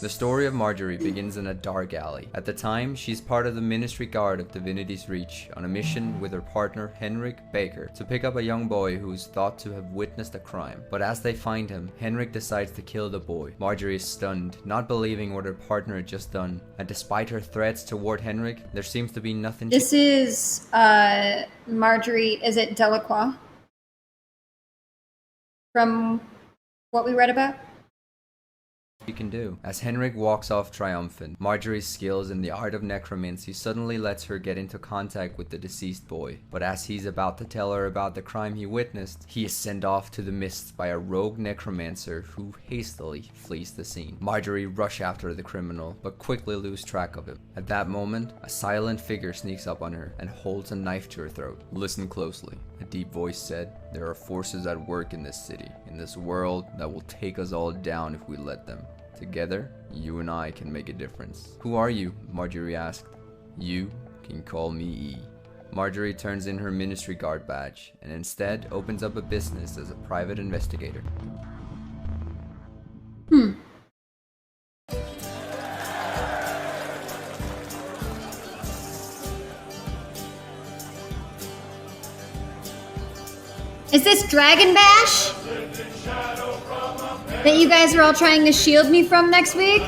The story of Marjorie begins in a dark alley. At the time, she's part of the Ministry Guard of Divinity's Reach on a mission with her partner Henrik Baker to pick up a young boy who is thought to have witnessed a crime. But as they find him, Henrik decides to kill the boy. Marjorie is stunned, not believing what her partner had just done. And despite her threats toward Henrik, there seems to be nothing. This is Marjorie, is it Delacroix? From what we read about? She can do. As Henrik walks off triumphant, Marjorie's skills in the art of necromancy suddenly lets her get into contact with the deceased boy. But as he's about to tell her about the crime he witnessed, he is sent off to the mists by a rogue necromancer who hastily flees the scene. Marjorie rushes after the criminal, but quickly lose track of him. At that moment, a silent figure sneaks up on her and holds a knife to her throat. Listen closely, a deep voice said. There are forces at work in this city, in this world, that will take us all down if we let them. Together, you and I can make a difference. Who are you? Marjorie asked. You can call me E. Marjorie turns in her Ministry Guard badge and instead opens up a business as a private investigator. Is this Dragon Bash? That you guys are all trying to shield me from next week?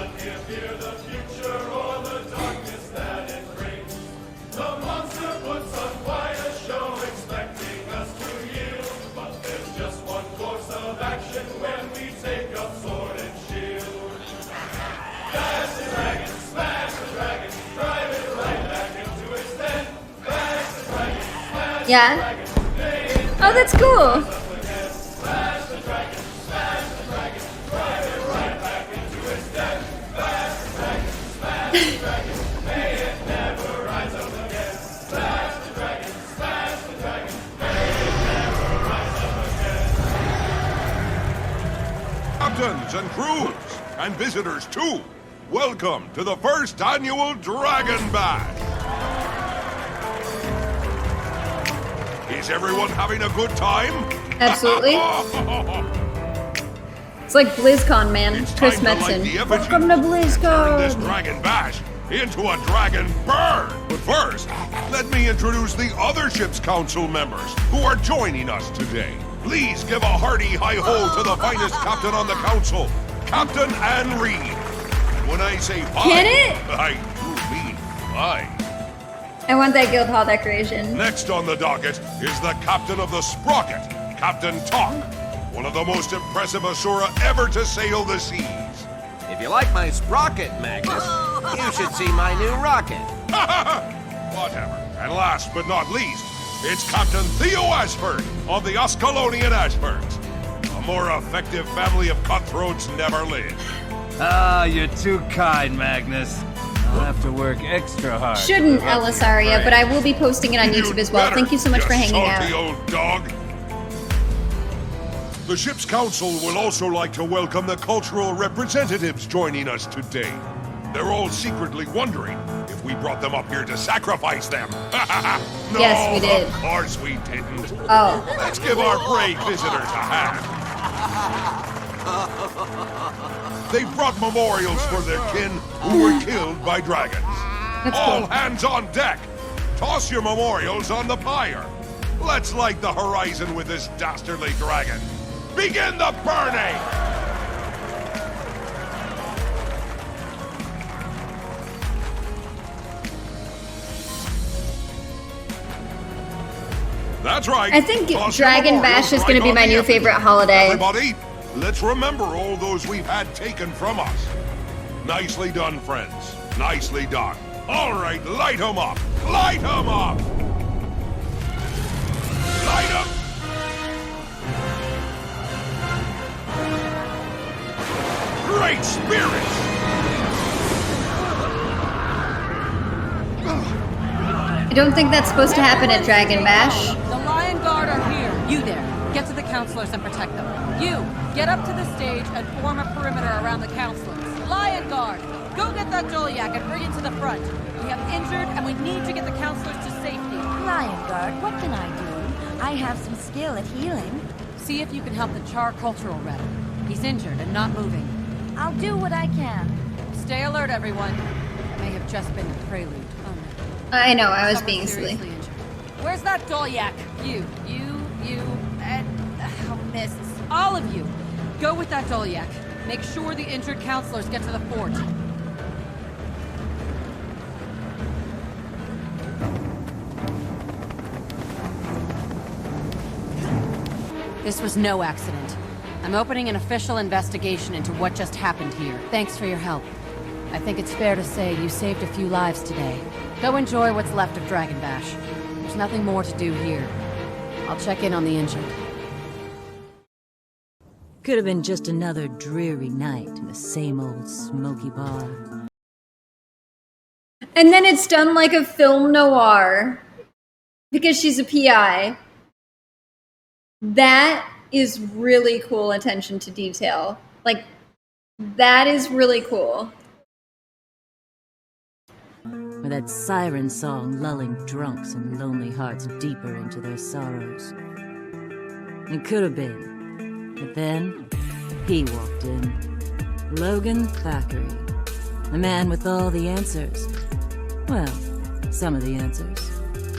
Yeah? Oh, that's cool. Captains and crews, and visitors too, welcome to the first annual Dragon Bash. Is everyone having a good time? Absolutely. It's like BlizzCon, man. It's Chris time to light Metzen. the effigy Welcome to and turn this BlizzCon. Dragon Bash into a Dragon Burn. But first, let me introduce the other ship's council members who are joining us today. Please give a hearty hi-ho to the finest captain on the council, Captain Anne Reed. And when I say bye, Can it? I do mean bye. I want that guild hall decoration. Next on the docket is the captain of the Sprocket, Captain Talk, one of the most impressive Asura ever to sail the seas. If you like my sprocket, Magnus, you should see my new rocket. Whatever. And last but not least, it's Captain Theo Ashford of the Ascalonian Ashfords. A more effective family of cutthroats never lived. Ah, you're too kind, Magnus. I'll have to work extra hard. Shouldn't, Elisaria, but I will be posting it on YouTube as well. Thank you so much for hanging salty out. old dog. The ship's council will also like to welcome the cultural representatives joining us today. They're all secretly wondering if we brought them up here to sacrifice them. No, Yes, we did. Of course we didn't. Oh, Let's give our brave visitors a hand. They brought memorials for their kin who were killed by dragons. that's All cool. hands on deck. Toss your memorials on the pyre. Let's light the horizon with this dastardly dragon. Begin the burning! That's right. I think Toss your Dragon memorials Bash is going to be on my the new effigy. favorite holiday. Everybody, let's remember all those we've had taken from us. Nicely done, friends. Nicely done. All right, light 'em up. Light 'em up. Light 'em. Great spirits. I don't think that's supposed to happen at Dragon Bash. The Lion Guard are here. You there. Get to the counselors and protect them. You, get up to the stage and form a perimeter around the counselors. Lion Guard, go get that Joliak and bring it to the front. We have injured and we need to get the counselors to safety. Lion Guard, what can I do? I have some skill at healing. See if you can help the Char cultural rep. He's injured and not moving. I'll do what I can. alert, everyone. It may have just been the prelude. Oh no. I know, I was Someone being silly. seriously injured. Where's that Dolyak? You, and... Oh, miss. All of you. Go with that Dolyak. Make sure the injured counselors get to the fort. This was no accident. I'm opening an official investigation into what just happened here. Thanks for your help. I think it's fair to say you saved a few lives today. Go enjoy what's left of Dragon Bash. There's nothing more to do here. I'll check in on the injured. Could have been just another dreary night in the same old smoky bar. And then it's done like a film noir because she's a PI. That is really cool attention to detail. Like, that is really cool. With that siren song lulling drunks and lonely hearts deeper into their sorrows. It could have been. But then, he walked in. Logan Thackeray. The man with all the answers. Well, some of the answers.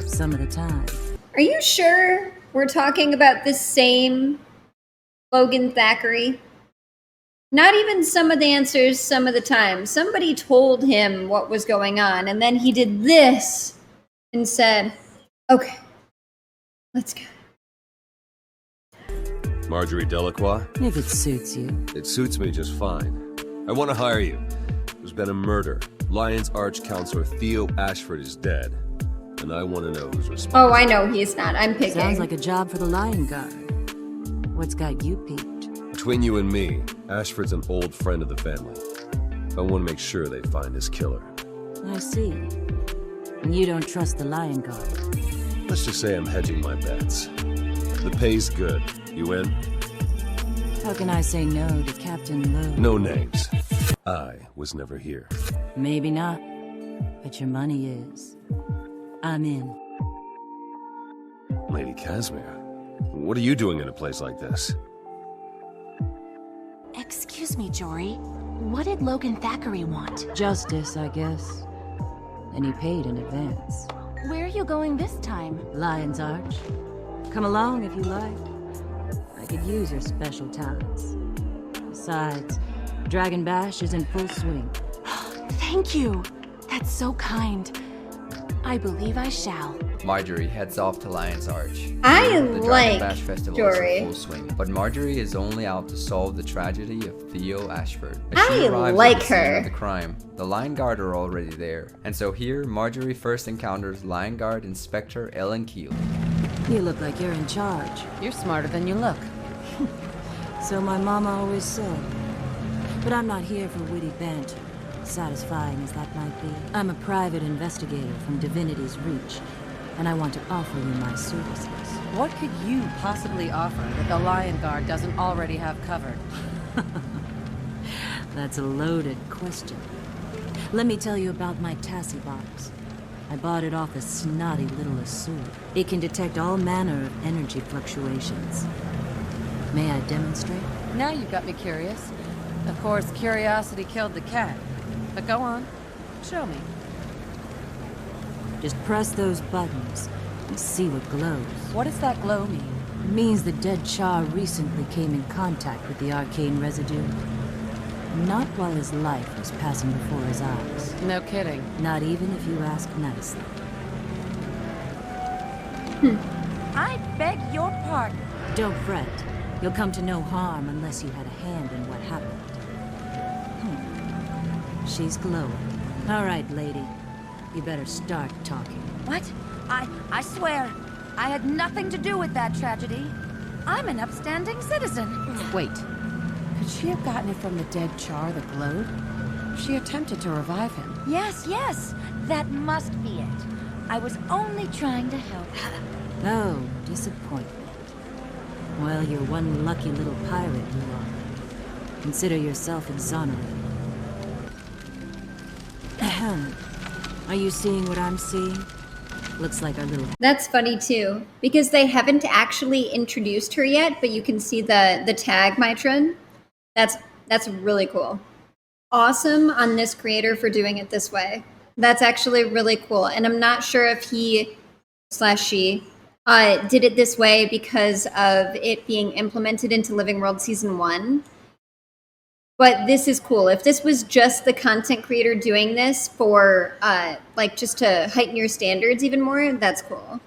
Some of the time. Are you sure we're talking about the same Logan Thackeray? Not even some of the answers, some of the time. Somebody told him what was going on, and then he did this and said, okay, let's go. Marjorie Delacroix? If it suits you. It suits me just fine. I want to hire you. There's been a murder. Lion's Arch Counselor Theo Ashford is dead. And I want to know who's responsible. Oh, I know he's not. I'm picking. Sounds like a job for the Lion Guard. What's got you peaked? Between you and me, Ashford's an old friend of the family. I want to make sure they find his killer. I see. And you don't trust the Lion Guard. Let's just say I'm hedging my bets. The pay's good. You in? How can I say no to Captain Lowe? No names. I was never here. Maybe not. But your money is. I'm in. Lady Casimir, what are you doing in a place like this? Excuse me, Jory. What did Logan Thackeray want? Justice, I guess. And he paid in advance. Where are you going this time? Lion's Arch. Come along if you like. I could use your special talents. Besides, Dragon Bash is in full swing. Thank you. That's so kind. I believe I shall. Marjorie heads off to Lion's Arch. I The Dragon like Bash Festival Jory. is in full swing, but Marjorie is only out to solve the tragedy of Theo Ashford. As she I arrives like at the scene her. of the crime, the Lion Guard are already there, and so here Marjorie first encounters Lion Guard Inspector Ellen Keel. You look like you're in charge. You're smarter than you look. So my mama always said. But I'm not here for witty banter, satisfying as that might be. I'm a private investigator from Divinity's Reach, and I want to offer you my services. What could you possibly offer that the Lion Guard doesn't already have covered? That's a loaded question. Let me tell you about my Tassie box. I bought it off a snotty little Asur. It can detect all manner of energy fluctuations. May I demonstrate? Now you've got me curious. Of course, curiosity killed the cat. But go on. Show me. Just press those buttons and see what glows. What does that glow mean? It means the dead Char recently came in contact with the arcane residue. Not while his life was passing before his eyes. No kidding. Not even if you ask nicely. I beg your pardon. Don't fret. You'll come to no harm unless you had a hand in what happened. She's glowing. All right, lady. You better start talking. What? I swear, I had nothing to do with that tragedy. I'm an upstanding citizen. Wait. Could she have gotten it from the dead Char that glowed? She attempted to revive him. Yes, that must be it. I was only trying to help. Oh, disappointment. Well, you're one lucky little pirate you are. Consider yourself exonerated. Ahem. Are you seeing what I'm seeing? Looks like our little... That's funny too, because they haven't actually introduced her yet, but you can see the tag Mitron. That's really cool. awesome on this creator for doing it this way. That's actually really cool. And I'm not sure if he/she did it this way because of it being implemented into Living World Season 1. But this is cool. If this was just the content creator doing this for, like, just to heighten your standards even more, that's cool.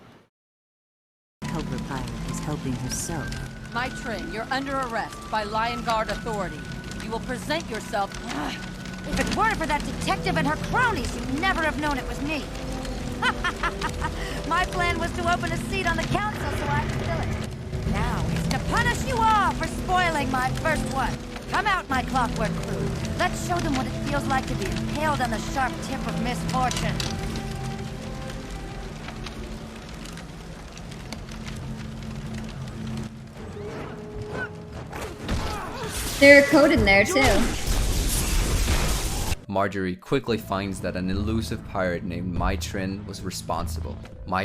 Helper pilot is helping herself. My Trin, you're under arrest by Lion Guard authority. You will present yourself. If it weren't for that detective and her cronies, you'd never have known it was me. My plan was to open a seat on the council so I could fill it. Now is to punish you all for spoiling my first one. Come out, my clockwork crew. Let's show them what it feels like to be impaled on the sharp tip of misfortune. There's a code in there too. Marjorie quickly finds that an elusive pirate named Trin was responsible.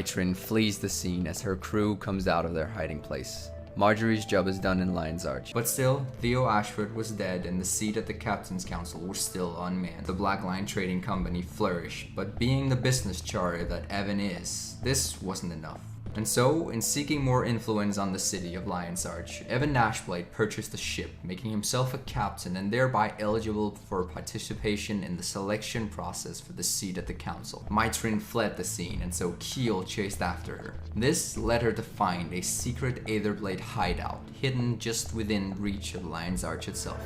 Trin flees the scene as her crew comes out of their hiding place. Marjorie's job is done in Lion's Arch. But still, Theo Ashford was dead and the seat at the Captain's Council was still unmanned. The Black Line Trading Company flourished, but being the business charter that Evan is, this wasn't enough. And so, in seeking more influence on the city of Lion's Arch, Evan Nashblade purchased a ship, making himself a captain and thereby eligible for participation in the selection process for the seat at the council. Trin fled the scene, and so Keel chased after her. This led her to find a secret Aetherblade hideout, hidden just within reach of Lion's Arch itself.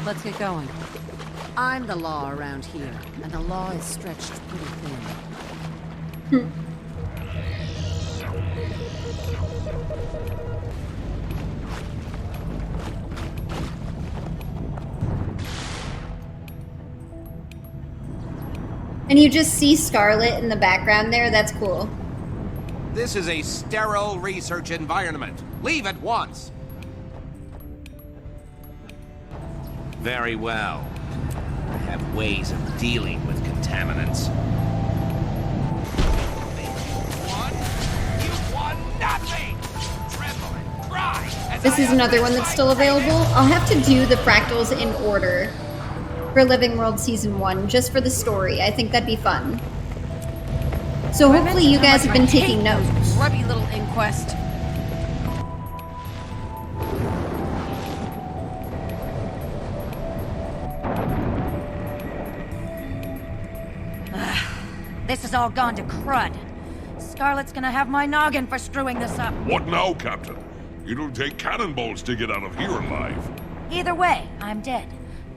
Let's get going. I'm the law around here, and the law is stretched pretty thin. And you just see Scarlet in the background there. That's cool. This is a sterile research environment. Leave at once. Very well. I have ways of dealing with contaminants. You won nothing! Tremble and cry! This is another one that's still available. I'll have to do the fractals in order for Living World Season 1, just for the story. I think that'd be fun. So hopefully you guys have been taking notes. Grubby little inquest. This has all gone to crud. Scarlet's gonna have my noggin for screwing this up. What now, Captain? It'll take cannonballs to get out of here alive. Either way, I'm dead.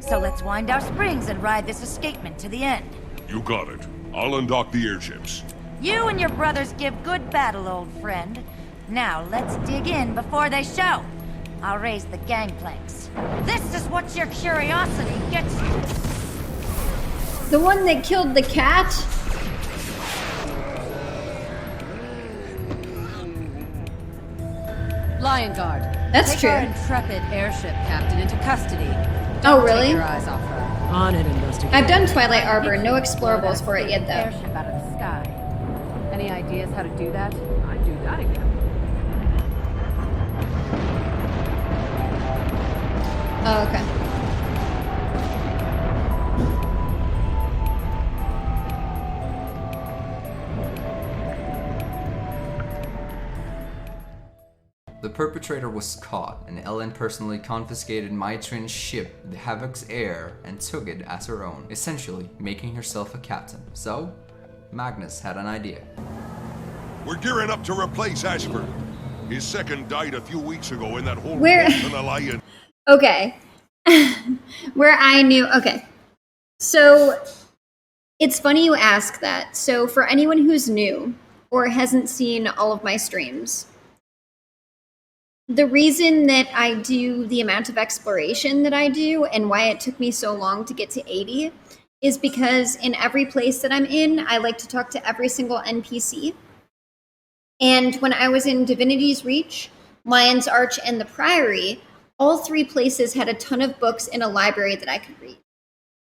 So let's wind our springs and ride this escapement to the end. You got it. I'll undock the airships. You and your brothers give good battle, old friend. Now let's dig in before they show. I'll raise the gangplanks. This is what your curiosity gets you. The one that killed the cat? Lion Guard. That's Take true. our intrepid airship captain into custody. Oh, Don't really? Take your eyes off her. On it, investigator. I've done Twilight Arbor, no explorables for it yet though. Airship out of the sky. Any ideas how to do that? I'd do that again. Oh, okay. The perpetrator was caught, and Ellen personally confiscated Trin's ship, the Havoc's heir, and took it as her own, essentially making herself a captain. So, Magnus had an idea. We're gearing up to replace Ashford. His second died a few weeks ago in that whole Where- Bolton alliance. Okay. Where I knew. Okay. So it's funny you ask that. So for anyone who's new or hasn't seen all of my streams, the reason that I do the amount of exploration that I do and why it took me so long to get to 80 is because in every place that I'm in, I like to talk to every single NPC. And when I was in Divinity's Reach, Lion's Arch, and the Priory, all three places had a ton of books in a library that I could read.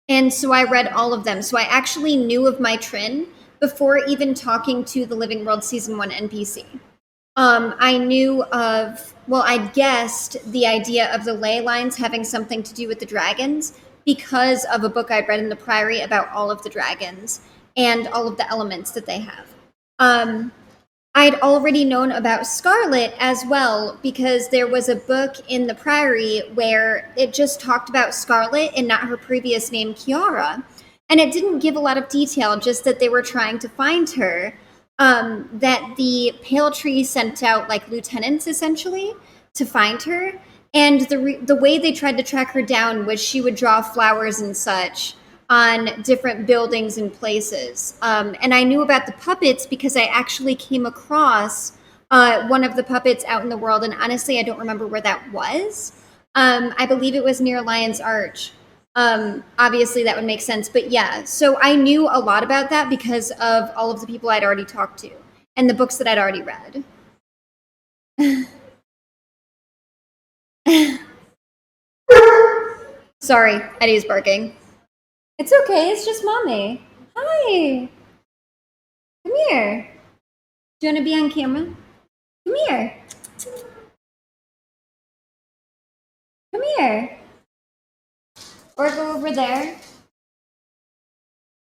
And so I read all of them. So I actually knew of Trin before even talking to the Living World Season 1 NPC. I knew of, well, I guessed the idea of the ley lines having something to do with the dragons because of a book I'd read in the Priory about all of the dragons and all of the elements that they have. I'd already known about Scarlet as well because there was a book in the Priory where it just talked about Scarlet and not her previous name, Kiara. And it didn't give a lot of detail, just that they were trying to find her. That the Pale Tree sent out like lieutenants essentially to find her. And the way they tried to track her down was she would draw flowers and such on different buildings and places. And I knew about the puppets because I actually came across one of the puppets out in the world. And honestly, I don't remember where that was. I believe it was near Lion's Arch. Obviously, that would make sense. But yeah, so I knew a lot about that because of all of the people I'd already talked to and the books that I'd already read. Sorry, Eddie's barking. It's okay, it's just Mommy. Hi. Come here. Do you want to be on camera? Come here. Come here. Or go over there.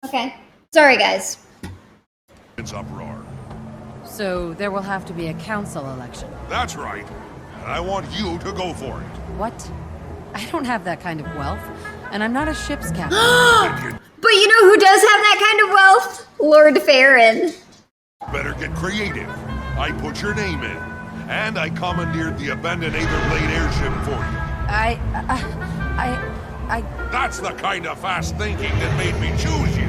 Okay. Sorry, guys. It's uproar. So there will have to be a council election. That's right. And I want you to go for it. What? I don't have that kind of wealth, and I'm not a ship's captain. But you know who does have that kind of wealth? Lord Farron. Better get creative. I put your name in, and I commandeered the abandoned Aetherblade airship for you. That's the kind of fast thinking that made me choose you.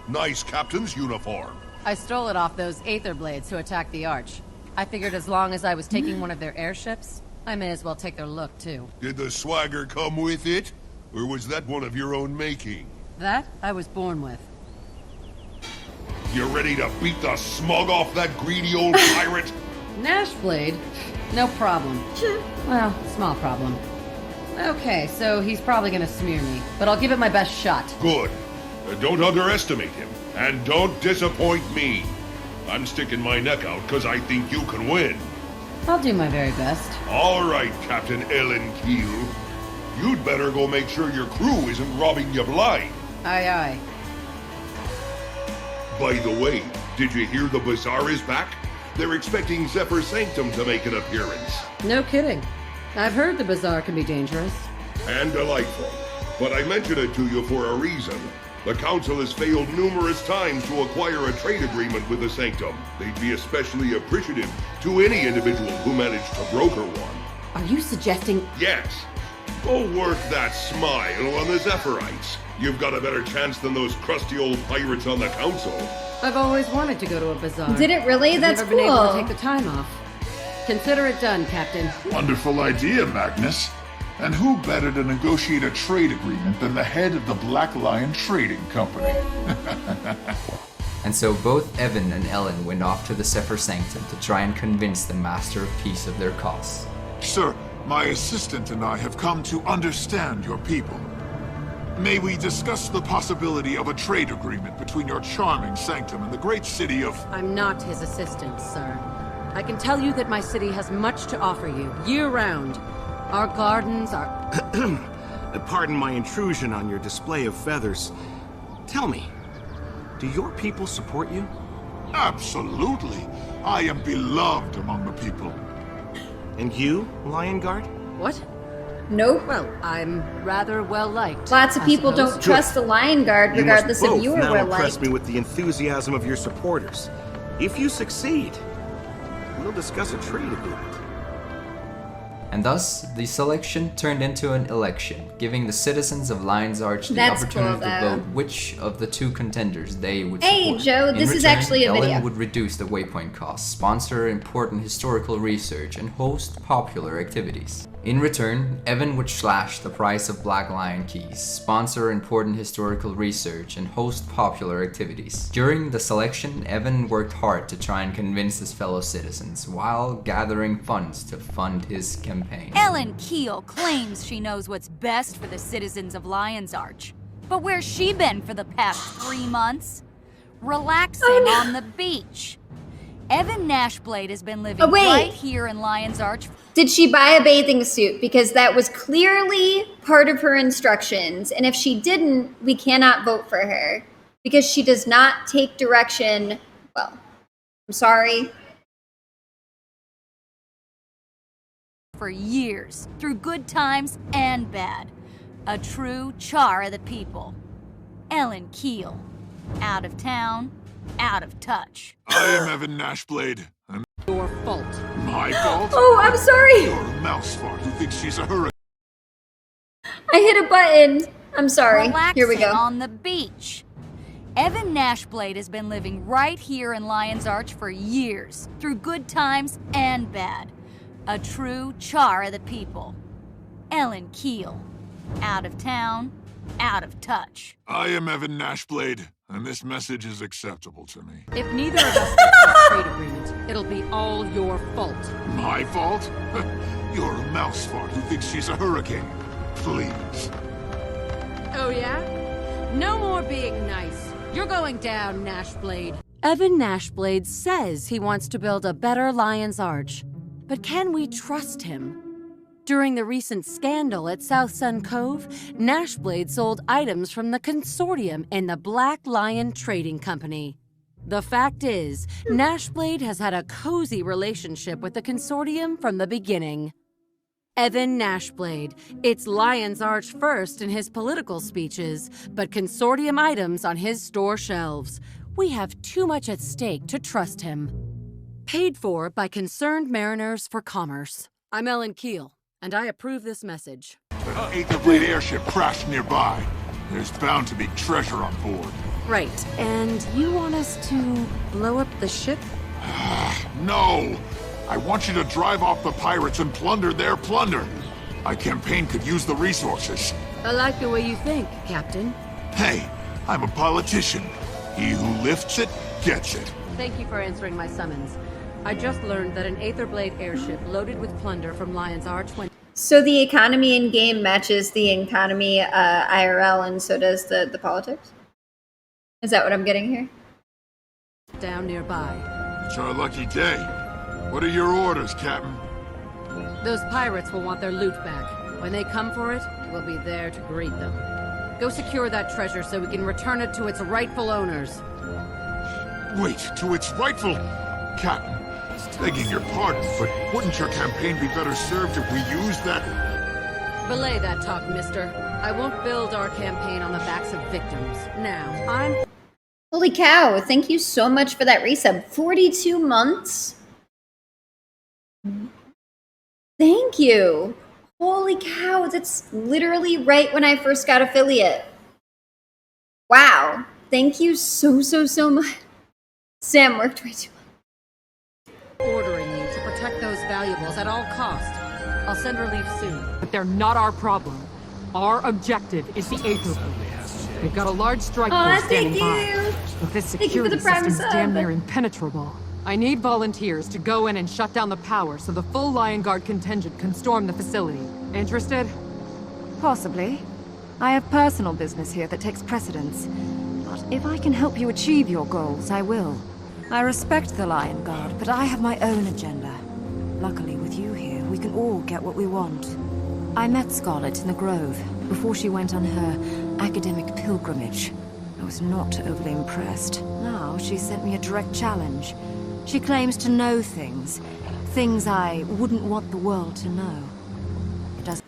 Nice captain's uniform. I stole it off those Aetherblades who attacked the Arch. I figured as long as I was taking one of their airships, I may as well take their look, too. Did the swagger come with it? Or was that one of your own making? That I was born with. You ready to beat the smug off that greedy old pirate? Nashblade? No problem. Well, small problem. Okay, so he's probably gonna smear me, but I'll give it my best shot. Good. Don't underestimate him, and don't disappoint me. I'm sticking my neck out because I think you can win. I'll do my very best. All right, Captain Ellen Keel. You'd better go make sure your crew isn't robbing you blind. Aye, aye. By the way, did you hear the Bazaar is back? They're expecting Zephyr Sanctum to make an appearance. No kidding. I've heard the Bazaar can be dangerous. And delightful. But I mention it to you for a reason. The Council has failed numerous times to acquire a trade agreement with the Sanctum. They'd be especially appreciative to any individual who managed to broker one. Are you suggesting... Yes. Go work that smile on the Zephyrites. You've got a better chance than those crusty old pirates on the Council. I've always wanted to go to a bazaar. Did it really? That's never cool. been able to take the time off. Consider it done, Captain. Wonderful idea, Magnus. And who better to negotiate a trade agreement than the head of the Black Lion Trading Company? And so both Evan and Ellen went off to the Zephyr Sanctum to try and convince the Master of Peace of their cause. Sir, my assistant and I have come to understand your people. May we discuss the possibility of a trade agreement between your charming sanctum and the great city of... I'm not his assistant, sir. I can tell you that my city has much to offer you, year-round. Our gardens are... Pardon my intrusion on your display of feathers. Tell me, do your people support you? Absolutely. I am beloved among the people. And you, Lion Guard? What? Nope. Well, I'm rather well-liked. Lots of I people suppose. don't trust the Lion Guard regardless you must if you both are now well impress liked. me with the enthusiasm of your supporters. If you succeed, we'll discuss a trade agreement. And thus, the selection turned into an election, giving the citizens of Lion's Arch the That's opportunity cool, to though. vote which of the two contenders they would Hey, support. Joe, In this is return, actually a Ellen video. would reduce the waypoint costs, sponsor important historical research, and host popular activities. In return, Evan would slash the price of Black Lion keys, sponsor important historical research, and host popular activities. During the selection, Evan worked hard to try and convince his fellow citizens, while gathering funds to fund his campaign. Ellen Keel claims she knows what's best for the citizens of Lion's Arch. But where's she been for the past 3 months? Relaxing on the beach. Evan Nashblade has been living right here in Lion's Arch. Did she buy a bathing suit? Because that was clearly part of her instructions. And if she didn't, we cannot vote for her. Because she does not take direction. Well, I'm sorry. For years, through good times and bad. A true char of the people. Ellen Keel. Out of town, out of touch. I am Evan Nashblade. I'm Your fault. my fault? Oh, I'm sorry. You're a mouse fart who thinks she's a hurricane. I hit a button. I'm sorry. Relaxing Here we go. on the beach. Evan Nashblade has been living right here in Lion's Arch for years, through good times and bad. A true char of the people. Ellen Keel. Out of town, out of touch. I am Evan Nashblade, and this message is acceptable to me. If neither of us gets this trade agreement, it'll be all your fault. My fault? You're a mouse fart who thinks she's a hurricane. Please. Oh yeah? No more being nice. You're going down, Nashblade. Evan Nashblade says he wants to build a better Lion's Arch. But can we trust him? During the recent scandal at South Sun Cove, Nashblade sold items from the consortium in the Black Lion Trading Company. The fact is, Nashblade has had a cozy relationship with the consortium from the beginning. Evan Nashblade, it's Lion's Arch first in his political speeches, but consortium items on his store shelves. We have too much at stake to trust him. Paid for by Concerned Mariners for Commerce. I'm Ellen Keel, and I approve this message. An Aetherblade airship crashed nearby. There's bound to be treasure on board. Right, and you want us to blow up the ship? No! I want you to drive off the pirates and plunder their plunder. My campaign could use the resources. I like the way you think, Captain. Hey, I'm a politician. He who lifts it, gets it. Thank you for answering my summons. I just learned that an Aetherblade airship loaded with plunder from Lion's Arch went... So the economy in game matches the economy IRL, and so does the politics? Is that what I'm getting here? down nearby. It's our lucky day. What are your orders, Captain? Those pirates will want their loot back. When they come for it, we'll be there to greet them. Go secure that treasure so we can return it to its rightful owners. Wait, to its rightful... Captain, begging your pardon, but wouldn't your campaign be better served if we used that... Belay that talk, mister. I won't build our campaign on the backs of victims. Now, I'm... Holy cow, thank you so much for that resub. 42 months? Thank you. Holy cow, that's literally right when I first got affiliate. Wow. Thank you so much. Sam worked way too much. ordering you to protect those valuables at all cost. I'll send relief soon. But they're not our problem. Our objective is the Aetherblade. We've got a large strike force standing by. But this security system's damn near impenetrable. I need volunteers to go in and shut down the power so the full Lion Guard contingent can storm the facility. Interested? Possibly. I have personal business here that takes precedence. But if I can help you achieve your goals, I will. I respect the Lion Guard, but I have my own agenda. Luckily, with you here, we can all get what we want. I met Scarlet in the Grove, before she went on her academic pilgrimage. I was not overly impressed. Now, she sent me a direct challenge. She claims to know things. Things I wouldn't want the world to know.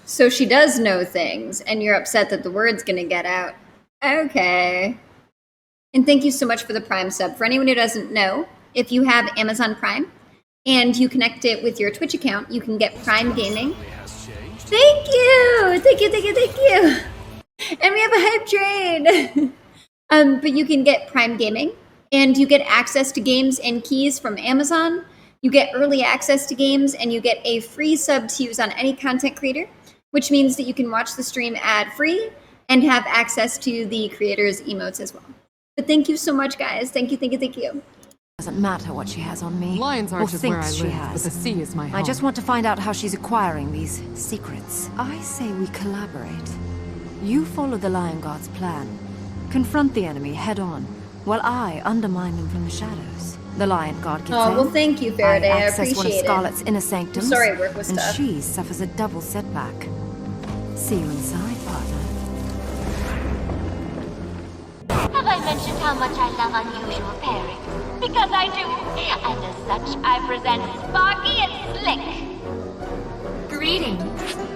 So she does know things, and you're upset that the word's gonna get out. Okay. And thank you so much for the Prime sub. For anyone who doesn't know, if you have Amazon Prime and you connect it with your Twitch account, you can get Prime Gaming. Thank you! Thank you! And we have a hype train! But you can get Prime Gaming, and you get access to games and keys from Amazon You get early access to games, and you get a free sub to use on any content creator, which means that you can watch the stream ad-free and have access to the creator's emotes as well. But thank you so much, guys. Thank you, thank you, thank you. Doesn't matter what she has on me. Lion's or Arch is where I thinks she live, has. but the sea is my home. I just want to find out how she's acquiring these secrets. I say we collaborate. You follow the Lion Guard's plan. Confront the enemy head on, while I undermine them from the shadows. The Lion Guard gets in. Oh, well, thank you, Faraday. I access one of appreciate it. Scarlet's inner sanctums. I'm sorry I work with and stuff. she suffers a double setback. See you inside, partner. Have I mentioned how much I love unusual pairings? Because I do. And as such, I present Sparky and Slick. Greetings.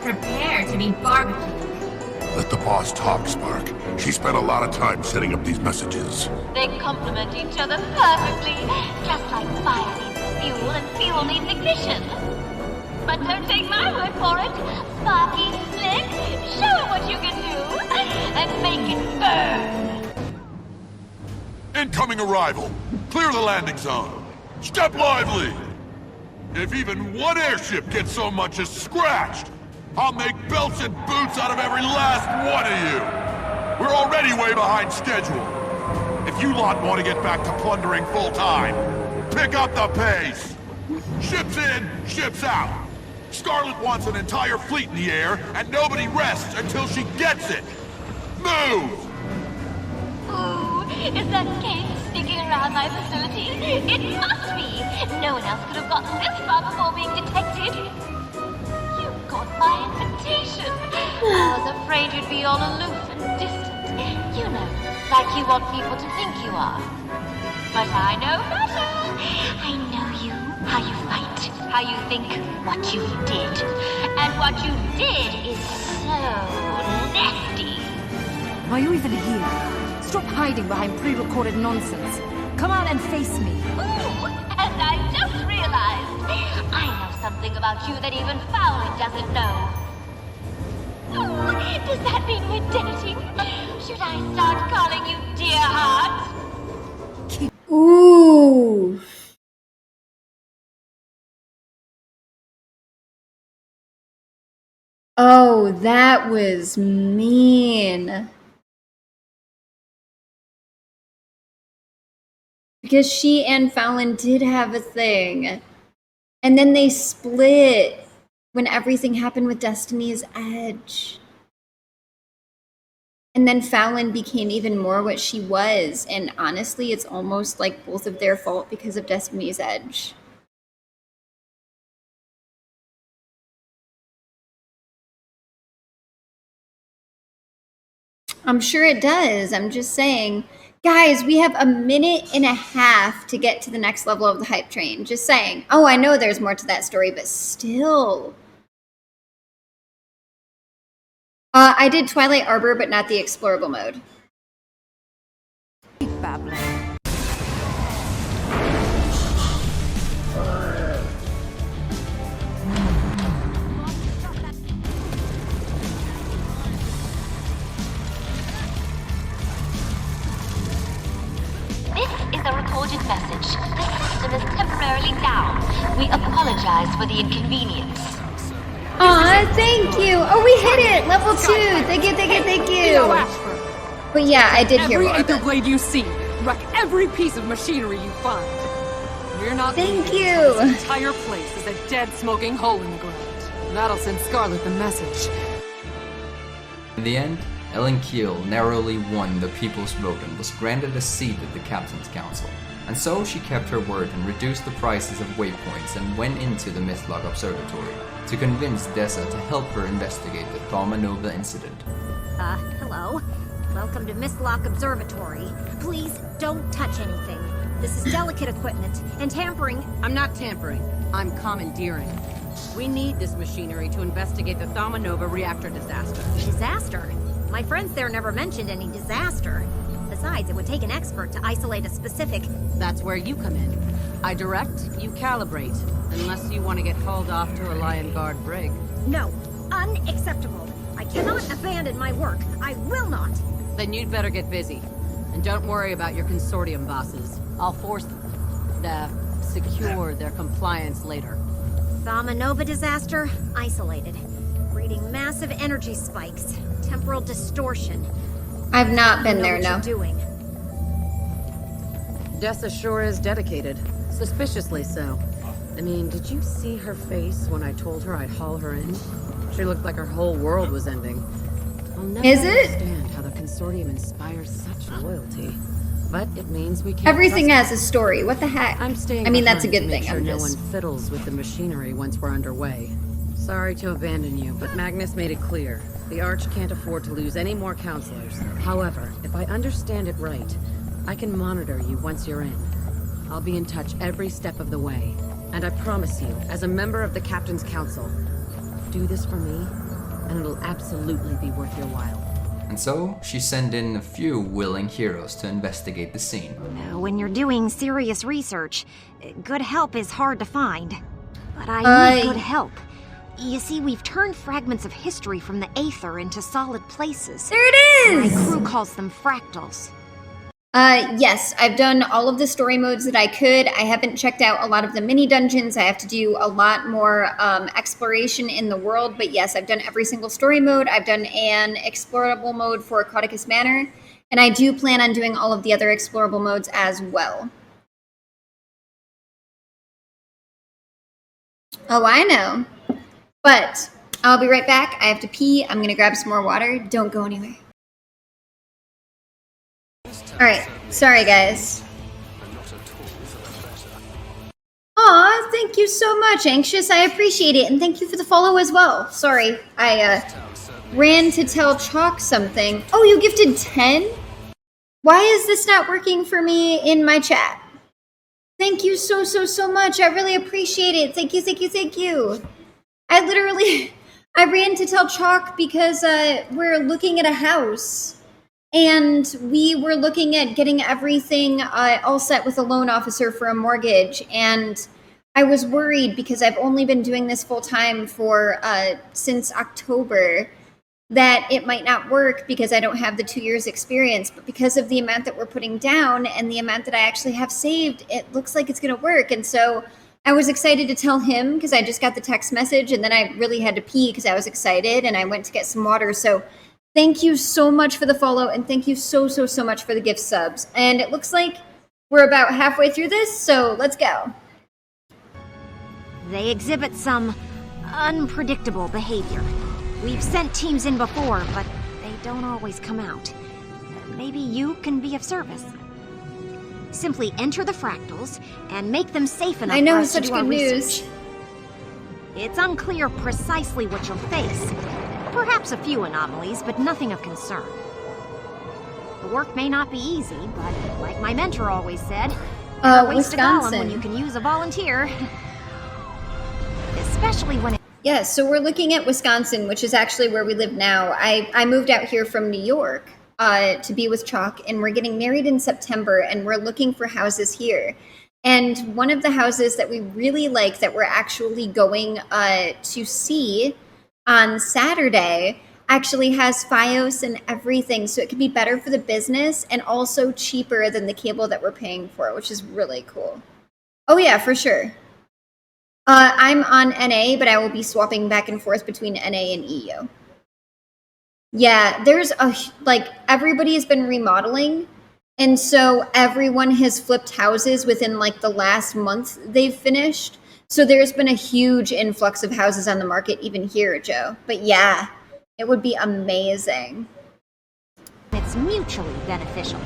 Prepare to be barbecued. Let the boss talk, Spark. She spent a lot of time setting up these messages. They complement each other perfectly, just like fire needs fuel and fuel needs ignition. But don't take my word for it. Sparky, Slick, show them what you can do, and make it burn. Incoming arrival. Clear the landing zone. Step lively. If even one airship gets so much as scratched, I'll make belts and boots out of every last one of you. We're already way behind schedule. If you lot want to get back to plundering full time, pick up the pace. Ships in, ships out. Scarlet wants an entire fleet in the air, and nobody rests until she gets it. Move! Ooh, is that cake sneaking around my facility? It must be! No one else could have gotten this far before being detected. You got my invitation. I was afraid you'd be all aloof and distant. You know, like you want people to think you are. But I know better. I know you, how you fight, how you think, what you did. And what you did is so nasty. Are you even here? Stop hiding behind pre-recorded nonsense. Come out and face me. Ooh, and I just realized I know something about you that even Fowling doesn't know. Ooh, does that mean we're dating? Should I start calling you Dear Heart? Ooh. Oh, that was mean. Because she and Fallon did have a thing. And then they split when everything happened with Destiny's Edge. And then Fallon became even more what she was. And honestly, it's almost like both of their fault because of Destiny's Edge. I'm sure it does. I'm just saying. Guys, we have a minute and a half to get to the next level of the hype train. Just saying. Oh, I know there's more to that story, but still. I did Twilight Arbor, but not the explorable mode. Babbling. This is a recorded message. The system is temporarily down. We apologize for the inconvenience. Aw, thank you. Oh, we hit it. Level 2. Thank you, thank you, thank you. But yeah, I did hear more of Every it. blade you see, wreck every piece of machinery you find. We're not Thank leaving. you. This entire place is a dead, smoking hole in the ground. That'll send Scarlet the message. In the end, Ellen Keel narrowly won the People's Vote and was granted a seat at the Captain's Council. And so she kept her word and reduced the prices of waypoints and went into the Mythlock Observatory to convince Dessa to help her investigate the Thoma Nova incident. Hello. Welcome to Mythlock Observatory. Please don't touch anything. This is delicate equipment, and tampering... I'm not tampering. I'm commandeering. We need this machinery to investigate the Thoma Nova reactor disaster. Disaster? My friends there never mentioned any disaster. Besides, it would take an expert to isolate a specific... That's where you come in. I direct, you calibrate. Unless you want to get hauled off to a Lion Guard brig. No. Unacceptable. I cannot abandon my work. I will not. Then you'd better get busy. And don't worry about your consortium bosses. I'll force them. secure their compliance later. Thama Nova disaster, isolated. Breeding massive energy spikes, temporal distortion. I've not been You know there, what no. you're doing. Dessa sure is dedicated. Suspiciously so. I mean, did you see her face when I told her I'd haul her in? She looked like her whole world was ending. I'll never understand how the consortium inspires such loyalty. But it means we can't Everything trust has a story. What the heck? I'm staying I mean, that's a behind good to make thing. sure I'm no just... one fiddles with the machinery once we're underway. Sorry to abandon you, but Magnus made it clear. The Arch can't afford to lose any more counselors. However, if I understand it right, I can monitor you once you're in. I'll be in touch every step of the way. And I promise you, as a member of the Captain's Council, do this for me, and it'll absolutely be worth your while. And so, she sent in a few willing heroes to investigate the scene. When you're doing serious research, good help is hard to find. But I need good help. You see, we've turned fragments of history from the Aether into solid places. There it is! My crew calls them fractals. Yes, I've done all of the story modes that I could. I haven't checked out a lot of the mini dungeons. I have to do a lot more exploration in the world, but yes, I've done every single story mode. I've done an explorable mode for Cauticus Manor, and I do plan on doing all of the other explorable modes as well. Oh, I know. But I'll be right back. I have to pee. I'm gonna grab some more water. Don't go anywhere. Alright, sorry guys. Aw, thank you so much, Anxious. I appreciate it, and thank you for the follow as well. Sorry, I ran to tell Chalk something. Oh, you gifted 10? Why is this not working for me in my chat? Thank you so much. I really appreciate it. Thank you. I ran to tell Chalk because we're looking at a house. And we were looking at getting everything all set with a loan officer for a mortgage. And I was worried because I've only been doing this full time for since October that it might not work because I don't have the 2 years experience. But because of the amount that we're putting down and the amount that I actually have saved, it looks like it's going to work. And so I was excited to tell him because I just got the text message and then I really had to pee because I was excited and I went to get some water. So thank you so much for the follow, and thank you so much for the gift subs. And it looks like we're about halfway through this, so let's go. They exhibit some unpredictable behavior. We've sent teams in before, but they don't always come out. Maybe you can be of service. Simply enter the fractals and make them safe enough for us to do our research. It's unclear precisely what you'll face. Perhaps a few anomalies, but nothing of concern. The work may not be easy, but like my mentor always said, waste a golem when you can use a volunteer. Especially when Yeah, so we're looking at Wisconsin, which is actually where we live now. I moved out here from New York to be with Chalk, and we're getting married in September, and we're looking for houses here. And one of the houses that we really like that we're actually going to see on Saturday actually has FiOS and everything, so it could be better for the business and also cheaper than the cable that we're paying for, which is really cool. Oh yeah, for sure. I'm on NA, but I will be swapping back and forth between NA and EU. Yeah, there's everybody has been remodeling, and so everyone has flipped houses within the last month they've finished. So there's been a huge influx of houses on the market even here, Joe. But yeah, it would be amazing. it's mutually beneficial.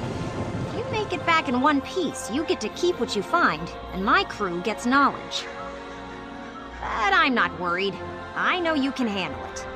If you make it back in one piece, you get to keep what you find, and my crew gets knowledge. But I'm not worried. I know you can handle it.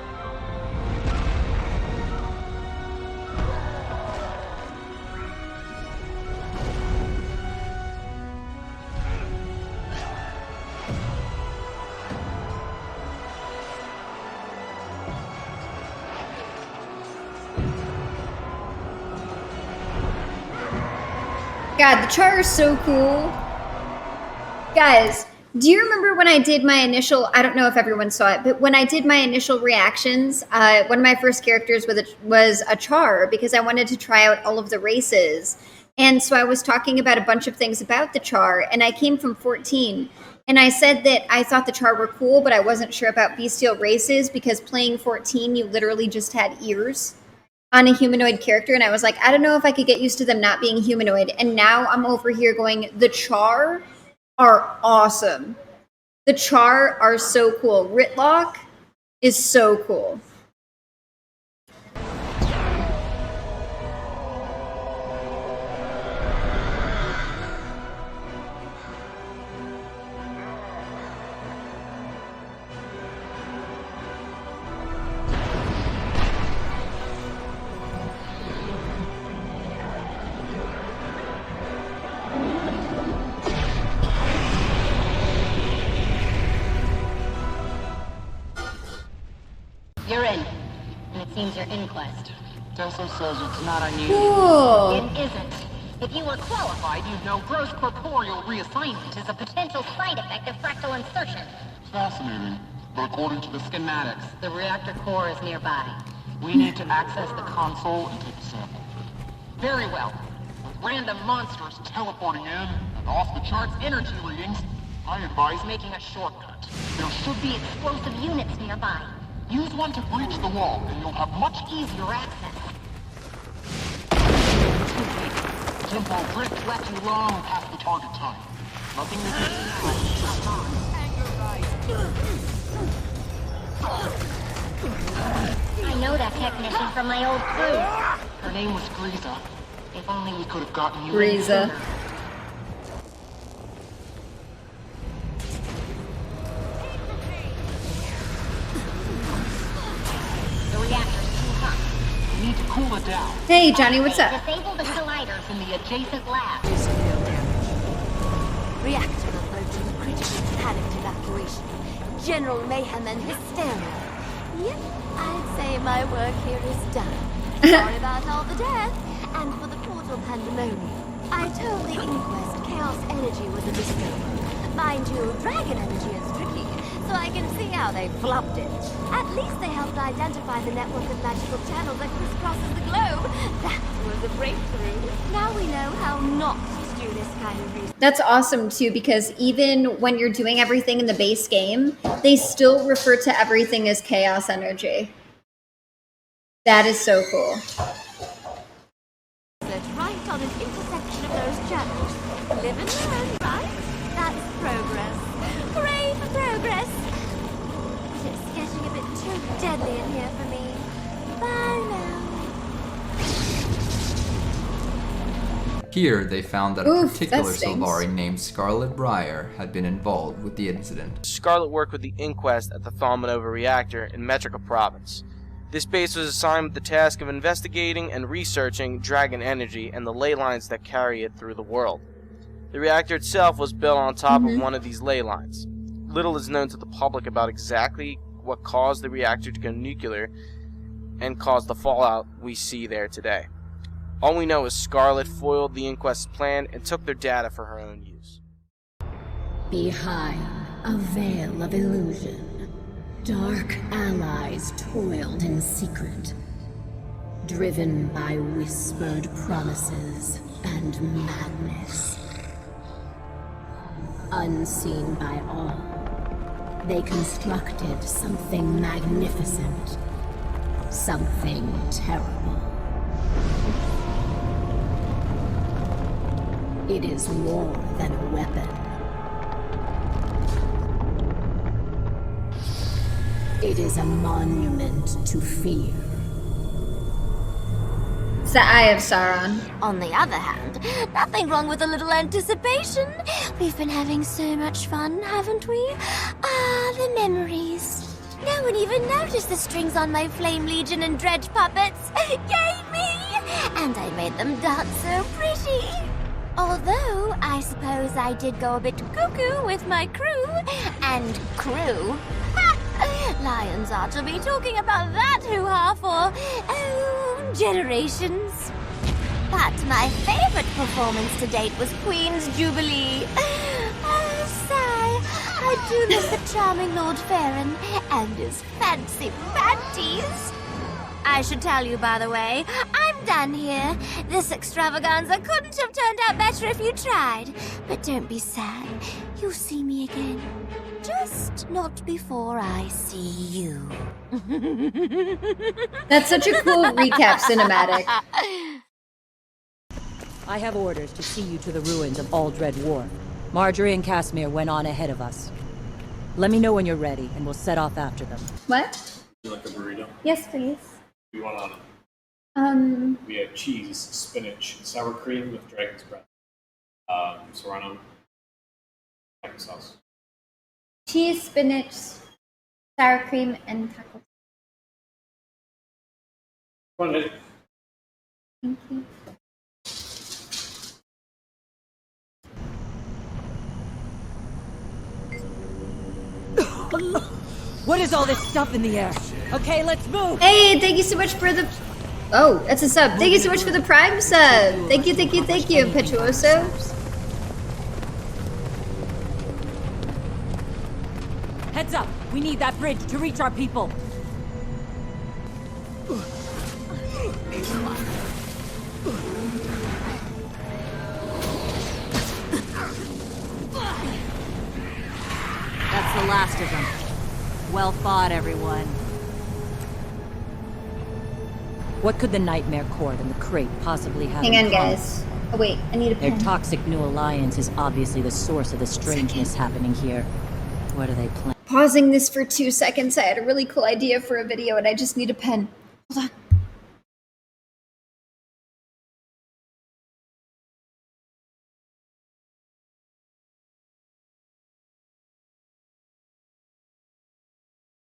God, the char is so cool. Guys, do you remember when I did my initial, I don't know if everyone saw it, but when I did my initial reactions, one of my first characters was a char because I wanted to try out all of the races. And so I was talking about a bunch of things about the Char, and I came from 14. And I said that I thought the Char were cool, but I wasn't sure about bestial races because playing 14, you literally just had ears on a humanoid character. And I was like, I don't know if I could get used to them not being humanoid. And now I'm over here going, the Char are awesome. The Char are so cool. Ritlock is so cool. You're in. And it seems your inquest. Tessa says it's not unusual. Cool. It isn't. If you were qualified, you'd know gross corporeal reassignment is a potential side effect of fractal insertion. Fascinating. But according to the schematics, The reactor core is nearby. we need to access the console and take a sample. Very well. With random monsters teleporting in and off-the-charts energy readings, I advise Making a shortcut. there should be Explosive units nearby. Use one to breach the wall, and you'll have much Easier access. tempo drift left too long past the target time. Nothing to I know that technician from my old crew. Her name was Griza. If only we could have gotten you Griza. in sooner. The reactor's too hot. We need to cool it down. Hey, Johnny, what's up? Disable the colliders in the adjacent lab. Reactor approaching critical panicked evacuation. General mayhem and hysteria. Yep, I'd say my work here is done. Sorry about all the death, and for the portal pandemonium. I told the inquest chaos energy was a misnomer. Mind you, dragon energy is tricky, so I can see how they flopped it. At least they helped identify the network of magical channels that crisscrosses the globe. That was a breakthrough. Now we know how not to do this kind of research. That's awesome too, because even when you're doing everything in the base game, they still refer to everything as chaos energy. That is so cool. Right on an intersection of those channels. Live and learn, right? That's progress. Hooray for progress! It's getting a bit too deadly in here for me. Bye now. Here, they found that Oof, a particular that stings. Sylvari named Scarlet Briar had been involved with the incident. Scarlet worked with the Inquest at the Thaumanova reactor in Metrica Province. This base was assigned with the task of investigating and researching dragon energy and the ley lines that carry it through the world. The reactor itself was built on top of one of these ley lines. Little is known to the public about exactly what caused the reactor to go nuclear and caused the fallout we see there today. All we know is Scarlet foiled the Inquest's plan and took their data for her own use. Behind a veil of illusion, dark allies toiled in secret, driven by whispered promises and madness. Unseen by all, they constructed something magnificent, something terrible. It is more than a weapon. It is a monument to fear. It's the Eye of Sauron. On the other hand, nothing wrong with a little anticipation. We've been having so much fun, haven't we? Ah, the memories. No one even noticed the strings on my Flame Legion and Dredge puppets. Yay me! And I made them dance so pretty. Although, I suppose I did go a bit cuckoo with my crew. And crew. Lions ought to be talking about that hoo-ha for, generations. But my favorite performance to date was Queen's Jubilee. Oh, sigh. I do miss the charming Lord Farron and his fancy panties. I should tell you, by the way, I'm done here. This extravaganza couldn't have turned out better if you tried. But don't be sad. You'll see me again. Just not before I see you. That's such a cool recap cinematic. I have orders to see you to the ruins of Aldred Wharf. Marjorie and Casimir went on ahead of us. Let me know when you're ready, and we'll set off after them. What? You like a burrito? Yes, please. We want on it. We have cheese, spinach, sour cream with dragon's breath, serrano, taco sauce. Cheese, spinach, sour cream, and taco. One minute. Thank you. What is all this stuff in the air? Okay, let's move! Hey, thank you so much for the... Oh, that's a sub. Thank you so much for the Prime sub. Thank you, Impetuoso. Heads up! We need that bridge to reach our people! That's the last of them. Well fought, everyone. What could the Nightmare Court and the Crate possibly have in Hang on, common? guys. Oh, wait. I need a pen. Their toxic new alliance is obviously the source of the strangeness happening here. What are they planning? Pausing this for 2 seconds. I had a really cool idea for a video and I just need a pen. Hold on.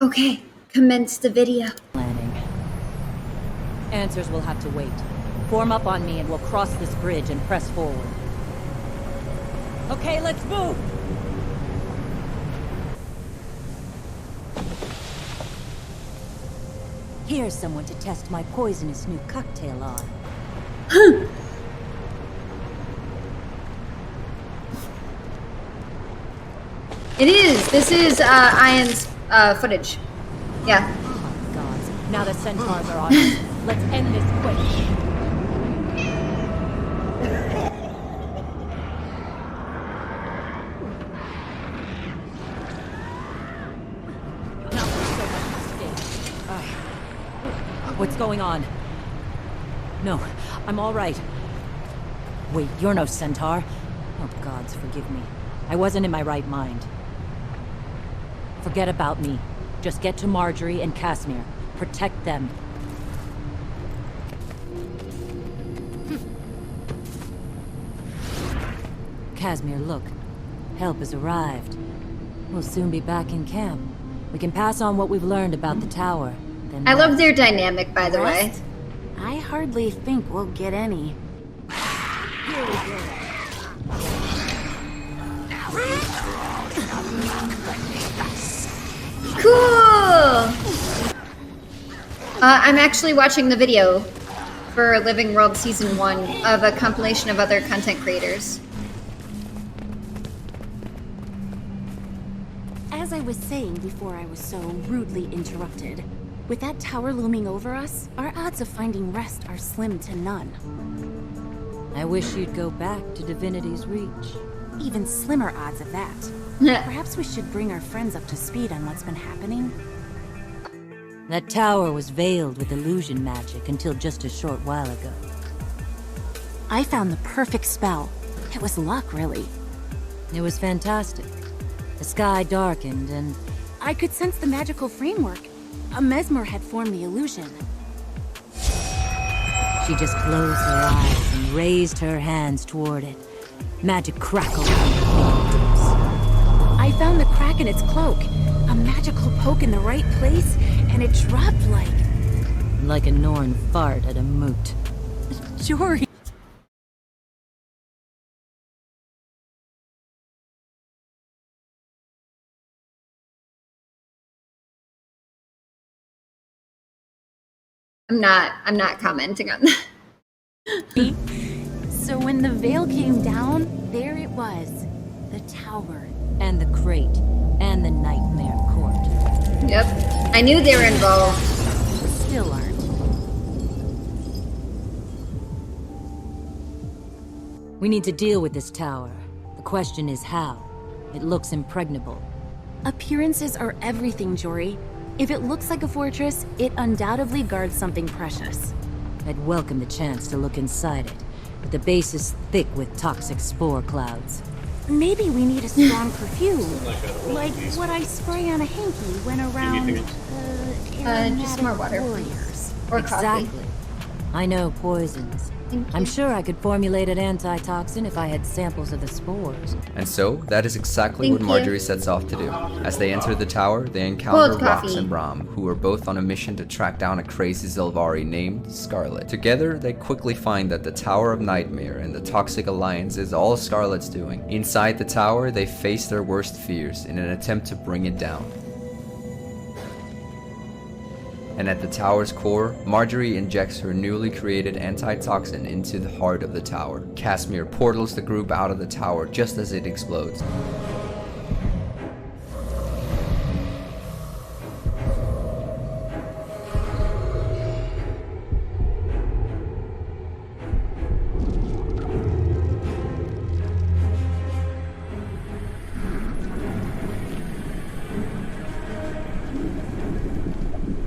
Okay, commence the video. Planning. Answers will have to wait. Form up on me and we'll cross this bridge and press forward. Okay, let's move! Here's someone to test my poisonous new cocktail on. It is. This is Ian's footage. Yeah. Oh, gods. Now the centaurs are on us. Let's end this quick. What's going on? No, I'm all right. Wait, you're no centaur. Oh, gods, forgive me. I wasn't in my right mind. Forget about me. Just get to Marjorie and Casimir. Protect them. Casimir, look. Help has arrived. We'll soon be back in camp. We can pass on what we've learned about the tower. Then I love their dynamic, by the way. I hardly think we'll get any. Here we go. Cool! I'm actually watching the video for Living World Season 1 of a compilation of other content creators. As I was saying before I was so rudely interrupted, with that tower looming over us, our odds of finding rest are slim to none. I wish you'd go back to Divinity's Reach. Even slimmer odds of that. Perhaps we should bring our friends up to speed on what's been happening. That tower was veiled with illusion magic until just a short while ago. I found the perfect spell. It was luck, really. It was fantastic. The sky darkened and... I could sense the magical framework. A mesmer had formed the illusion. She just closed her eyes and raised her hands toward it. Magic crackled from her fingertips. I found the crack in its cloak. A magical poke in the right place, and it dropped like... Like a Norn fart at a moot. Jory. I'm not commenting on that. So when the veil came down, there it was. The tower. And the crate. And the Nightmare Court. Yep. I knew they were involved. Still aren't. We need to deal with this tower. The question is how. It looks impregnable. Appearances are everything, Jory. If it looks like a fortress, it undoubtedly guards something precious. I'd welcome the chance to look inside it, but the base is thick with toxic spore clouds. Maybe we need a strong perfume, like what I spray on a hanky when around, just more water, warriors. Or exactly. coffee. I know poisons. I'm sure I could formulate an antitoxin if I had samples of the spores. And so, that is exactly Thank what Marjorie you. sets off to do. As they enter the tower, they encounter Cold Rox coffee. and Bram, who are both on a mission to track down a crazy Zilvari named Scarlet. Together, they quickly find that the Tower of Nightmare and the Toxic Alliance is all Scarlet's doing. Inside the tower, they face their worst fears in an attempt to bring it down. And at the tower's core, Marjorie injects her newly created antitoxin into the heart of the tower. Casimir portals the group out of the tower just as it explodes.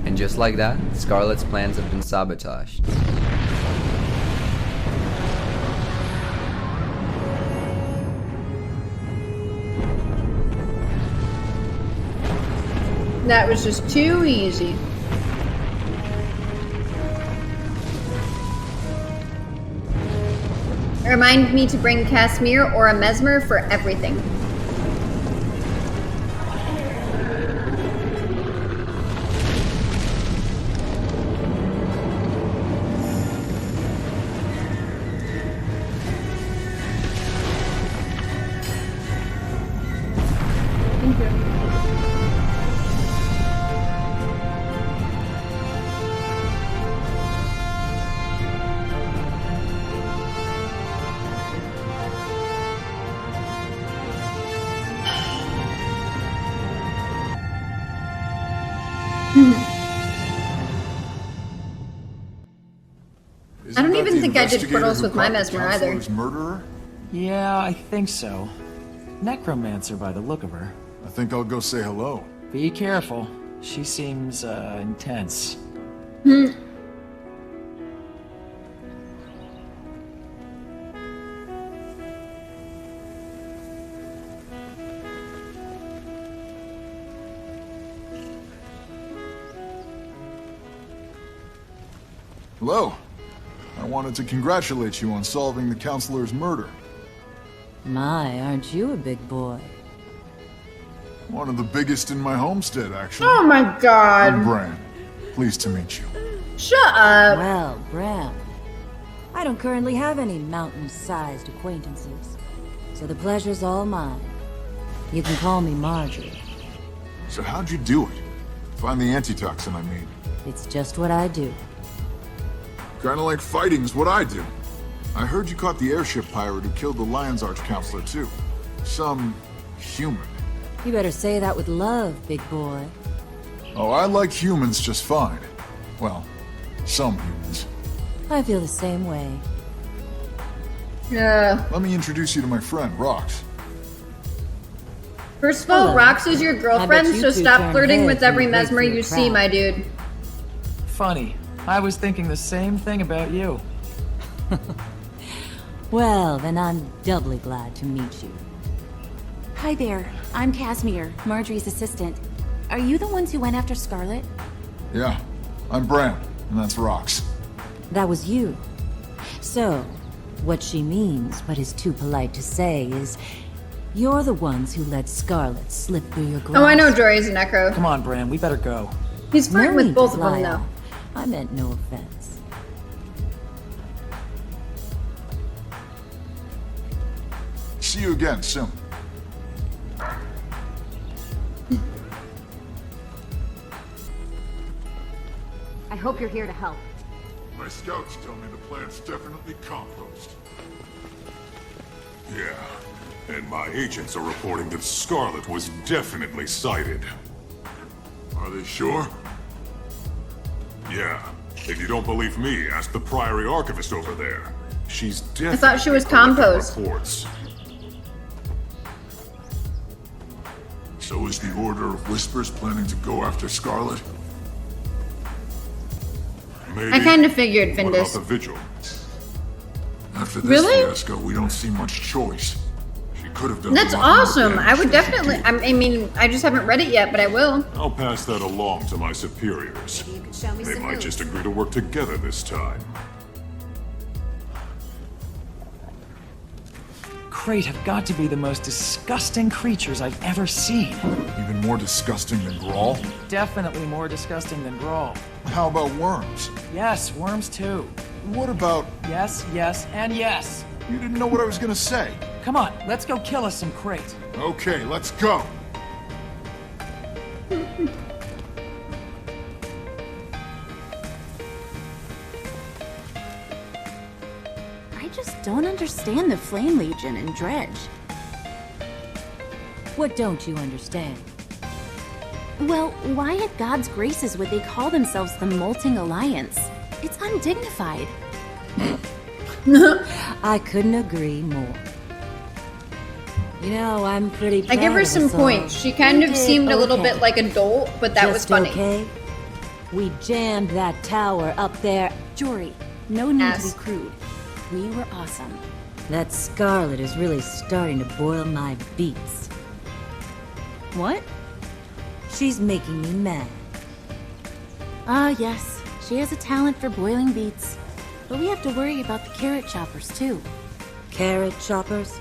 And just like that, Scarlet's plans have been sabotaged. That was just too easy. Remind me to bring Casimir or a Mesmer for everything. I don't even think I did portals with my Mesmer either. Murderer? Yeah, I think so. Necromancer by the look of her. I think I'll go say hello. Be careful. She seems, intense. Hello. I wanted to congratulate you on solving the counselor's murder. My, aren't you a big boy? One of the biggest in my homestead, actually. Oh my god. I'm Bran. Pleased to meet you. Shut up. Well, Bram, I don't currently have any mountain-sized acquaintances, so the pleasure's all mine. You can call me Marjorie. So how'd you do it? Find the antitoxin I made. It's just what I do. Kinda like fighting's what I do. I heard you caught the airship pirate who killed the Lion's Arch counselor too. Some human. You better say that with love, big boy. Oh, I like humans just fine. Well, some humans. I feel the same way. Yeah. Let me introduce you to my friend, Rox. First of all, Hello. Rox is your girlfriend, you so two stop turn flirting heads with every when you break Mesmer through you a see, crowd. my dude. Funny. I was thinking the same thing about you. Well, then I'm doubly glad to meet you. Hi there. I'm Casimir, Marjorie's assistant. Are you the ones who went after Scarlet? Yeah, I'm Bran, and that's Rox. That was you. So, what she means, but is too polite to say, is you're the ones who let Scarlet slip through your grasp. Oh, I know Jory's a necro. Come on, Bran, we better go. He's flirting No with need both to of them, fly though. off. I meant no offense. See you again soon. I hope you're here to help. My scouts tell me the plant's definitely compost. Yeah, and my agents are reporting that Scarlet was definitely sighted. Are they sure? Yeah. If you don't believe me, ask the Priory Archivist over there. She's definitely I thought she was prolific compost. reports. So is the Order of Whispers planning to go after Scarlet? Maybe. I kind of figured, What about Findus. the Vigil? After this Really? fiasco, we don't see much choice. She could have done. That's a lot more awesome. damage I would than she definitely. did. I mean, I just haven't read it yet, but I will. I'll pass that along to my superiors. They might just agree to work together this time. Crate have got to be the most disgusting creatures I've ever seen. Even more disgusting than Grawl? Definitely more disgusting than Grawl. How about worms? Yes, worms too. What about... Yes, yes, and yes. You didn't know what I was gonna say. Come on, let's go kill us some Crate. Okay, let's go. I just don't understand the Flame Legion and Dredge. What don't you understand? Well, why at God's graces would they call themselves the Molting Alliance? It's undignified. I couldn't agree more. You know, I'm pretty proud I give her of some us all. points. She kind We of did seemed a little okay. bit like a dolt, but that was Just funny. Okay. We jammed that tower up there. Jory, no need Ass. to be crude. We were awesome. That Scarlet is really starting to boil my beets. What? She's making me mad. Ah, yes. She has a talent for boiling beets. But we have to worry about the carrot choppers, too. Carrot choppers?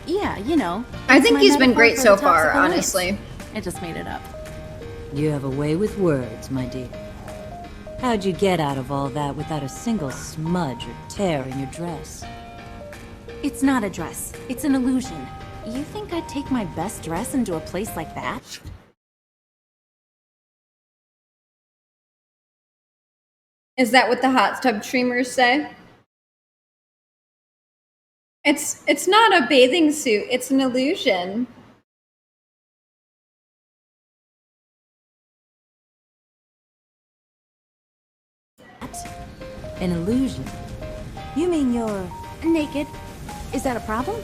Yeah, you know. I it's think my he's been metaphor great for so the far, Toxic Alliance. honestly. I just made it up. You have a way with words, my dear. How'd you get out of all that without a single smudge or tear in your dress? It's not a dress. It's an illusion. You think I'd take my best dress into a place like that? Is that what the hot tub streamers say? It's not a bathing suit. It's an illusion. An illusion? You mean you're... naked? Is that a problem?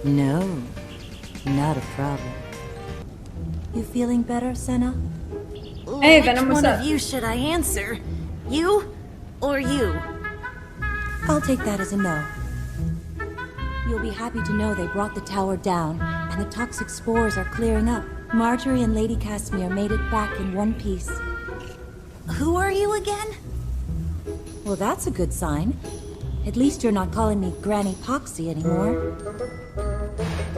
No, not a problem. You feeling better, Senna? Hey, Venom, Which what's one up? of you should I answer? You or you? I'll take that as a no. You'll be happy to know they brought the tower down, and the toxic spores are clearing up. Marjorie and Lady Casimir made it back in one piece. Who are you again? Well, that's a good sign. At least you're not calling me Granny Poxy anymore.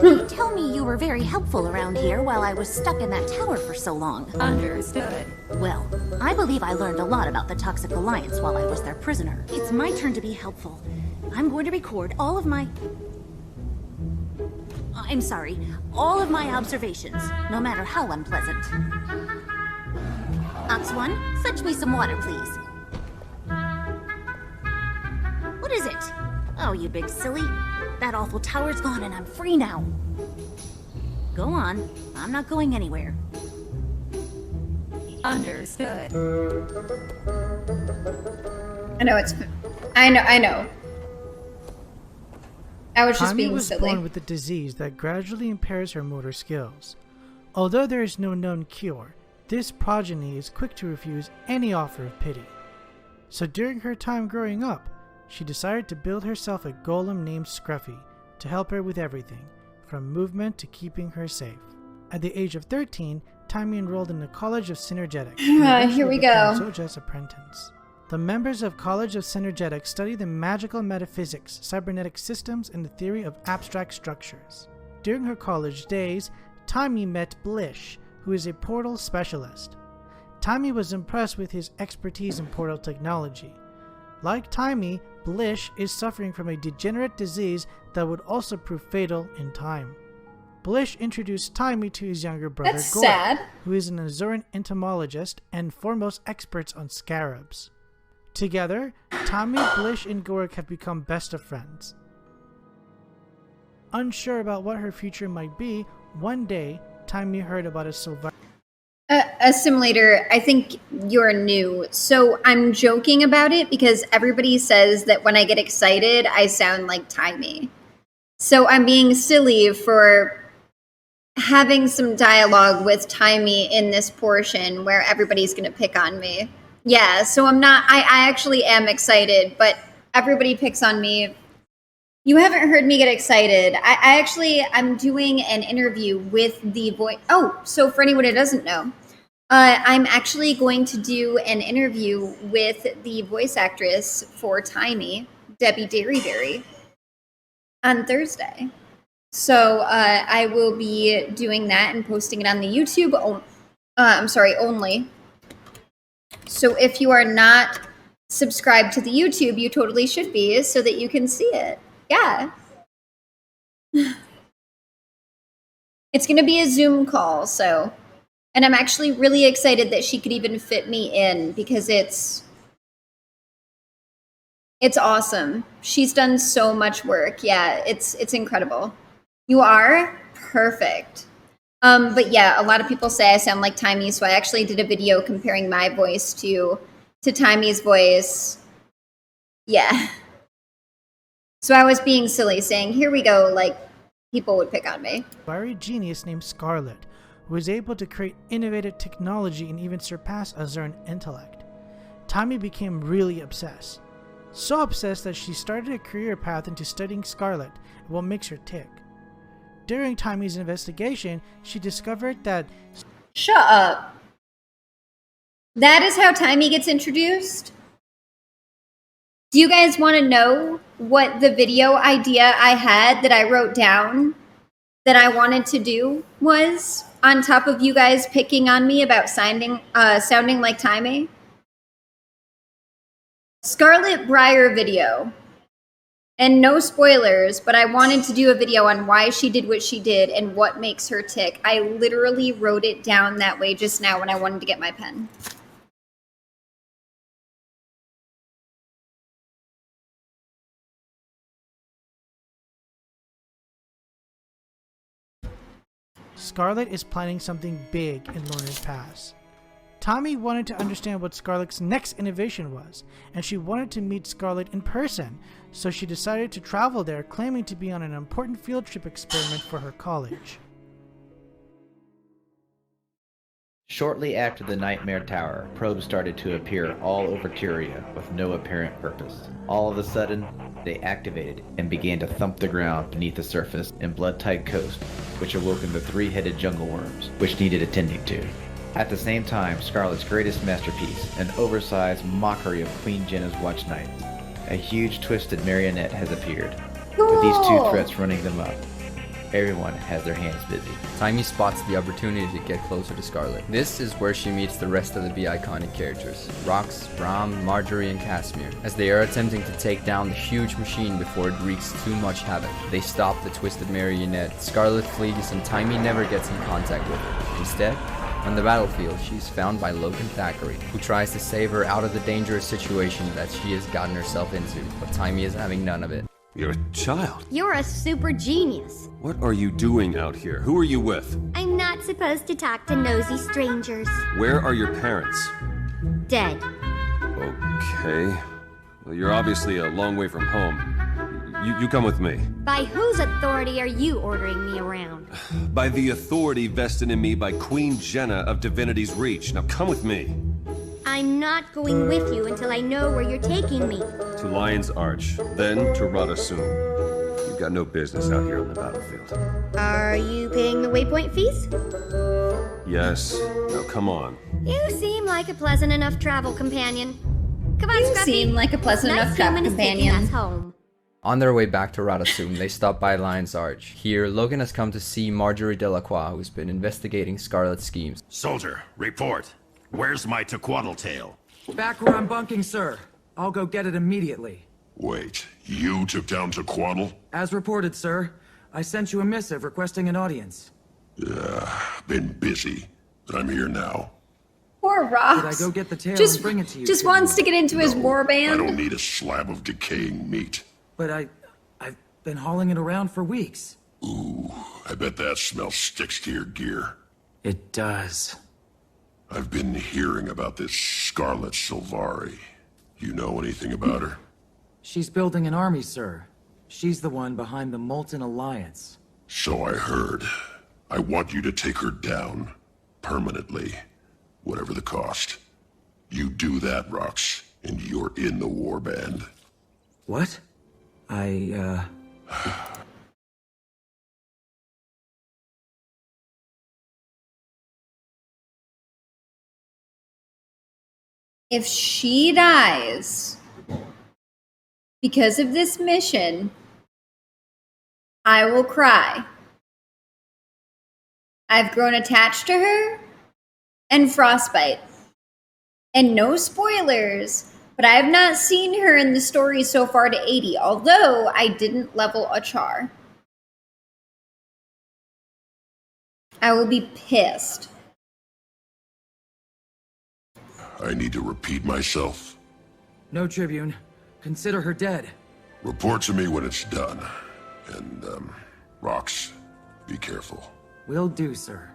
You tell me you were very helpful around here while I was stuck in that tower for so long. Understood. Well, I believe I learned a lot about the Toxic Alliance while I was their prisoner. It's my turn to be helpful. I'm going to record all of my... I'm sorry, all of my observations, no matter how unpleasant. Ox 1, fetch me some water, please. What is it? Oh, you big silly. That awful tower's gone and I'm free now. Go on. I'm not going anywhere. Understood. I know it's. I know. I was just Tommy being was silly. born with a disease that gradually impairs her motor skills. Although there is no known cure, this progeny is quick to refuse any offer of pity. So during her time growing up, she decided to build herself a golem named Scruffy to help her with everything, from movement to keeping her safe. At the age of 13, Tommy enrolled in the College of Synergetics. Here we go. Zoja's apprentice. The members of College of Synergetics study the magical metaphysics, cybernetic systems, and the theory of abstract structures. During her college days, Tommy met Blish, who is a portal specialist. Tommy was impressed with his expertise in portal technology. Like Tommy, Blish is suffering from a degenerate disease that would also prove fatal in time. Blish introduced Tommy to his younger brother, That's Gord, sad. who is an Azuran entomologist and foremost experts on scarabs. Together, Tommy, Blish, and Gorg have become best of friends. Unsure about what her future might be, one day, Tommy heard about a survivor. Assimilator, I think you're new. So I'm joking about it because everybody says that when I get excited, I sound like Timey. So I'm being silly for having some dialogue with Timey in this portion where everybody's going to pick on me. Yeah, so I'm not, I actually am excited, but everybody picks on me. You haven't heard me get excited. I'm doing an interview with the voice. Oh, so for anyone who doesn't know, I'm actually going to do an interview with the voice actress for Timey, Debbie Derryberry, on Thursday. So I will be doing that and posting it on the YouTube. Only. So if you are not subscribed to the YouTube, you totally should be, so that you can see it. Yeah. It's going to be a Zoom call, so. And I'm actually really excited that she could even fit me in because it's awesome. She's done so much work. Yeah, it's incredible. You are? Perfect. But yeah, a lot of people say I sound like Timey, so I actually did a video comparing my voice to Timey's voice. Yeah. So I was being silly, saying, here we go, like, people would pick on me. Fiery genius named Scarlet, who was able to create innovative technology and even surpass us in intellect. Timey became really obsessed. So obsessed that she started a career path into studying Scarlet and what makes her tick. During Timey's investigation, she discovered that... Shut up. That is how Timey gets introduced? Do you guys want to know what the video idea I had that I wrote down that I wanted to do was, on top of you guys picking on me about sounding like Timey? Scarlet Briar video. And no spoilers, but I wanted to do a video on why she did what she did and what makes her tick. I literally wrote it down that way just now when I wanted to get my pen. Scarlet is planning something big in Loner's Pass. Timey wanted to understand what Scarlet's next innovation was, and she wanted to meet Scarlet in person, so she decided to travel there, claiming to be on an important field trip experiment for her college. Shortly after the Nightmare Tower, probes started to appear all over Tyria with no apparent purpose. All of a sudden, they activated and began to thump the ground beneath the surface in Blood-Tide Coast, which awoken the three-headed jungle worms, which needed attending to. At the same time, Scarlet's greatest masterpiece, an oversized mockery of Queen Jenna's Watch Nights. A huge twisted marionette has appeared, with these two threats running them up. Everyone has their hands busy. Timey spots the opportunity to get closer to Scarlet. This is where she meets the rest of the Be Iconic characters, Rox, Ram, Marjorie, and Casimir. As they are attempting to take down the huge machine before it wreaks too much havoc, they stop the twisted marionette. Scarlet flees and Timey never gets in contact with her. Instead, on the battlefield, she's found by Logan Thackeray, who tries to save her out of the dangerous situation that she has gotten herself into, but Timey is having none of it. You're a child. You're a super genius. What are you doing out here? Who are you with? I'm not supposed to talk to nosy strangers. Where are your parents? Dead. Okay. Well, you're obviously a long way from home. You come with me. By whose authority are you ordering me around? By the authority vested in me by Queen Jenna of Divinity's Reach. Now come with me. I'm not going with you until I know where you're taking me. To Lion's Arch, then to Radasum. You've got no business out here on the battlefield. Are you paying the waypoint fees? Yes. Now come on. You seem like a pleasant enough travel companion. Come on, You Scruffy. seem like a pleasant Nice enough travel human is taking companion. us home. On their way back to Radasum, they stop by Lion's Arch. Here, Logan has come to see Marjorie Delacroix, who's been investigating Scarlet's schemes. Soldier, report. Where's my Tequatl tail? Back where I'm bunking, sir. I'll go get it immediately. Wait, you took down Tequatl? As reported, sir. I sent you a missive requesting an audience. Been busy. I'm here now. Poor Rox. Did I go get the tail Just, and bring it to you? just wants to get into his warband. I don't need a slab of decaying meat. But I've been hauling it around for weeks. Ooh, I bet that smell sticks to your gear. It does. I've been hearing about this Scarlet Sylvari. You know anything about her? She's building an army, sir. She's the one behind the Molten Alliance. So I heard. I want you to take her down. Permanently. Whatever the cost. You do that, Rox, and you're in the warband. What? If she dies because of this mission, I will cry. I've grown attached to her and Frostbite. And no spoilers, but I have not seen her in the story so far to 80, although I didn't level a char. I will be pissed. I need to repeat myself. No, Tribune. Consider her dead. Report to me when it's done. And, Rox, be careful. Will do, sir.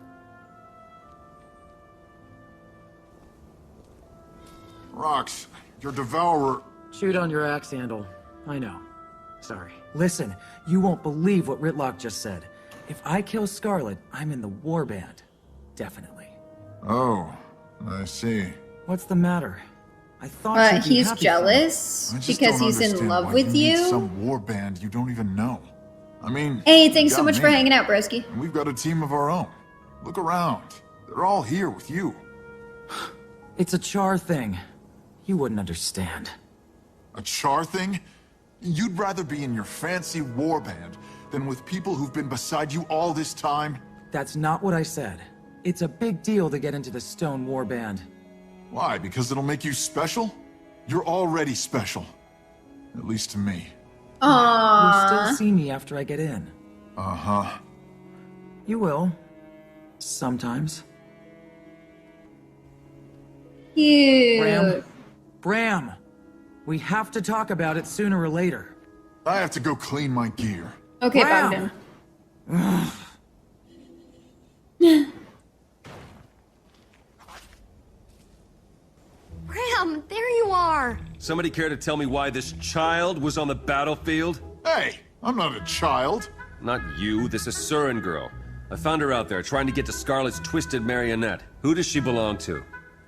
Rox, your devourer... Shoot on your axe handle. I know. Sorry. Listen, you won't believe what Ritlock just said. If I kill Scarlet, I'm in the warband. Definitely. Oh, I see. What's the matter? I thought you'd be he's happy jealous because he's in love with you. Some warband you don't even know. I mean... Hey, thanks so much for hanging out, broski. And we've got a team of our own. Look around. They're all here with you. It's a char thing. You wouldn't understand. A char thing? You'd rather be in your fancy warband than with people who've been beside you all this time? That's not what I said. It's a big deal to get into the Stone Warband. Why? Because it'll make you special? You're already special. At least to me. Aww. You'll still see me after I get in. Uh-huh. You will. Sometimes. Cute. Bram! We have to talk about it sooner or later. I have to go clean my gear. Okay, Bram! Bogdan. Bram, there you are! Somebody care to tell me why this child was on the battlefield? Hey, I'm not a child. Not you, this is Surin girl. I found her out there trying to get to Scarlet's twisted marionette. Who does she belong to?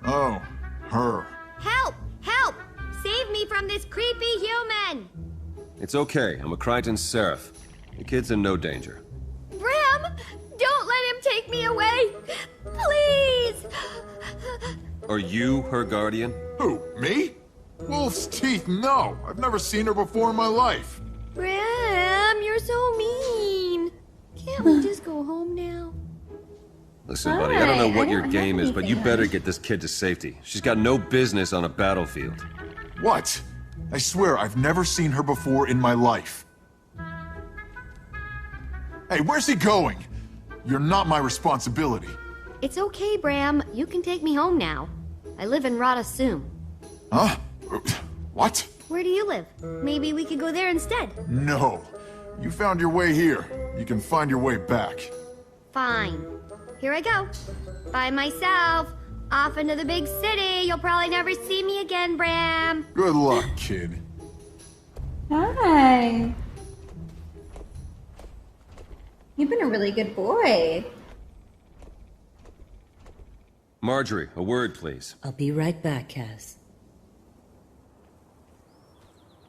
Oh, her. Help! Help! Save me from this creepy human! It's okay, I'm a Crichton Seraph. The kid's in no danger. Bram! Don't let him take me away! Please! Are you her guardian? Who, me? Wolf's teeth, no! I've never seen her before in my life. Bram, you're so mean! Can't we just go home now? Listen, buddy, I don't know what your game is, but you better get this kid to safety. She's got no business on a battlefield. What? I swear I've never seen her before in my life. Hey, where's he going? You're not my responsibility. It's okay, Bram. You can take me home now. I live in Radasum. Huh? What? Where do you live? Maybe we could go there instead. No. You found your way here. You can find your way back. Fine. Here I go. By myself. Off into the big city. You'll probably never see me again, Bram. Good luck, kid. Hi. You've been a really good boy. Marjorie, a word, please. I'll be right back, Cass.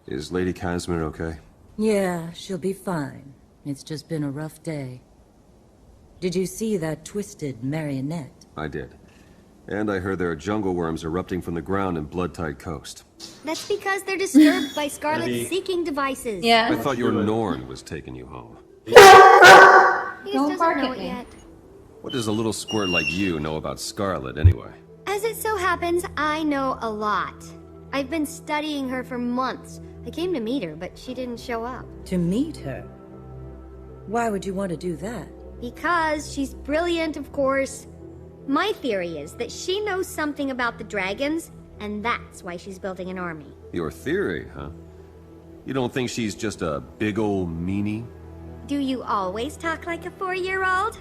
Is Lady Casimir okay? Yeah, she'll be fine. It's just been a rough day. Did you see that twisted marionette? I did. And I heard there are jungle worms erupting from the ground in Blood-Tide Coast. That's because they're disturbed by Scarlet's seeking devices. Yeah. I thought your Norn was taking you home. He just Don't bark doesn't know at it me. yet. What does a little squirt like you know about Scarlet, anyway? As it so happens, I know a lot. I've been studying her for months. I came to meet her, but she didn't show up. To meet her? Why would you want to do that? Because she's brilliant, of course. My theory is that she knows something about the dragons, and that's why she's building an army. Your theory, huh? You don't think she's just a big old meanie? Do you always talk like a 4-year-old?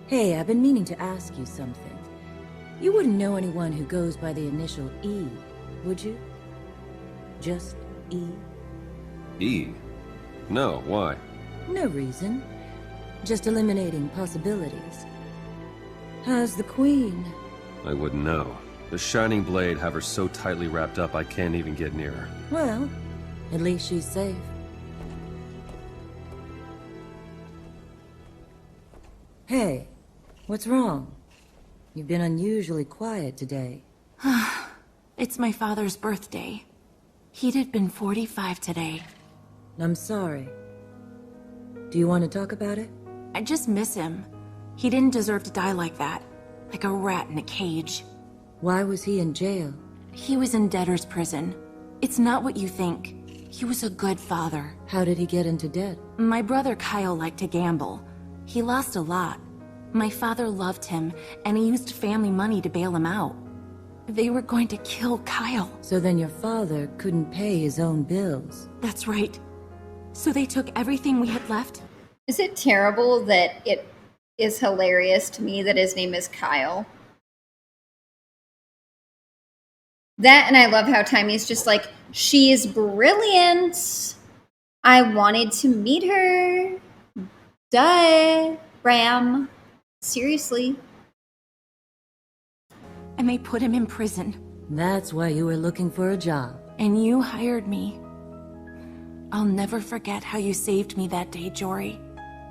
Hey, I've been meaning to ask you something. You wouldn't know anyone who goes by the initial E, would you? Just E? E? No, why? No reason. Just eliminating possibilities. How's the Queen? I wouldn't know. The Shining Blade have her so tightly wrapped up I can't even get near her. Well, at least she's safe. Hey, what's wrong? You've been unusually quiet today. It's my father's birthday. He'd have been 45 today. I'm sorry. Do you want to talk about it? I just miss him. He didn't deserve to die like that. Like a rat in a cage. Why was he in jail? He was in debtor's prison. It's not what you think. He was a good father. How did he get into debt? My brother Kyle liked to gamble. He lost a lot. My father loved him, and he used family money to bail him out. They were going to kill Kyle. So then your father couldn't pay his own bills. That's right. So they took everything we had left. Is it terrible that it is hilarious to me that his name is Kyle? That, and I love how Timey's just like, she's brilliant. I wanted to meet her. Duh, Ram. Seriously. And they put him in prison. That's why you were looking for a job. And you hired me. I'll never forget how you saved me that day, Jory.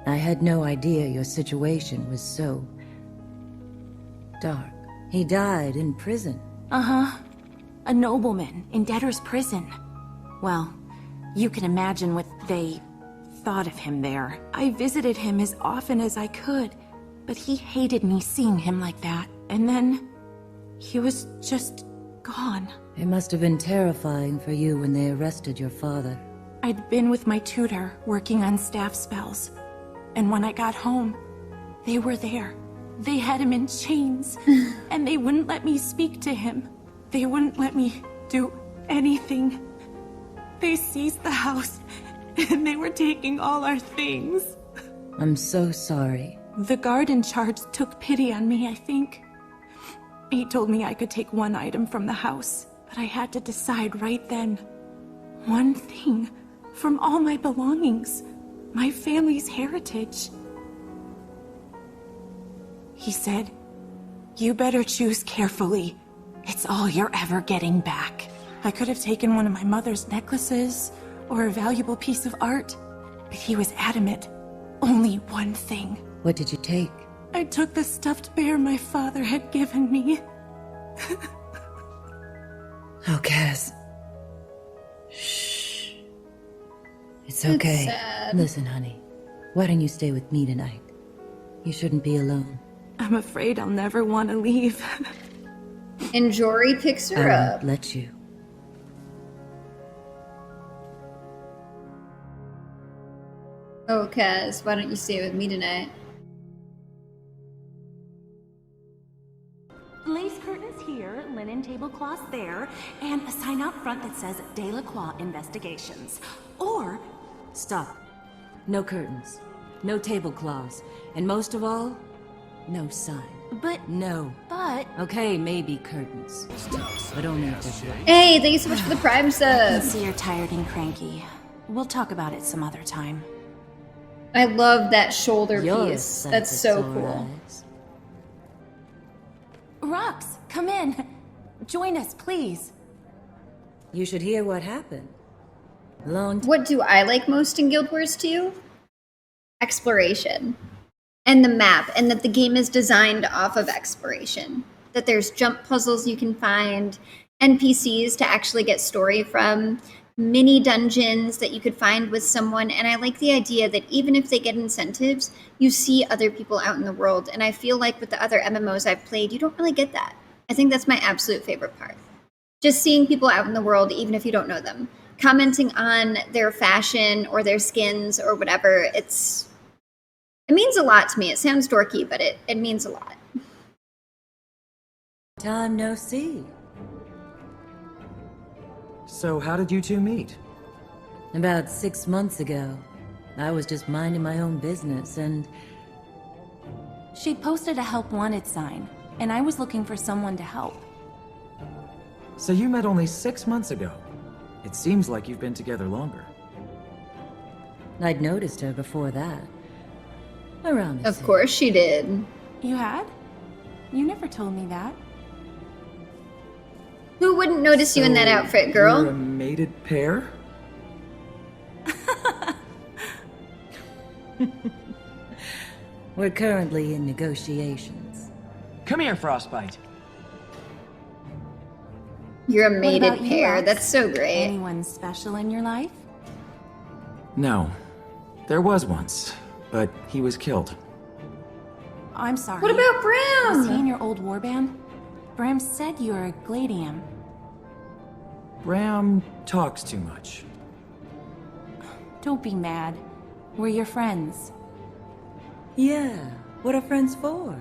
I had no idea your situation was so dark. He died in prison. Uh-huh. A nobleman in debtor's prison. Well, you can imagine what they thought of him there. I visited him as often as I could, but he hated me seeing him like that. And then he was just gone. It must have been terrifying for you when they arrested your father. I'd been with my tutor, working on staff spells. And when I got home, they were there. They had him in chains, and they wouldn't let me speak to him. They wouldn't let me do anything. They seized the house, and they were taking all our things. I'm so sorry. The guard in charge took pity on me, I think. He told me I could take one item from the house, but I had to decide right then. One thing from all my belongings, my family's heritage. He said, "You better choose carefully. It's all you're ever getting back." I could have taken one of my mother's necklaces or a valuable piece of art, but he was adamant. Only one thing. What did you take? I took the stuffed bear my father had given me. Oh, Kaz. Shh. It's okay. Sad. Listen, honey. Why don't you stay with me tonight? You shouldn't be alone. I'm afraid I'll never want to leave. And Jory picks her I up. won't let you. Oh, Kaz, why don't you stay with me tonight? Lace curtains here, linen tablecloths there, and a sign out front that says Delacroix Investigations. Or... Stop. No curtains. No tablecloths. And most of all, no sign. But... No. But... Okay, maybe curtains. But only if there's light. Hey, thank you so much for the Prime I sub. can see you're tired and cranky. We'll talk about it some other time. I love that shoulder You're piece. a That's so sore cool. eyes. Rox, come in. Join us, please. You should hear what happened. What do I like most in Guild Wars 2? Exploration. And the map, and that the game is designed off of exploration. That there's jump puzzles you can find, NPCs to actually get story from, mini dungeons that you could find with someone, and I like the idea that even if they get incentives, you see other people out in the world, and I feel like with the other MMOs I've played, you don't really get that. I think that's my absolute favorite part. Just seeing people out in the world, even if you don't know them. Commenting on their fashion or their skins or whatever, it means a lot to me. It sounds dorky, but it means a lot. Time no see. So how did you two meet? About 6 months ago. I was just minding my own business and... She posted a help wanted sign, and I was looking for someone to help. So you met only 6 months ago. It seems like you've been together longer. I'd noticed her before that. Around the Of course she did. You had? You never told me that. Who wouldn't notice you in that outfit, girl? You're a mated pair? We're currently in negotiations. Come here, Frostbite. You're a What mated about you, pair. Rex? That's so great. Anyone special in your life? No. There was once, but he was killed. I'm sorry. What about Bram? Was he in your old warband? Bram said you were a Gladium. Bram talks too much. Don't be mad. We're your friends. Yeah, what are friends for?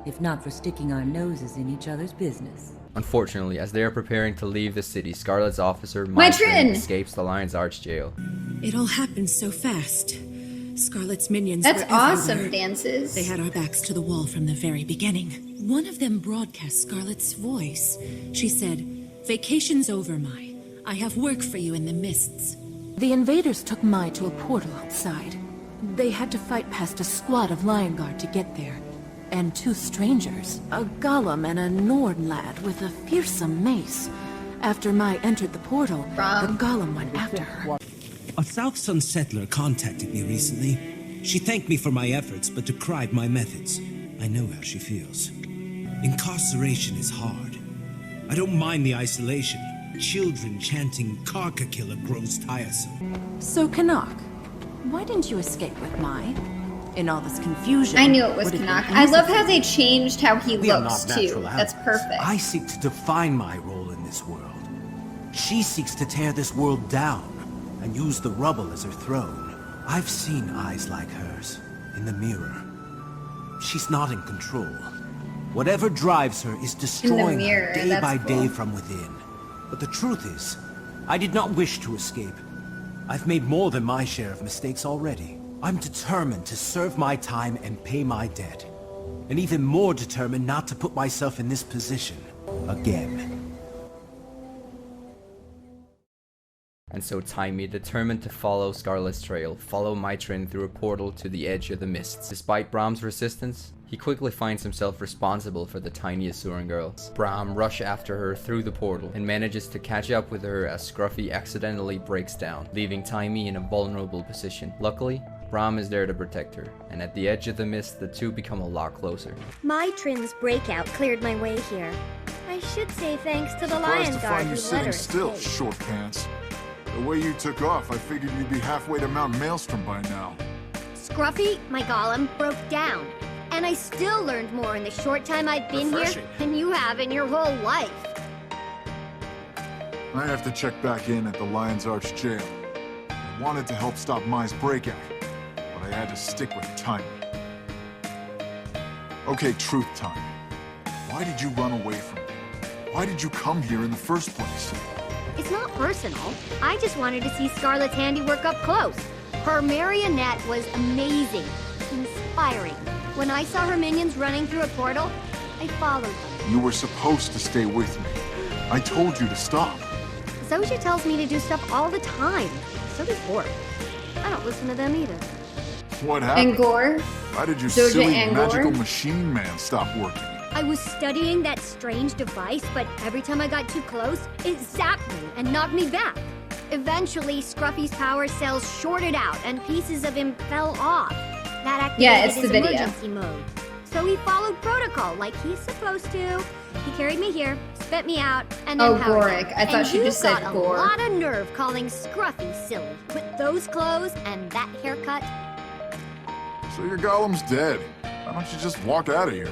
If not for sticking our noses in each other's business. Unfortunately, as they are preparing to leave the city, Scarlet's officer, Mytrin, escapes the Lion's Arch jail. It all happened so fast. Scarlet's minions That's were awesome, everywhere. Dances. They had our backs to the wall from the very beginning. One of them broadcast Scarlet's voice. She said, "Vacation's over, Mai. I have work for you in the mists." The invaders took Mai to a portal outside. They had to fight past a squad of Lion Guard to get there. And two strangers, a golem and a Nord lad with a fearsome mace. After Mai entered the portal, the golem went after her. A South Sun settler contacted me recently. She thanked me for my efforts, but decried my methods. I know how she feels. Incarceration is hard. I don't mind the isolation. Children chanting Karka Killer grows tiresome. So, Canuck, why didn't you escape with Mai? In all this confusion. I knew it was would have Canuck. been I easy love for how you. they changed how he We are looks, not too. natural That's animals. perfect. I seek to define my role in this world. She seeks to tear this world down and use the rubble as her throne. I've seen eyes like hers in the mirror. She's not in control. Whatever drives her is destroying mirror, her day that's by cool. day from within. But the truth is, I did not wish to escape. I've made more than my share of mistakes already. I'm determined to serve my time and pay my debt. And even more determined not to put myself in this position again. And so Taimi, determined to follow Scarlet's trail, follow Mytrin through a portal to the edge of the mists. Despite Bram's resistance, he quickly finds himself responsible for the tiny Asuran girls. Bram rushes after her through the portal and manages to catch up with her as Scruffy accidentally breaks down, leaving Taimi in a vulnerable position. Luckily, Bram is there to protect her, and at the edge of the mist, the two become a lot closer. Mytrin's breakout cleared my way here. I should say thanks to the Lion Surprised to Guard find you who let her sitting still, escape. short pants. The way you took off, I figured you'd be halfway to Mount Maelstrom by now. Scruffy, my golem, broke down. And I still learned more in the short time I've been here Refreshing. than you have in your whole life. I have to check back in at the Lion's Arch jail. I wanted to help stop Mai's breakout, but I had to stick with time. Okay, truth time. Why did you run away from me? Why did you come here in the first place? It's not personal. I just wanted to see Scarlet's handiwork up close. Her marionette was amazing, inspiring. When I saw her minions running through a portal, I followed them. You were supposed to stay with me. I told you to stop. Zoja tells me to do stuff all the time. So does Bork. I don't listen to them either. What happened? Angor? Why did your Zoja silly Angor? magical machine man stop working? I was studying that strange device, but every time I got too close, it zapped me and knocked me back. Eventually, Scruffy's power cells shorted out and pieces of him fell off. That activated Yeah, it's his the video. emergency mode. So he followed protocol like he's supposed to. He carried me here, spit me out, and then Oh, powered Goric. me. I thought And she you've just said got Gore. a lot of nerve calling Scruffy silly. With those clothes and that haircut. So your golem's dead. Why don't you just walk out of here?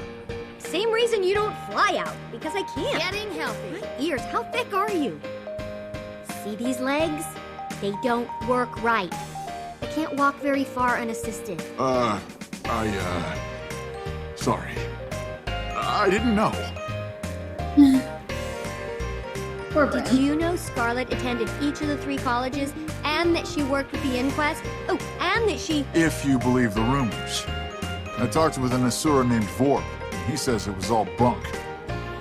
Same reason you don't fly out, because I can't. Getting healthy. My ears, how thick are you? See these legs? They don't work right. I can't walk very far unassisted. Sorry. I didn't know. Poor Did Bram. you know Scarlet attended each of the 3 colleges, and that she worked with the Inquest? Oh, and that she... If you believe the rumors. I talked with an Asura named Vorp. he says it was all bunk.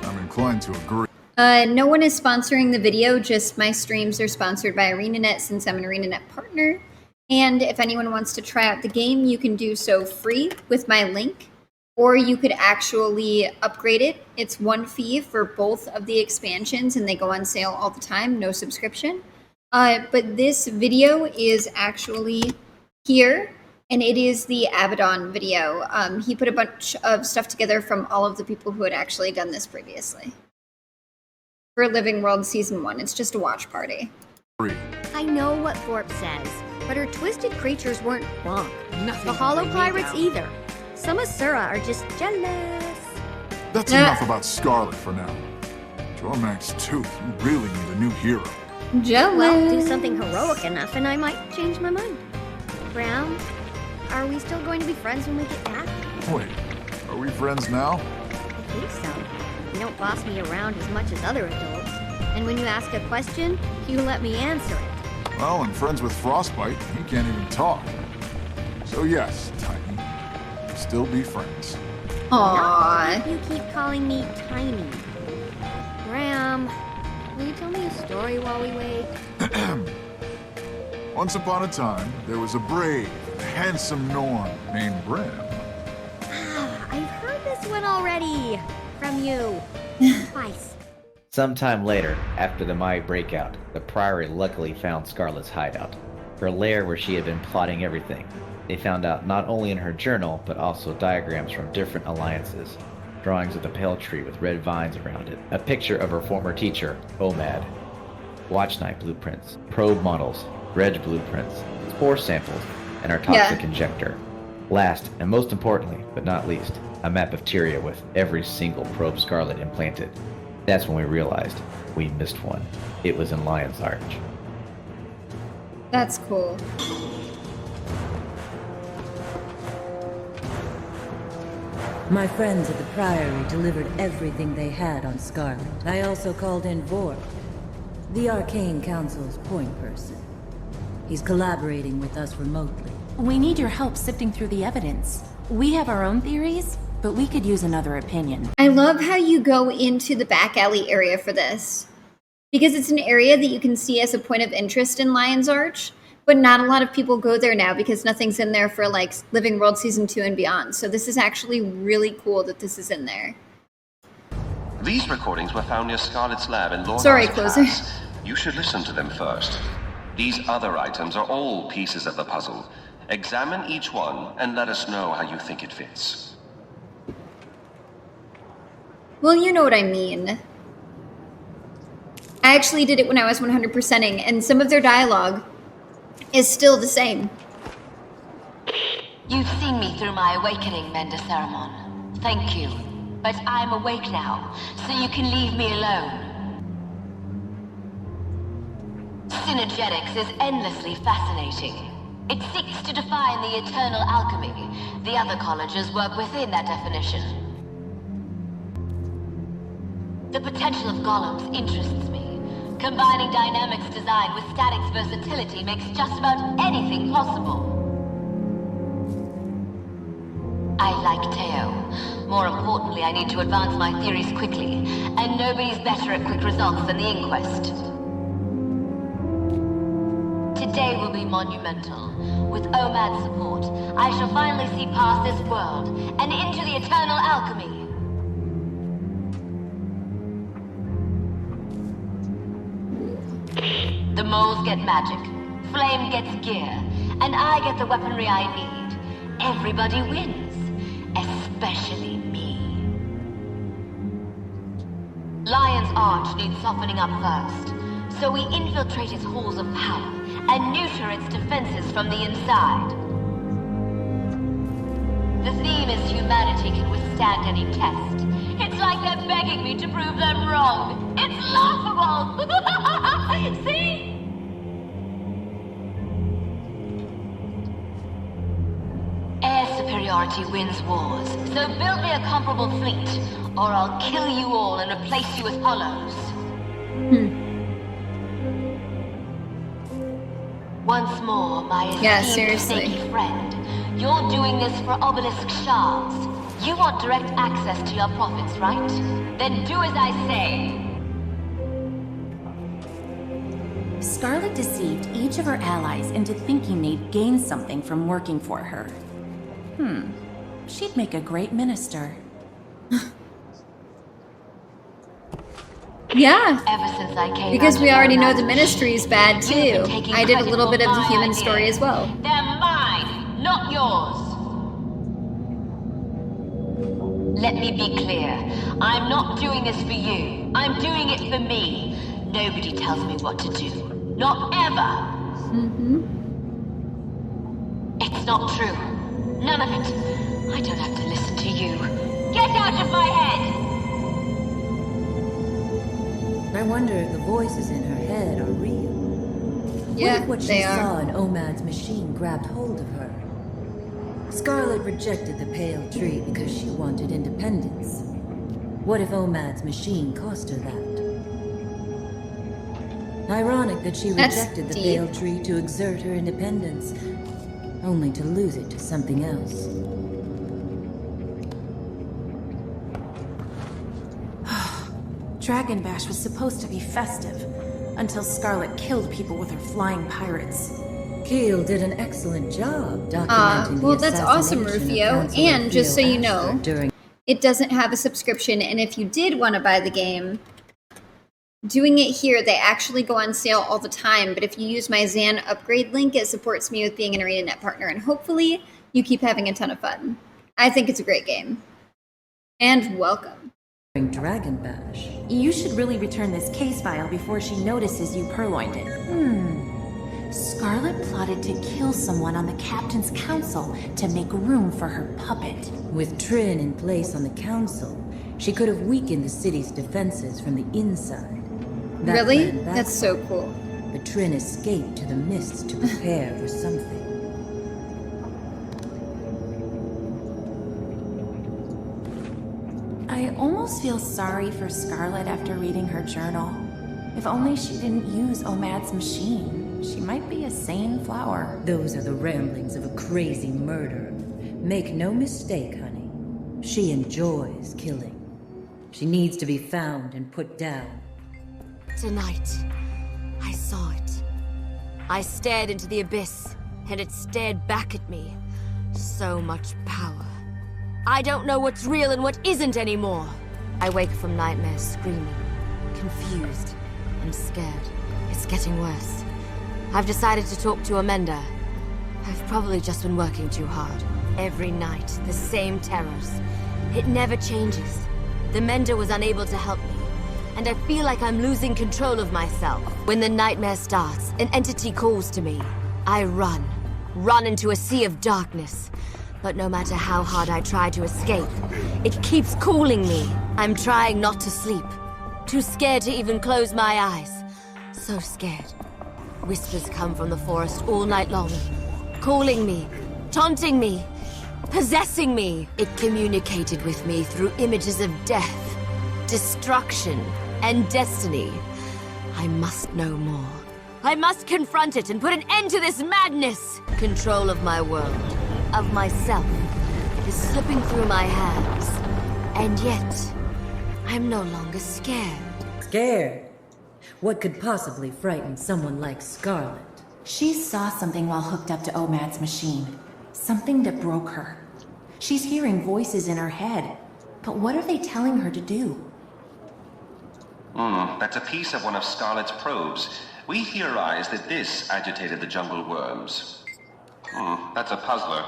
I'm inclined to agree. No one is sponsoring the video, just my streams are sponsored by ArenaNet since I'm an ArenaNet partner. And if anyone wants to try out the game, you can do so free with my link, or you could actually upgrade it. It's one fee for both of the expansions, and they go on sale all the time, no subscription. But this video is actually here, and it is the Abaddon video. He put a bunch of stuff together from all of the people who had actually done this previously. For Living World Season 1, it's just a watch party. I know what Thorpe says, but her twisted creatures weren't bunk. Nothing The Hollow can bring me Pirates down. either. Some Asura are just jealous. That's enough about Scarlet for now. Jormax Tooth, you really need a new hero. Jealous. Well, do something heroic enough and I might change my mind. Brown, are we still going to be friends when we get back? Wait, are we friends now? I think so. You don't boss me around as much as other adults. And when you ask a question, you let me answer it. Well, I'm friends with Frostbite. He can't even talk. So yes, Tiny, we'll still be friends. Aww. Not if you keep calling me Tiny. Graham, will you tell me a story while we wait? Once upon a time, there was a brave, handsome Norn named Bram. I've heard this one already. From you. Twice. Sometime later, after the Mai breakout, the Priory luckily found Scarlet's hideout, her lair where she had been plotting everything. They found out not only in her journal, but also diagrams from different alliances, drawings of the Pale Tree with red vines around it, a picture of her former teacher, Omad, Watch Night blueprints, probe models, Reg blueprints, spore samples, and our toxic injector. Last, and most importantly, but not least, a map of Tyria with every single probe Scarlet implanted. That's when we realized we missed one. It was in Lion's Arch. That's cool. My friends at the Priory delivered everything they had on Scarlet. I also called in Vorp, the Arcane Council's point person. He's collaborating with us remotely. We need your help sifting through the evidence. We have our own theories, but we could use another opinion. I love how you go into the back alley area for this, because it's an area that you can see as a point of interest in Lion's Arch, but not a lot of people go there now because nothing's in there for like Living World Season 2 and beyond. So this is actually really cool that this is in there. These recordings were found near Scarlet's lab in Lord Sorry, Closer. You should listen to them first. These other items are all pieces of the puzzle. Examine each one and let us know how you think it fits. Well, you know what I mean. I actually did it when I was 100%ing, and some of their dialogue is still the same. You've seen me through my awakening, Mender Ceramon. Thank you. But I'm awake now, so you can leave me alone. Synergetics is endlessly fascinating. It seeks to define the eternal alchemy. The other colleges work within that definition. The potential of golems interests me. Combining dynamics design with statics versatility makes just about anything possible. I like Teo. More importantly, I need to advance my theories quickly, and nobody's better at quick results than the Inquest. Today will be monumental. With Omad's support, I shall finally see past this world and into the eternal alchemy. The moles get magic, Flame gets gear, and I get the weaponry I need. Everybody wins, especially me. Lion's Arch needs softening up first, so we infiltrate its halls of power and neuter its defenses from the inside. The theme is humanity can withstand any test. It's like they're begging me to prove them wrong. It's laughable! See? Air superiority wins wars, so build me a comparable fleet, or I'll kill you all and replace you with hollows. Once more, my esteemed snaky friend, you're doing this for obelisk shards. You want direct access to your profits, right? Then do as I say. Scarlet deceived each of her allies into thinking they'd gain something from working for her. She'd make a great minister. Yeah. Ever since I came Because out we of already know Nomad's the ministry is bad you've been too. taking I did a credit little for bit of the my human ideas. story as well. They're mine, not yours. Let me be clear. I'm not doing this for you. I'm doing it for me. Nobody tells me what to do. Not ever. It's not true. None of it. I don't have to listen to you. Get out of my head! I wonder if the voices in her head are real. Yeah, What if what she they are. saw in Omad's machine grabbed hold of her? Scarlet rejected the pale tree because she wanted independence. What if Omad's machine cost her that? Ironic that she That's rejected the deep. pale tree to exert her independence, only to lose it to something else. Dragon Bash was supposed to be festive, until Scarlet killed people with her flying pirates. Keel did an excellent job documenting Well, the that's awesome, assassination of Rufio. Councilor And just so Theo you know, Ashford during it doesn't have a subscription, and if you did want to buy the game, doing it here, they actually go on sale all the time. But if you use my Zan upgrade link, it supports me with being an ArenaNet partner, and hopefully you keep having a ton of fun. I think it's a great game. And welcome. Dragon Bash. You should really return this case file before she notices you purloined it. Scarlet plotted to kill someone on the Captain's Council to make room for her puppet. With Trin in place on the council, she could have weakened the city's defenses from the inside. That Really? plan That's so backfired. cool. But Trin escaped to the mists to prepare for something. I almost feel sorry for Scarlet after reading her journal. If only she didn't use Omad's machine, she might be a sane flower. Those are the ramblings of a crazy murderer. Make no mistake, honey. She enjoys killing. She needs to be found and put down. Tonight, I saw it. I stared into the abyss, and it stared back at me. So much power. I don't know what's real and what isn't anymore. I wake from nightmares screaming, confused, and scared. It's getting worse. I've decided to talk to Amanda. I've probably just been working too hard. Every night, the same terrors. It never changes. The Mender was unable to help me, and I feel like I'm losing control of myself. When the nightmare starts, an entity calls to me. I run into a sea of darkness. But no matter how hard I try to escape, it keeps calling me. I'm trying not to sleep. Too scared to even close my eyes. So scared. Whispers come from the forest all night long, calling me, taunting me, possessing me. It communicated with me through images of death, destruction, and destiny. I must know more. I must confront it and put an end to this madness. Control of my world, of myself, is slipping through my hands. And yet, I'm no longer scared. Scared? What could possibly frighten someone like Scarlet? She saw something while hooked up to Omad's machine. Something that broke her. She's hearing voices in her head. But what are they telling her to do? That's a piece of one of Scarlet's probes. We theorize that this agitated the jungle worms. That's a puzzler.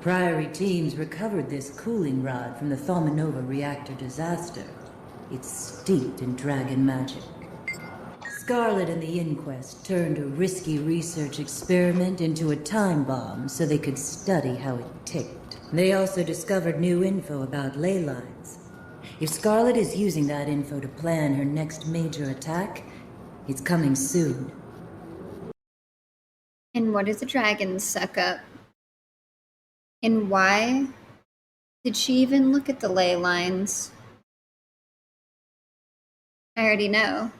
Priory teams recovered this cooling rod from the Thaumanova reactor disaster. It's steeped in dragon magic. Scarlet and the Inquest turned a risky research experiment into a time bomb so they could study how it ticked. They also discovered new info about ley lines. If Scarlet is using that info to plan her next major attack, it's coming soon. And what did the dragons suck up? And why did she even look at the ley lines? I already know.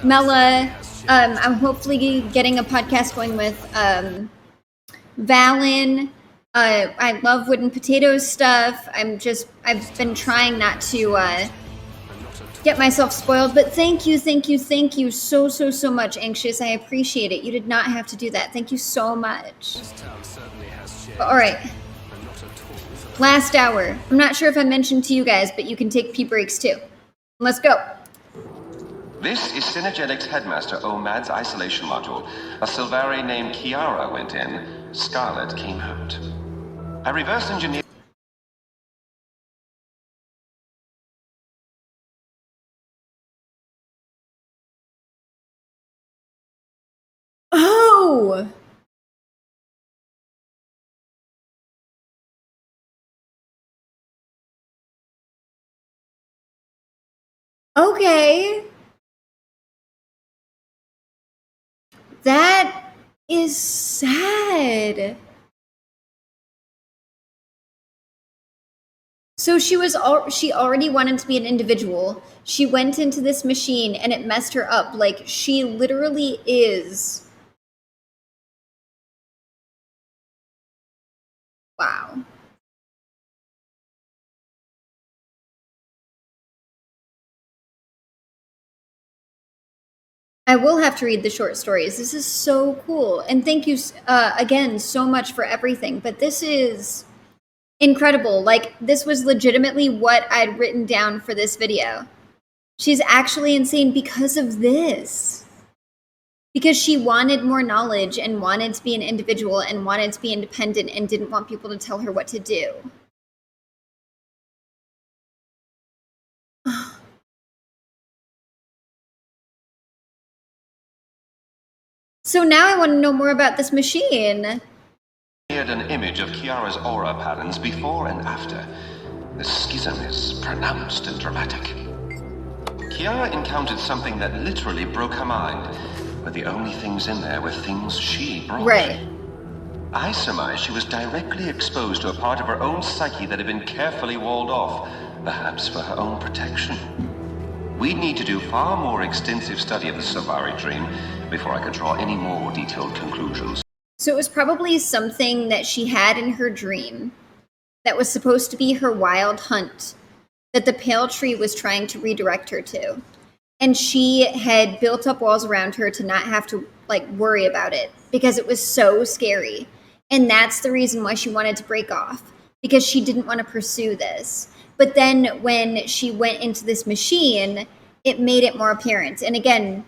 Mela, I'm hopefully getting a podcast going with Valen. I love wooden potatoes stuff. I've been trying not to get myself spoiled, but thank you so much, Anxious. I appreciate it. You did not have to do that. Thank you so much. But, all right. Last hour. I'm not sure if I mentioned to you guys, but you can take pee breaks too. Let's go. This is Synergetics Headmaster Omad's isolation module. A Sylvari named Kiara went in. Scarlet came out. I reverse engineered. Oh! Okay. That is sad. So she already wanted to be an individual. She went into this machine and it messed her up. Like, she literally is. Wow. I will have to read the short stories. This is so cool. And thank you again so much for everything. But this is incredible. Like, this was legitimately what I'd written down for this video. She's actually insane because of this. Because she wanted more knowledge and wanted to be an individual and wanted to be independent and didn't want people to tell her what to do. So now I want to know more about this machine. An image of Kiara's aura patterns before and after. The schism is pronounced and dramatic. Kiara encountered something that literally broke her mind, but the only things in there were things she brought. Right. I surmise she was directly exposed to a part of her own psyche that had been carefully walled off, perhaps for her own protection. We'd need to do far more extensive study of the Sylvari dream before I could draw any more detailed conclusions. So it was probably something that she had in her dream that was supposed to be her wild hunt that the Pale Tree was trying to redirect her to. And she had built up walls around her to not have to like worry about it because it was so scary. And that's the reason why she wanted to break off, because she didn't want to pursue this. But then when she went into this machine, it made it more apparent. And again,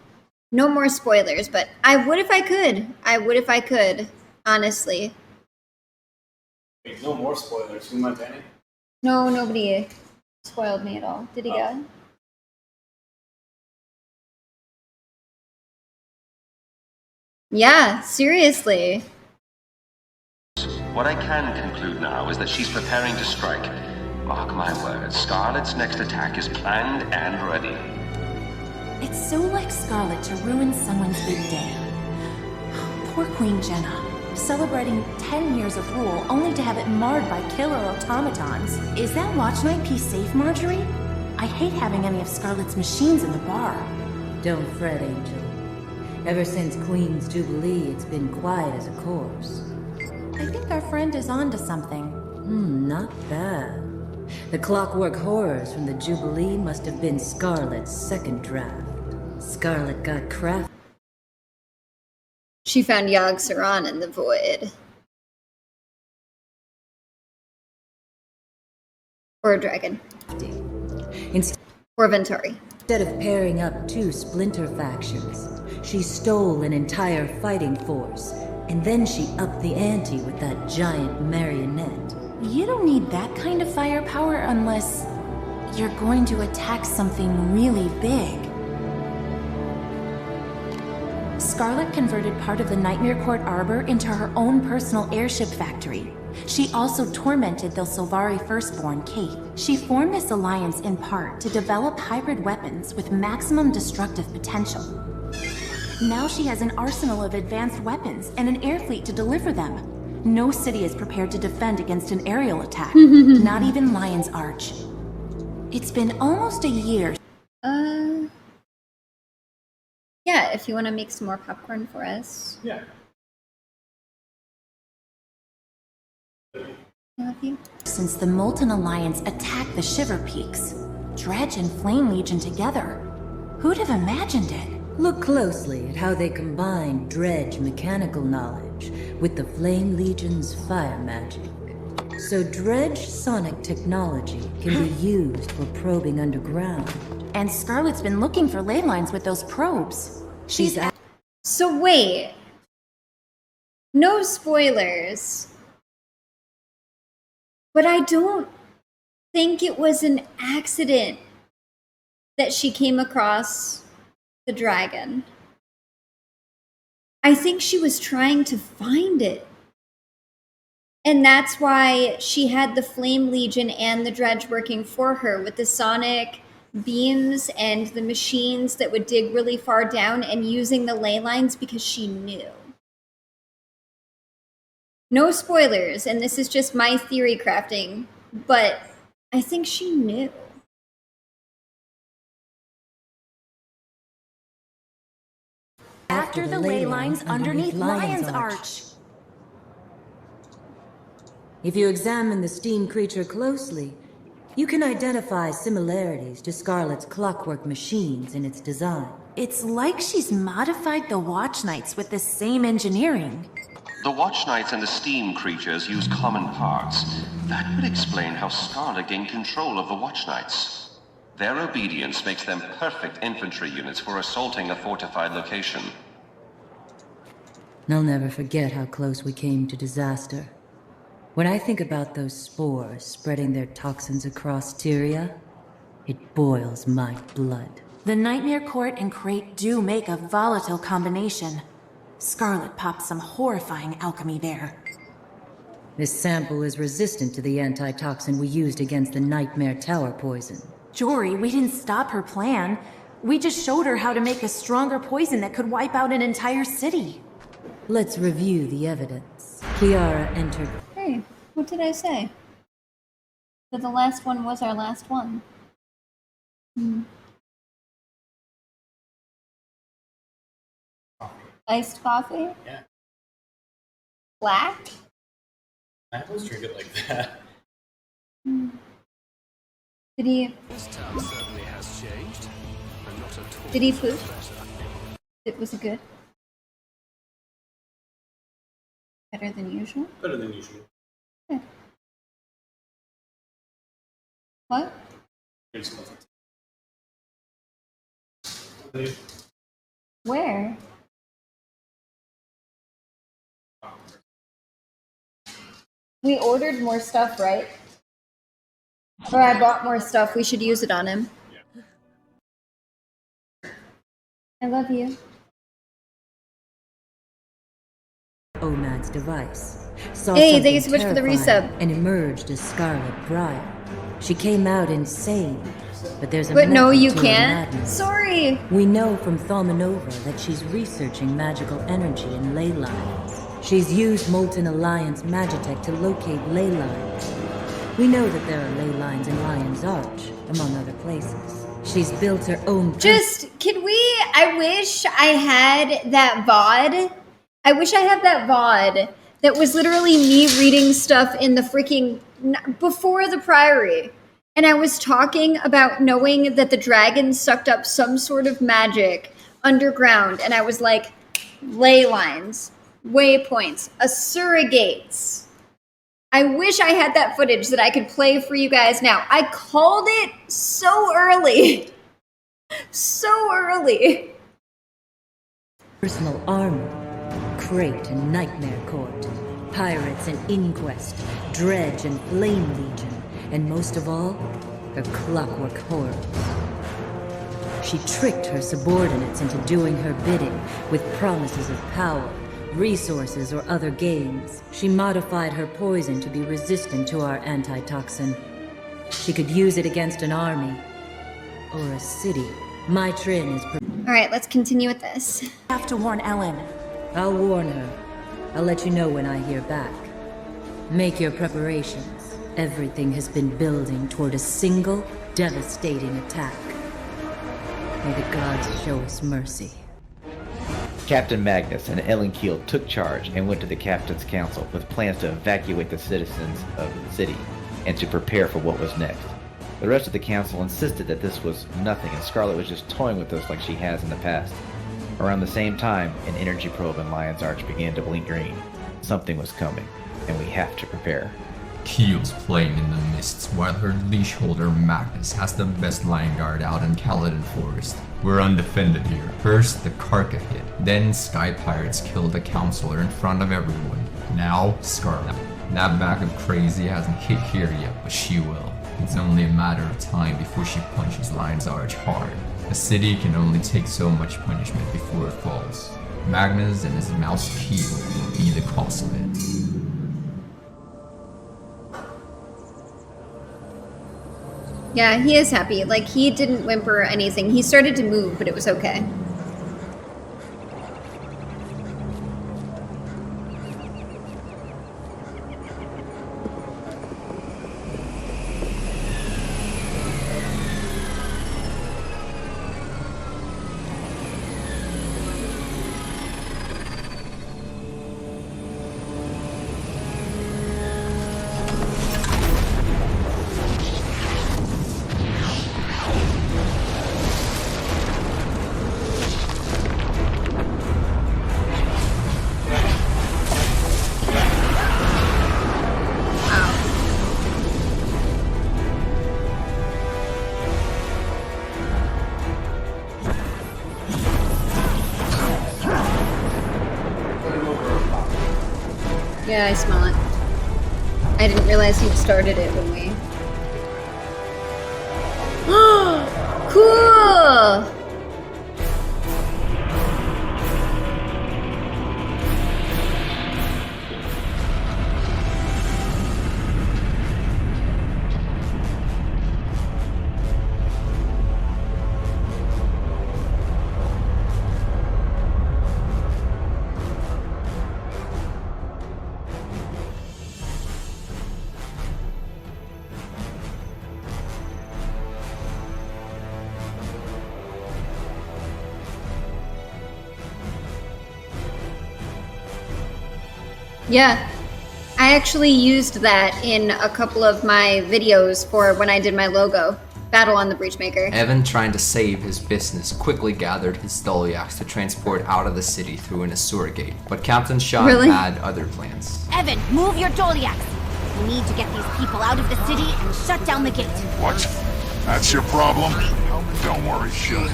no more spoilers, but I would if I could. I would if I could, honestly. Wait, no more spoilers. Who might any? No, nobody spoiled me at all. Did he go? Yeah, seriously. What I can conclude now is that she's preparing to strike. Mark my words, Scarlet's next attack is planned and ready. It's so like Scarlet to ruin someone's big day. Poor Queen Jenna, celebrating 10 years of rule only to have it marred by killer automatons. Is that watch night piece safe, Marjorie? I hate having any of Scarlet's machines in the bar. Don't fret, Angel. Ever since Queen's Jubilee, it's been quiet as a corpse. I think our friend is onto something. Not bad. The clockwork horrors from the Jubilee must have been Scarlet's second draft. Scarlet got craft. She found Yogg Saron in the void. Or a dragon. Or Ventari. Instead of pairing up two splinter factions, she stole an entire fighting force, and then she upped the ante with that giant marionette. You don't need that kind of firepower unless you're going to attack something really big. Scarlet converted part of the Nightmare Court Arbor into her own personal airship factory. She also tormented the Sylvari firstborn, Kate. She formed this alliance in part to develop hybrid weapons with maximum destructive potential. Now she has an arsenal of advanced weapons and an air fleet to deliver them. No city is prepared to defend against an aerial attack, not even Lion's Arch. It's been almost a year. Yeah, if you want to make some more popcorn for us. Yeah. love you. Since the Molten Alliance attacked the Shiver Peaks, Dredge and Flame Legion together. Who'd have imagined it? Look closely at how they combine Dredge mechanical knowledge with the Flame Legion's fire magic. So Dredge sonic technology can be used for probing underground. And Scarlet's been looking for ley lines with those probes. She's So wait. No spoilers. But I don't think it was an accident that she came across the dragon. I think she was trying to find it. And that's why she had the Flame Legion and the Dredge working for her with the sonic beams and the machines that would dig really far down and using the ley lines because she knew. No spoilers, and this is just my theory crafting, but I think she knew. after the ley lines underneath Lion's Arch. If you examine the steam creature closely, you can identify similarities to Scarlet's clockwork machines in its design. It's like she's modified the Watch Knights with the same engineering. The Watch Knights and the Steam creatures use common parts. That would explain how Scarlet gained control of the Watch Knights. Their obedience makes them perfect infantry units for assaulting a fortified location. I'll never forget how close we came to disaster. When I think about those spores spreading their toxins across Tyria, it boils my blood. The Nightmare Court and Crate do make a volatile combination. Scarlet popped some horrifying alchemy there. This sample is resistant to the antitoxin we used against the Nightmare Tower poison. Jory, we didn't stop her plan. We just showed her how to make a stronger poison that could wipe out an entire city. Let's review the evidence. Kiara entered. Hey, what did I say? That the last one was our last one. Iced coffee? Yeah. Black? I always drink it like that. Did he? This town certainly has changed, and not at all. Did he poop? Was it good? Better than usual? Better than usual. Good. What? Where? We ordered more stuff, right? Or I bought more stuff. We should use it on him. Yeah. I love you. OMAD's device. Hey, thank you so much for the resub. And emerged as Scarlet Briar. She came out insane, but there's a But no, method you to her can't. madness. Sorry. We know from Thaumanova that she's researching magical energy in ley lines. She's used Molten Alliance Magitech to locate ley lines. We know that there are ley lines in Lion's Arch, among other places. She's built her own... Can we... I wish I had that VOD. I wish I had that VOD that was literally me reading stuff in the freaking... before the Priory. And I was talking about knowing that the dragon sucked up some sort of magic underground. And I was like, ley lines, waypoints, surrogates. I wish I had that footage that I could play for you guys now. I called it so early. So early. Personal armor, Crate and Nightmare Court, Pirates and Inquest, Dredge and Flame Legion, and most of all, her clockwork horrors. She tricked her subordinates into doing her bidding with promises of power, resources, or other gains. She modified her poison to be resistant to our antitoxin. She could use it against an army or a city. My Trin is... All right, let's continue with this. I have to warn Ellen. I'll warn her. I'll let you know when I hear back. Make your preparations. Everything has been building toward a single, devastating attack. May the gods show us mercy. Captain Magnus and Ellen Keel took charge and went to the Captain's Council with plans to evacuate the citizens of the city and to prepare for what was next. The rest of the council insisted that this was nothing and Scarlet was just toying with us like she has in the past. Around the same time, an energy probe in Lion's Arch began to blink green. Something was coming, and we have to prepare. Keel's playing in the mists while her leash holder Magnus has the best line guard out in Caledon Forest. We're undefended here. First, the Karka hit. Then, Sky Pirates killed the counselor in front of everyone. Now, Scarlet. That bag of crazy hasn't hit here yet, but she will. It's only a matter of time before she punches Lion's Arch hard. A city can only take so much punishment before it falls. Magnus and his mouse Keel will be the cause of it. Yeah, he is happy. Like, he didn't whimper or anything. He started to move, but it was okay. Yeah, I smell it. I didn't realize you'd started it when we... Cool! Yeah, I actually used that in a couple of my videos for when I did my logo, Battle on the Breachmaker. Evan, trying to save his business, quickly gathered his Doliacs to transport out of the city through an Asura gate. But Captain Shaw had other plans. Evan, move your Doliacs! We need to get these people out of the city and shut down the gate. What? That's your problem? Don't worry, Shug.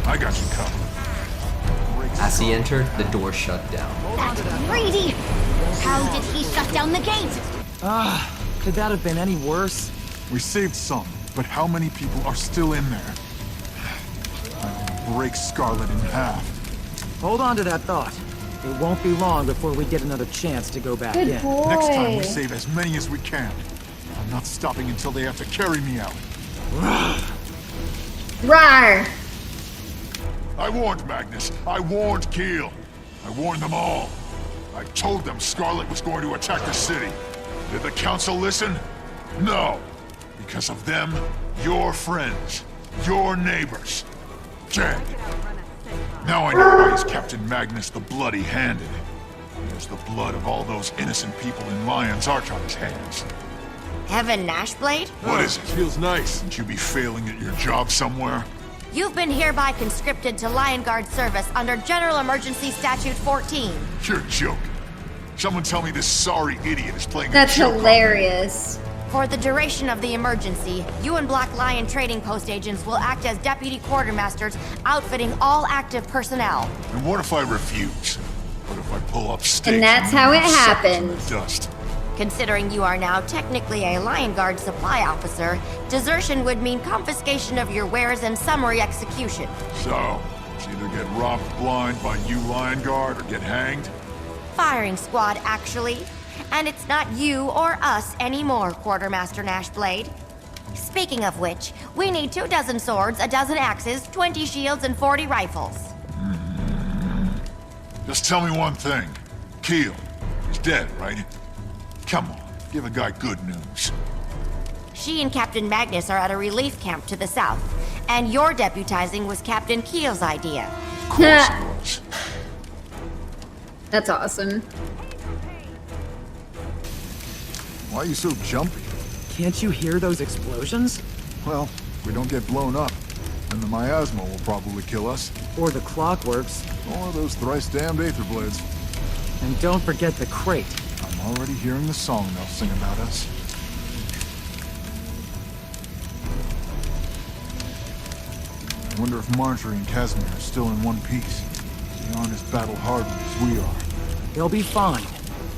I got you covered. As he entered, the door shut down. That's greedy! How did he shut down the gate? Could that have been any worse? We saved some, but how many people are still in there? I will break Scarlet in half. Hold on to that thought. It won't be long before we get another chance to go back in. Next time we save as many as we can. I'm not stopping until they have to carry me out. Rawr! I warned Magnus. I warned Keel. I warned them all. I told them Scarlet was going to attack the city. Did the council listen? No. Because of them, your friends, your neighbors, dead. Now I know why he's Captain Magnus the Bloody-Handed. There's the blood of all those innocent people in Lion's Arch on his hands. Evan Nashblade? What is it? Feels nice. Shouldn't you be failing at your job somewhere? You've been hereby conscripted to Lion Guard service under General Emergency Statute 14. You're joking. Someone tell me this sorry idiot is playing That's a joke. hilarious. For the duration of the emergency, you and Black Lion Trading Post agents will act as deputy quartermasters, outfitting all active personnel. And what if I refuse? What if I pull up stakes? And that's how it happened. Dust. Considering you are now technically a Lion Guard supply officer, desertion would mean confiscation of your wares and summary execution. So, it's either get robbed blind by you Lion Guard or get hanged? Firing squad, actually. And it's not you or us anymore, Quartermaster Nashblade. Speaking of which, we need 24 swords, 12 axes, 20 shields, and 40 rifles. Just tell me one thing. Keel, he's dead, right? Come on, give a guy good news. She and Captain Magnus are at a relief camp to the south, and your deputizing was Captain Keel's idea. Of course it was. That's awesome. Why are you so jumpy? Can't you hear those explosions? Well, if we don't get blown up, then the miasma will probably kill us. Or the clockworks. Or those thrice damned aether blades. And don't forget the crate. I'm already hearing the song they'll sing about us. I wonder if Marjorie and Casimir are still in one piece. They aren't as battle-hardened as we are. They'll be fine.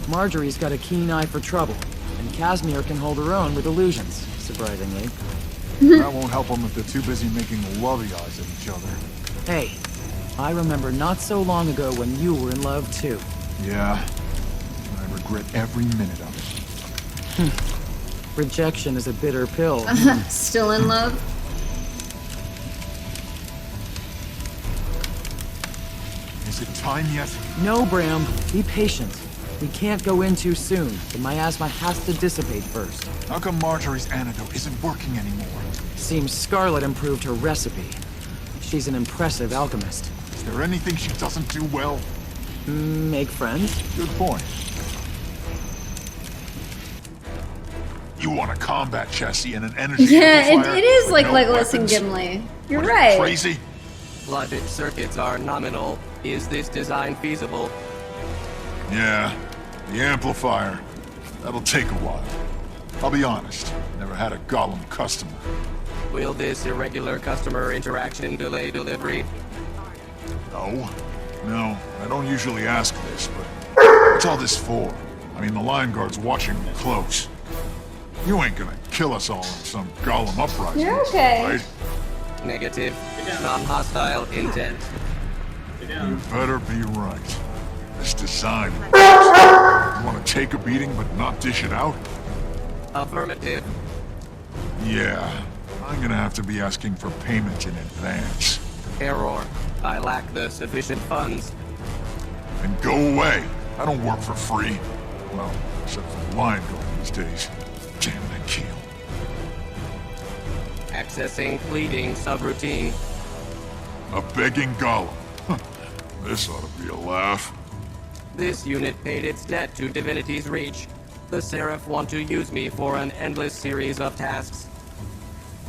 Marjorie's got a keen eye for trouble, and Casimir can hold her own with illusions, surprisingly. That won't help them if they're too busy making lovey eyes at each other. Hey, I remember not so long ago when you were in love too. Yeah, I regret every minute of it. Rejection is a bitter pill. Still in love? Is it time yet? No, Bram. Be patient. We can't go in too soon. The miasma has to dissipate first. How come Marjorie's antidote isn't working anymore? Seems Scarlet improved her recipe. She's an impressive alchemist. Is there anything she doesn't do well? Make friends? Good point. You want a combat chassis and an energy amplifier? It is like no Legolas and weapons? Gimli. You're What, right. Crazy? Logic circuits are nominal. Is this design feasible? Yeah, the amplifier. That'll take a while. I'll be honest, never had a Gollum customer. Will this irregular customer interaction delay delivery? No, I don't usually ask this, but what's all this for? I mean, the Lion Guard's watching me close. You ain't gonna kill us all in some Gollum uprising, You're okay. right? Negative. Non-hostile intent. You better be right. This design. You want to take a beating but not dish it out? Affirmative. Yeah, I'm gonna have to be asking for payment in advance. Error. I lack the sufficient funds. And go away. I don't work for free. Well, except for the Lion Guard these days. Damn that keel. Accessing fleeting subroutine. A begging Gollum. This ought to be a laugh. This unit paid its debt to Divinity's Reach. The Seraph want to use me for an endless series of tasks.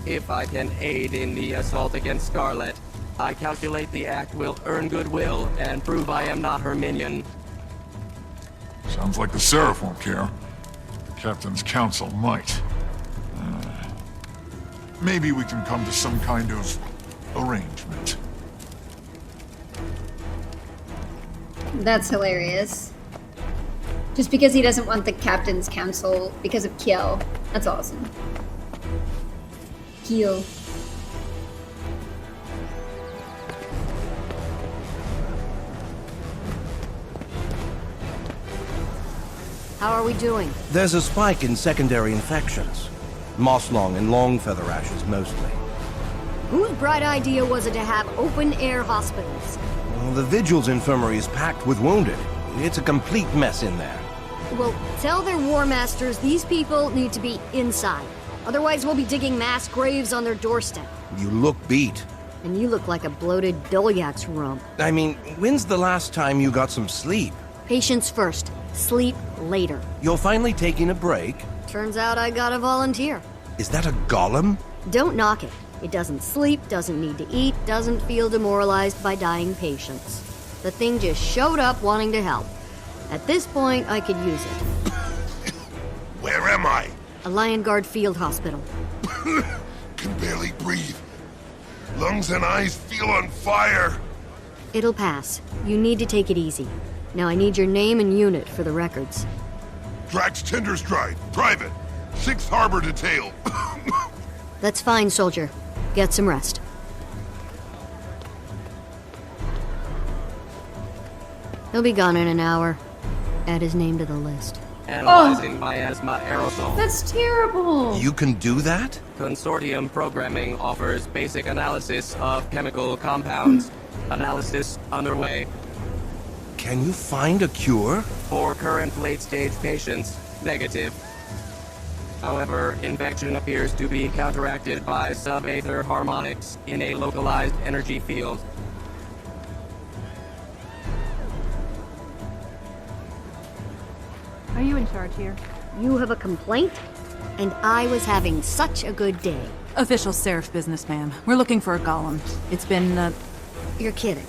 If I can aid in the assault against Scarlet, I calculate the act will earn goodwill and prove I am not her minion. Sounds like the Seraph won't care. The Captain's Council might. Maybe we can come to some kind of arrangement. That's hilarious. Just because he doesn't want the Captain's Council because of Kiel. That's awesome. Kiel. How are we doing? There's a spike in secondary infections. Mosslong and long feather ashes mostly. Whose bright idea was it to have open-air hospitals? Well, the Vigil's infirmary is packed with wounded. It's a complete mess in there. Well, tell their war masters these people need to be inside. Otherwise, we'll be digging mass graves on their doorstep. You look beat. And you look like a bloated Dolyak's rump. I mean, when's the last time you got some sleep? Patience first, sleep later. You're finally taking a break? Turns out I got a volunteer. Is that a golem? Don't knock it. It doesn't sleep, doesn't need to eat, doesn't feel demoralized by dying patients. The thing just showed up wanting to help. At this point, I could use it. Where am I? A Lion Guard field hospital. Can barely breathe. Lungs and eyes feel on fire. It'll pass. You need to take it easy. Now I need your name and unit for the records. Drax Tenderstride, Private, 6th Harbor Detail. That's fine, soldier. Get some rest. He'll be gone in an hour. Add his name to the list. Analyzing miasma aerosol. That's terrible. You can do that? Consortium programming offers basic analysis of chemical compounds. Analysis underway. Can you find a cure? For current late-stage patients, negative. However, infection appears to be counteracted by sub-aether harmonics in a localized energy field. you in charge here? You have a complaint? And I was having such a good day. Official Seraph business, ma'am. We're looking for a golem. It's been, You're kidding.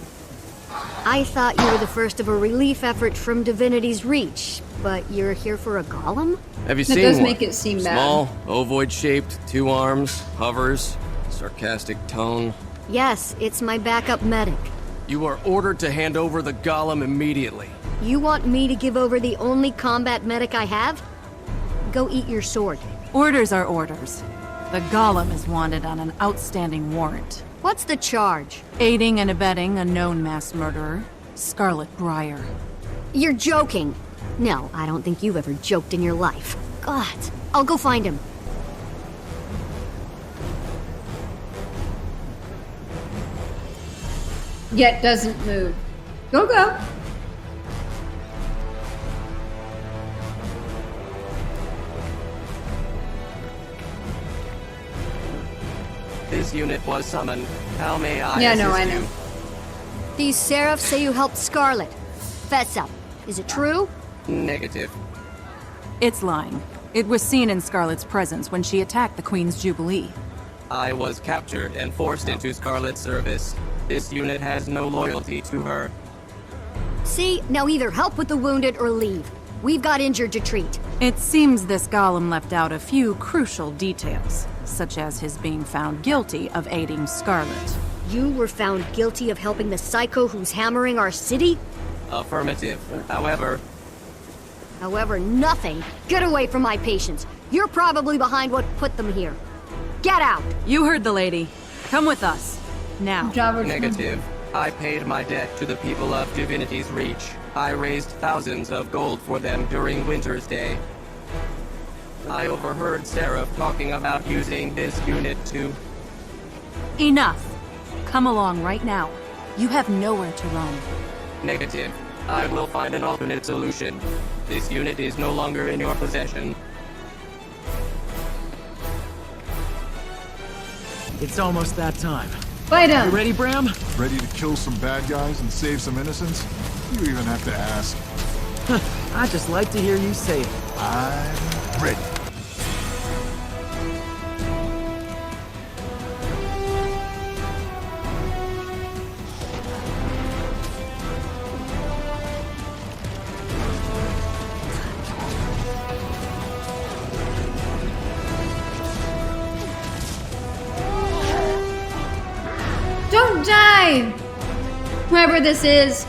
I thought you were the first of a relief effort from Divinity's Reach, but you're here for a golem? Have you That seen does one? make it seem bad. Small, ovoid-shaped, 2 arms, hovers, sarcastic tone. Yes, it's my backup medic. You are ordered to hand over the golem immediately. You want me to give over the only combat medic I have? Go eat your sword. orders are orders. The golem is wanted on an outstanding warrant. What's the charge? Aiding and abetting a known mass murderer, Scarlet Briar. You're joking. No, I don't think you've ever joked in your life. God, I'll go find him. Yet doesn't move. Go, go. This unit was summoned. How may I Yeah, no, assist I know. you? These Seraphs say you helped Scarlet. Fess up. Is it true? Negative. It's lying. It was seen in Scarlet's presence when she attacked the Queen's Jubilee. I was captured and forced into Scarlet's service. This unit has no loyalty to her. See, now either help with the wounded or leave. We've got injured to treat. It seems this golem left out a few crucial details, such as his being found guilty of aiding Scarlet. You were found guilty of helping the psycho who's hammering our city? Affirmative. However, nothing. Get away from my patients. You're probably behind what put them here. Get out! You heard the lady. Come with us. Now. negative. I paid my debt to the people of Divinity's Reach. I raised thousands of gold for them during Winter's Day. I overheard Seraph talking about using this unit to... Enough. Come along right now. You have nowhere to run. Negative. I will find an alternate solution. This unit is no longer in your possession. It's almost that time. Fight him! You ready, Bram? Ready to kill some bad guys and save some innocents? You even have to ask. I just like to hear you say it. I'm ready. Don't die! Whoever this is.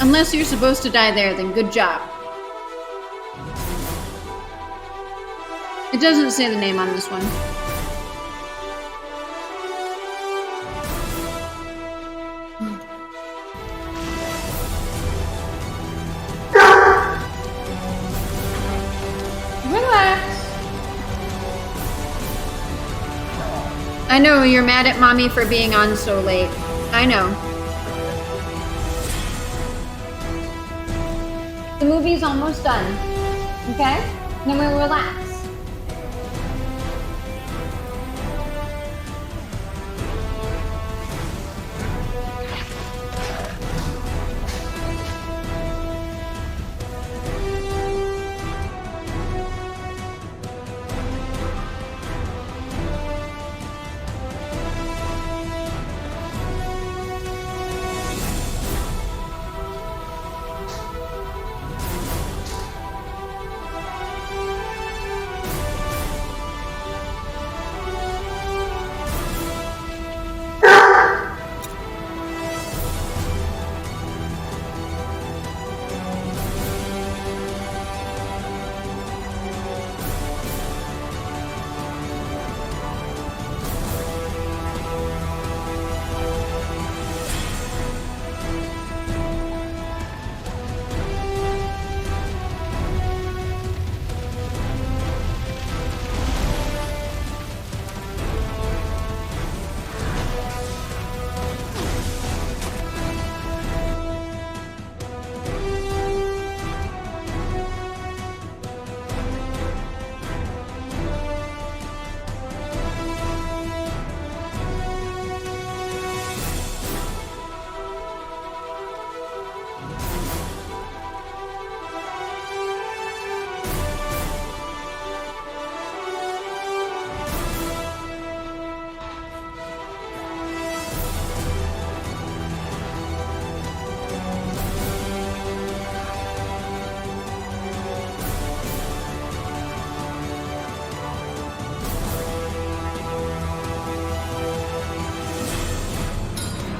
Unless you're supposed to die there, then good job. It doesn't say the name on this one. Relax. I know you're mad at mommy for being on so late. I know. The movie's almost done. Okay? Then we'll relax.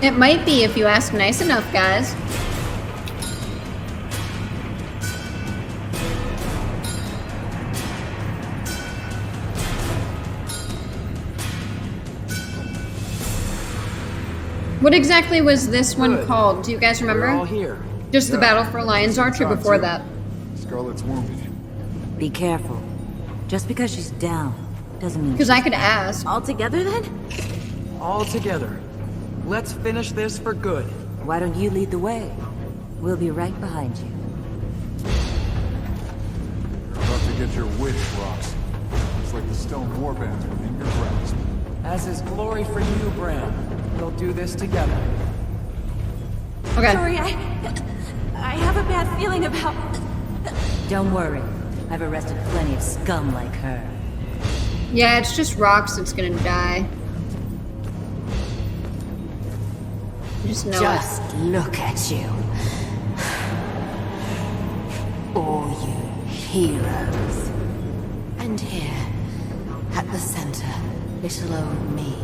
It might be if you ask nice enough, guys. What exactly was this one called? Do you guys remember? We're all here. Just the battle for Lion's Archer before that. Scarlet's wounded. Be careful. Just because she's down doesn't mean. Because I could ask. All together then? All together. Let's finish this for good. Why don't you lead the way? We'll be right behind you. You're about to get your wish, Rox. Looks like the stone warbands are in your grasp. As is glory for you, Bram. We'll do this together. Okay. Sorry, I have a bad feeling about... Don't worry. I've arrested plenty of scum like her. Yeah, it's just Rox that's gonna die. Just know Just look at you. All you heroes. And here, at the center, little old me.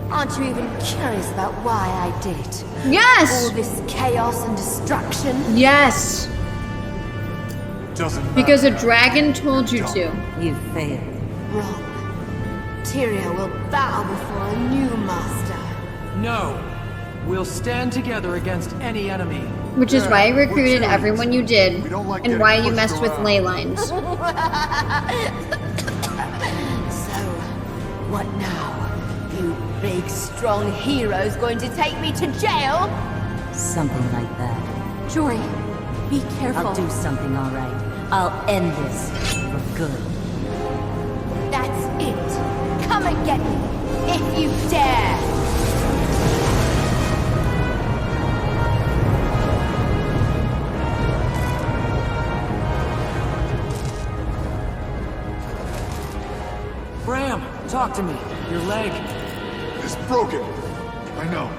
Aren't you even curious about why I did it? Yes! All this chaos and destruction? Yes! Doesn't matter. Because a dragon told you to. You failed. Wrong. Tyria will bow before a new master. No. We'll stand together against any enemy. Which is why you recruited serious. everyone you did, like and getting why you pushed messed with around. ley lines. So, what now? You big, strong heroes going to take me to jail? Something like that. Jory, be careful. I'll do something, all right. I'll end this for good. That's it. Come and get me, if you dare. Bram, talk to me. Your leg. It's broken. I know.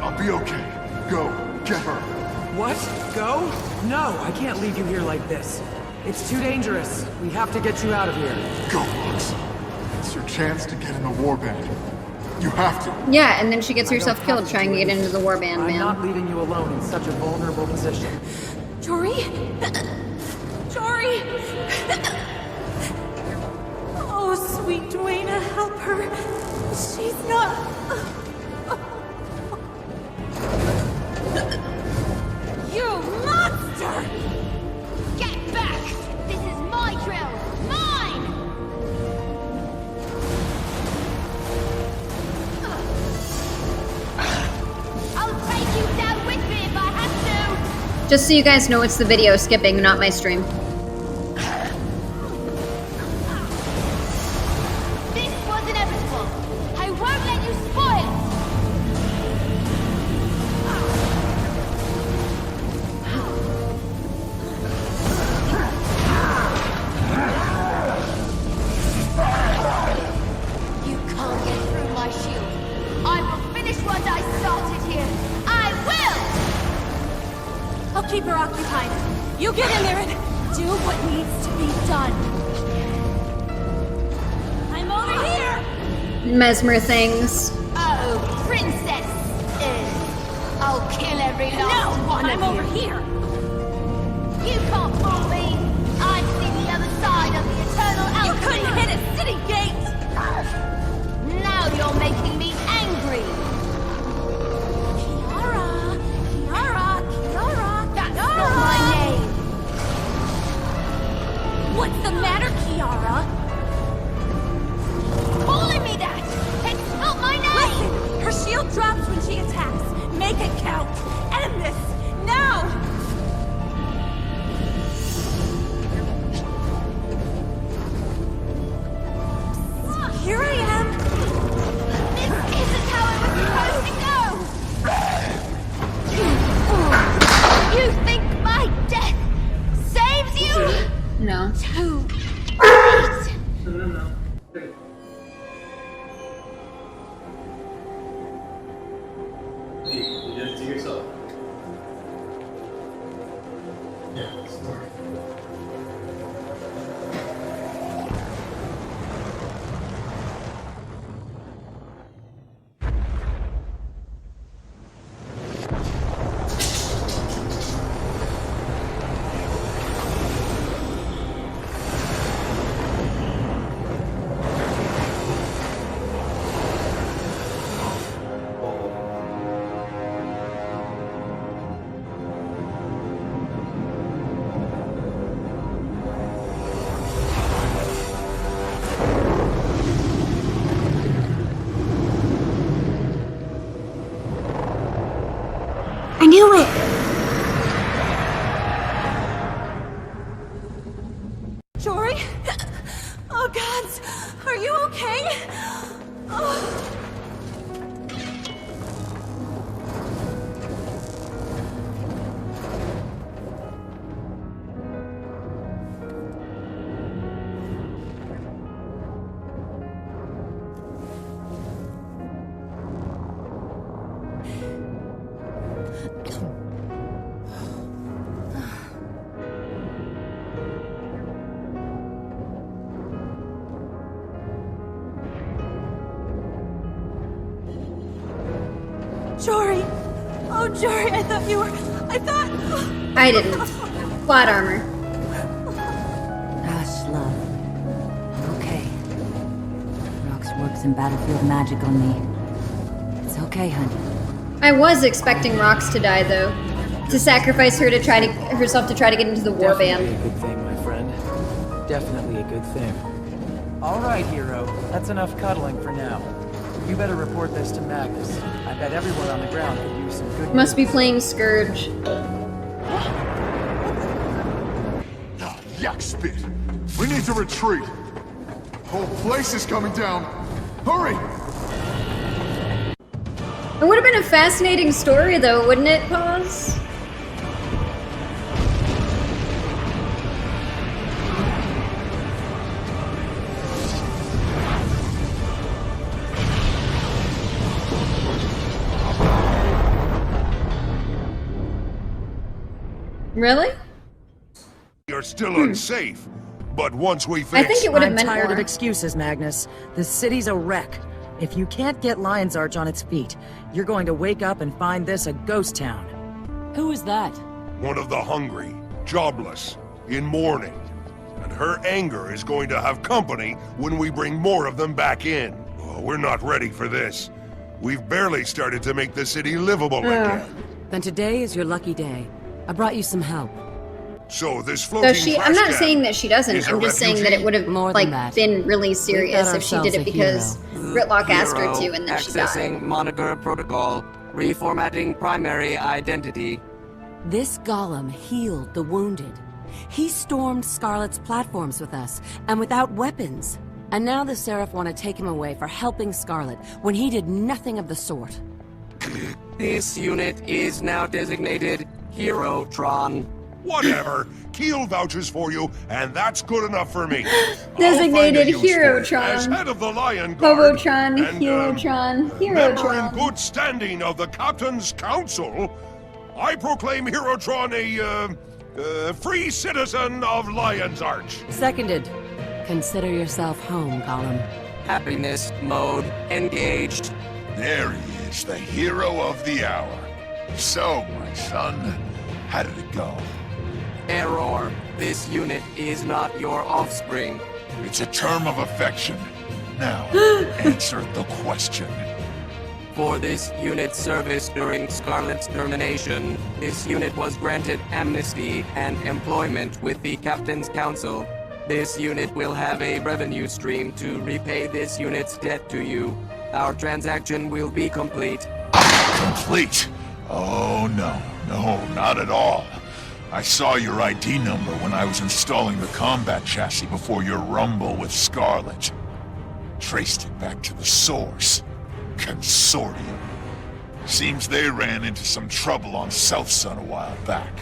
I'll be okay. Go, get her. What? Go? No, I can't leave you here like this. It's too dangerous. We have to get you out of here. Go, Rox. It's your chance to get in the warband. You have to. Yeah, and then she gets herself killed trying to get into the warband, I'm man. not leaving you alone in such a vulnerable position. Jory? Jory! Oh, sweet Dwayna, help her. She's not... You monster! Get back! This is my drill! Mine! I'll take you down with me if I have to! Just so you guys know, it's the video skipping, not my stream. This was inevitable! I won't let you spoil it! You can't get through my shield. I will finish what I started here. I will! I'll keep her occupied. You get in there and do what needs to be done. I'm over here! Mesmer things. Oh, princess! I'll kill every last one of I'm you. over here. You can't fool me! I've seen the other side of the eternal You alchemy! couldn't hit a city gate! Now you're making me angry! Kiara! That's not my name! What's the matter, Kiara? Calling me that! It's not my name! Listen! Her shield drops when she attacks. Make it count. End this! Now! Here I am! This isn't how it was I knew it! Jory? Oh, gods! Are you okay? Oh. Jory! Oh, Jory, I thought you were... I didn't. Plot armor. Hush, love. I'm okay. Rox works some battlefield magic on me. It's okay, honey. I was expecting Rox to die, though. To sacrifice her to try to herself to try to get into the war band. Definitely a good thing, my friend. Definitely a good thing. All right, hero. That's enough cuddling for now. You better report this to Magnus. I bet everyone on the ground could use some good Must be news. playing Scourge. Yak spit! We need to retreat! Whole place is coming down! Hurry! It would have been a fascinating story, though, wouldn't it, Pause? Really? You're still unsafe, but once we fix... I think it would have I'm meant tired more. of excuses, Magnus. The city's a wreck. If you can't get Lion's Arch on its feet, you're going to wake up and find this a ghost town. Who is that? One of the hungry, jobless, in mourning. And her anger is going to have company when we bring more of them back in. Oh, we're not ready for this. We've barely started to make the city livable again. Then today is your lucky day. I brought you some help. So this floating So I'm trash not can saying that she doesn't. is a I'm just saying that it would have More like than that. been really We've serious got if she did ourselves it a because Gritlock asked her to, and then she Accessing died. moniker protocol. Reformatting primary identity. This golem healed the wounded. He stormed Scarlet's platforms with us, and without weapons. And now the Seraph want to take him away for helping Scarlet, when he did nothing of the sort. This unit is now designated Herotron. Whatever. Keel vouches for you, and that's good enough for me. Designated I'll find a use for it. Herotron. As head of the Lion Guard, Hobotron, and, Herotron, member in Herotron. good standing of the Captain's Council, I proclaim Herotron a free citizen of Lion's Arch. Seconded. Consider yourself home, Golem. Happiness mode engaged. There he is, the hero of the hour. So, my son, how did it go? Error. This unit is not your offspring. It's a term of affection. Now, answer the question. For this unit's service during Scarlet's termination, this unit was granted amnesty and employment with the Captain's Council. This unit will have a revenue stream to repay this unit's debt to you. Our transaction will be complete. Complete? Oh, no. No, not at all. I saw your ID number when I was installing the combat chassis before your rumble with Scarlet. Traced it back to the source. Consortium. Seems they ran into some trouble on South Sun a while back.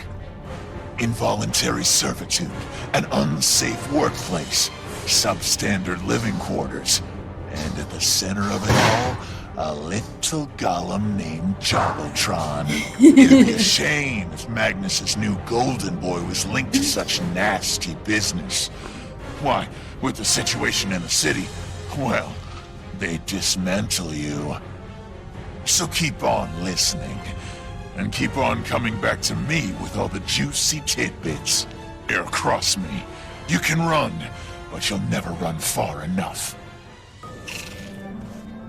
Involuntary servitude, an unsafe workplace, substandard living quarters, and at the center of it all, a little golem named Jobbotron. It'd be a shame if Magnus's new Golden Boy was linked to such nasty business. Why, with the situation in the city, well, they'd dismantle you. So keep on listening. And keep on coming back to me with all the juicy tidbits. Here, cross me. You can run, but you'll never run far enough.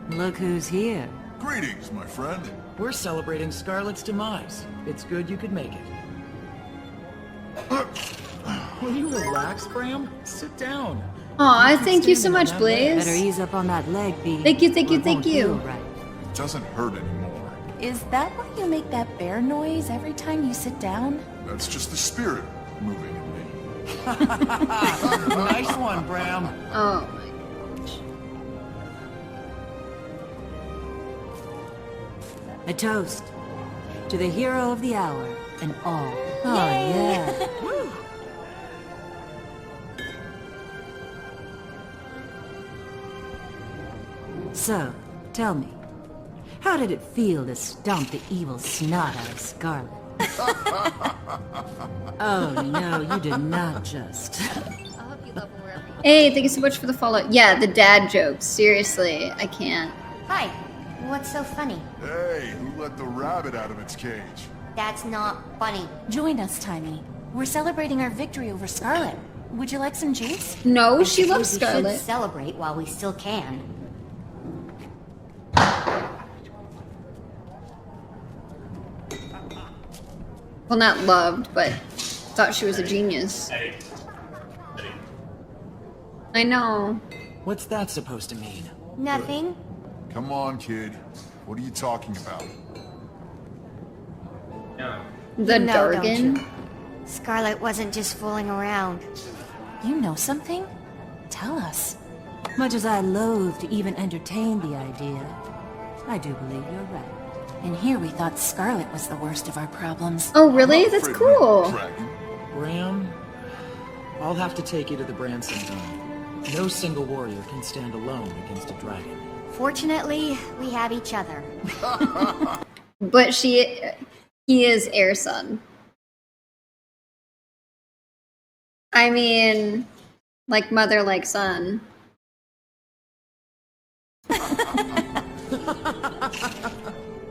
Look who's here. Greetings, my friend. We're celebrating Scarlet's demise. It's good you could make it. Will you relax, Bram? Sit down. Aw, thank you so much, Blaze. Better ease up on that leg, B. Thank you, thank you, or it thank won't you. feel right. It doesn't hurt anymore. Is that why you make that bear noise every time you sit down? That's just the spirit moving in me. Nice one, Bram. Oh A toast to the hero of the hour and all. Oh, yeah. So, tell me, how did it feel to stomp the evil snot out of Scarlet? Oh, no, you did not just. Hey, thank you so much for the follow. Yeah, the dad jokes. Seriously, I can't. Hi. What's so funny? Hey, who let the rabbit out of its cage? That's not funny. Join us, Tiny. We're celebrating our victory over Scarlet. Would you like some juice? No, she loves We should Scarlet. celebrate while we still can. Well, not loved, but thought she was a genius. I know. What's that supposed to mean? Nothing. Come on, kid. What are you talking about? The You know, don't Dargan. you? Scarlet wasn't just fooling around. You know something? Tell us. Much as I loathe to even entertain the idea, I do believe you're right. And here we thought Scarlet was the worst of our problems. Oh, really? That's cool. Bram, I'll have to take you to the Branson Zone. No single warrior can stand alone against a dragon. Fortunately, we have each other. But he is heir son. I mean, like mother, like son.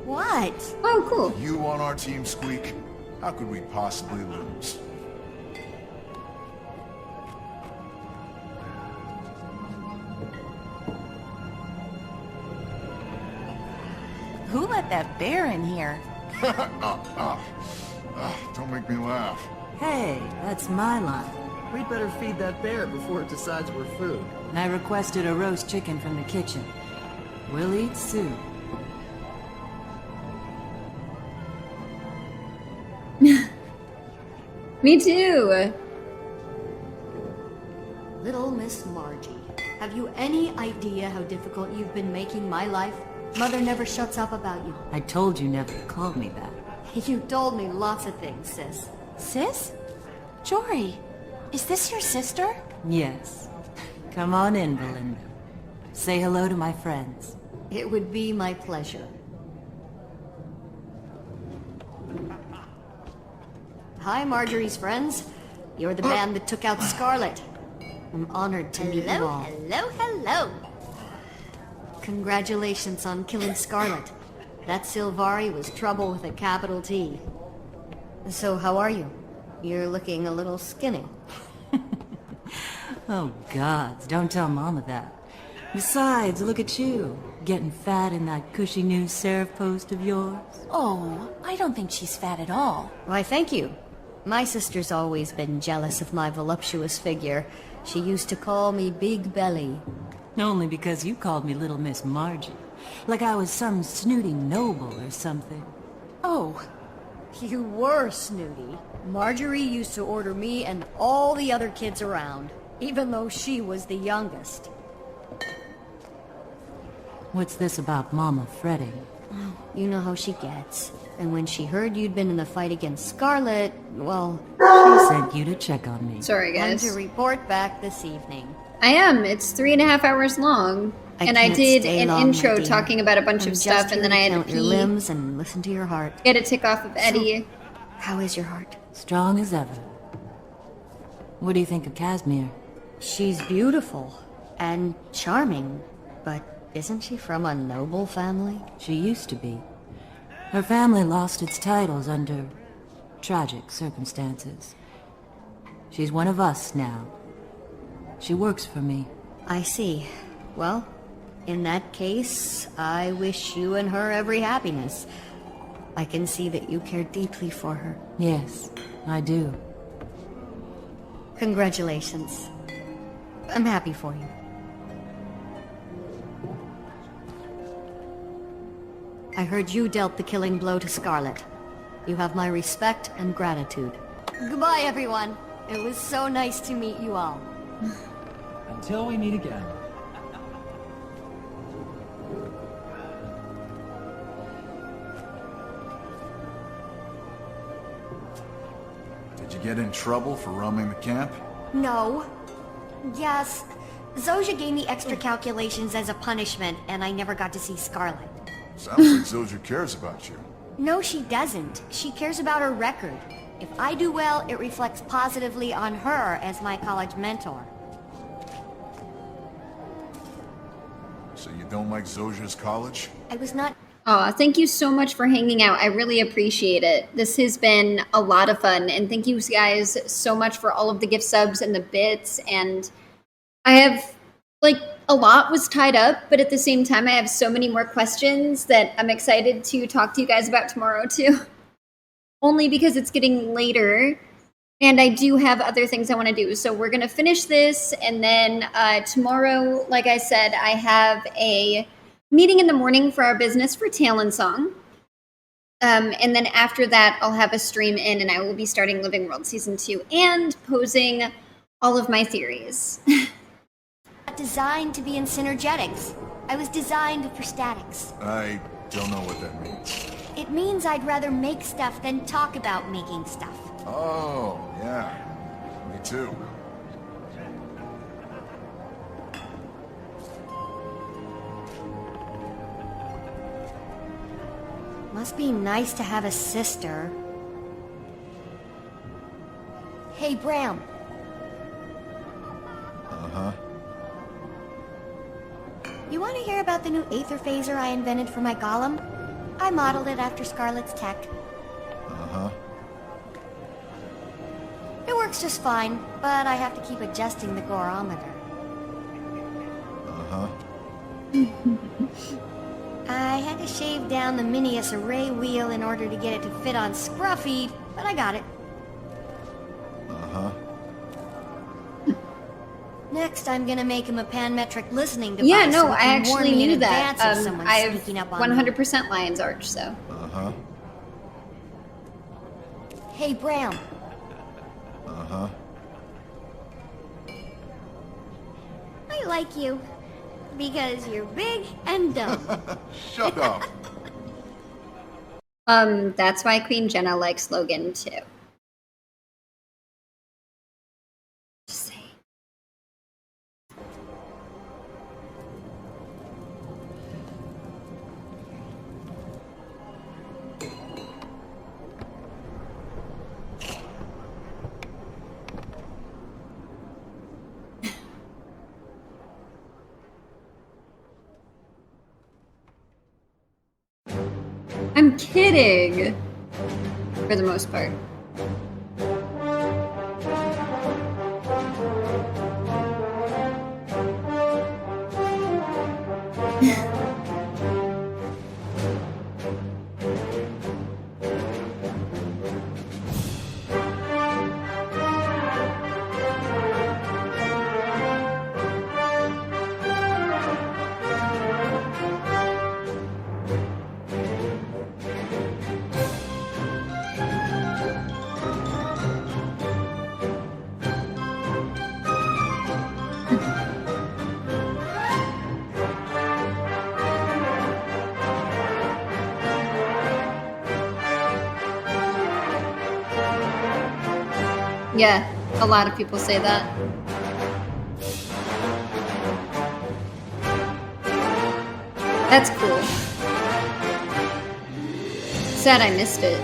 What? Oh, cool. You on our team, Squeak? How could we possibly lose? Who let that bear in here? Don't make me laugh. Hey, that's my line. We'd better feed that bear before it decides we're food. I requested a roast chicken from the kitchen. We'll eat soon. Me too. Little Miss Margie, have you any idea how difficult you've been making my life? Mother never shuts up about you. I told you never to call me that. You told me lots of things, sis. Sis? Jory, is this your sister? Yes. Come on in, Belinda. Say hello to my friends. It would be my pleasure. Hi, Marjorie's friends. You're the band that took out Scarlet. I'm honored to meet you all. Hello, hello. Congratulations on killing Scarlet. That Sylvari was trouble with a capital T. So how are you? You're looking a little skinny. Oh, gods, don't tell Mama that. Besides, look at you, getting fat in that cushy new serif post of yours. Oh, I don't think she's fat at all. Why, thank you. My sister's always been jealous of my voluptuous figure. She used to call me Big Belly. Only because you called me Little Miss Margie. Like I was some snooty noble or something. Oh, you were snooty. Marjorie used to order me and all the other kids around, even though she was the youngest. What's this about Mama fretting? You know how she gets. And when she heard you'd been in the fight against Scarlet, well... She sent you to check on me. Sorry, guys. I'm to report back this evening. I am. It's 3.5 hours long. And I can't did stay an long, intro my dear. talking about a bunch I'm of just stuff, here and then I had to count your pee. limbs and listen to your heart. Get a tick off of Eddie. How is your heart? Strong as ever. What do you think of Casimir? She's beautiful and charming, but isn't she from a noble family? She used to be. Her family lost its titles under tragic circumstances. She's one of us now. She works for me. I see. Well, in that case, I wish you and her every happiness. I can see that you care deeply for her. Yes, I do. Congratulations. I'm happy for you. I heard you dealt the killing blow to Scarlet. You have my respect and gratitude. Goodbye, everyone. It was so nice to meet you all. Until we meet again. Did you get in trouble for roaming the camp? No. Yes. Zojia gave me extra calculations as a punishment, and I never got to see Scarlet. Sounds like Zojia cares about you. No, she doesn't. She cares about her record. If I do well, it reflects positively on her as my college mentor. So you don't like Zojia's college? I was not... Aw, thank you so much for hanging out. I really appreciate it. This has been a lot of fun, and thank you guys so much for all of the gift subs and the bits, and I have, like, a lot was tied up, but at the same time, I have so many more questions that I'm excited to talk to you guys about tomorrow, too. Only because it's getting later, and I do have other things I want to do. So we're going to finish this, and then tomorrow, like I said, I have a meeting in the morning for our business for Talon Song. And then after that, I'll have a stream in, and I will be starting Living World Season 2 and posing all of my theories. Designed to be in synergetics. I was designed for statics. I don't know what that means. It means I'd rather make stuff than talk about making stuff. Oh, yeah. Me too. Must be nice to have a sister. Hey, Bram. Uh-huh. You want to hear about the new Aether Phaser I invented for my golem? I modeled it after Scarlet's tech. Uh-huh. It works just fine, but I have to keep adjusting the gorometer. Uh-huh. I had to shave down the Minius array wheel in order to get it to fit on Scruffy, but I got it. Uh-huh. Next, I'm gonna make him a panmetric listening device. Yeah, no, so I actually knew that. I have sneaking up on 100% Lion's Arch, so. Uh-huh. Hey, Bram. Uh-huh. I like you. Because you're big and dumb. Shut up. That's why Queen Jenna likes Logan, too. Just saying. I'm kidding. For the most part. Yeah, a lot of people say that. That's cool. Sad I missed it.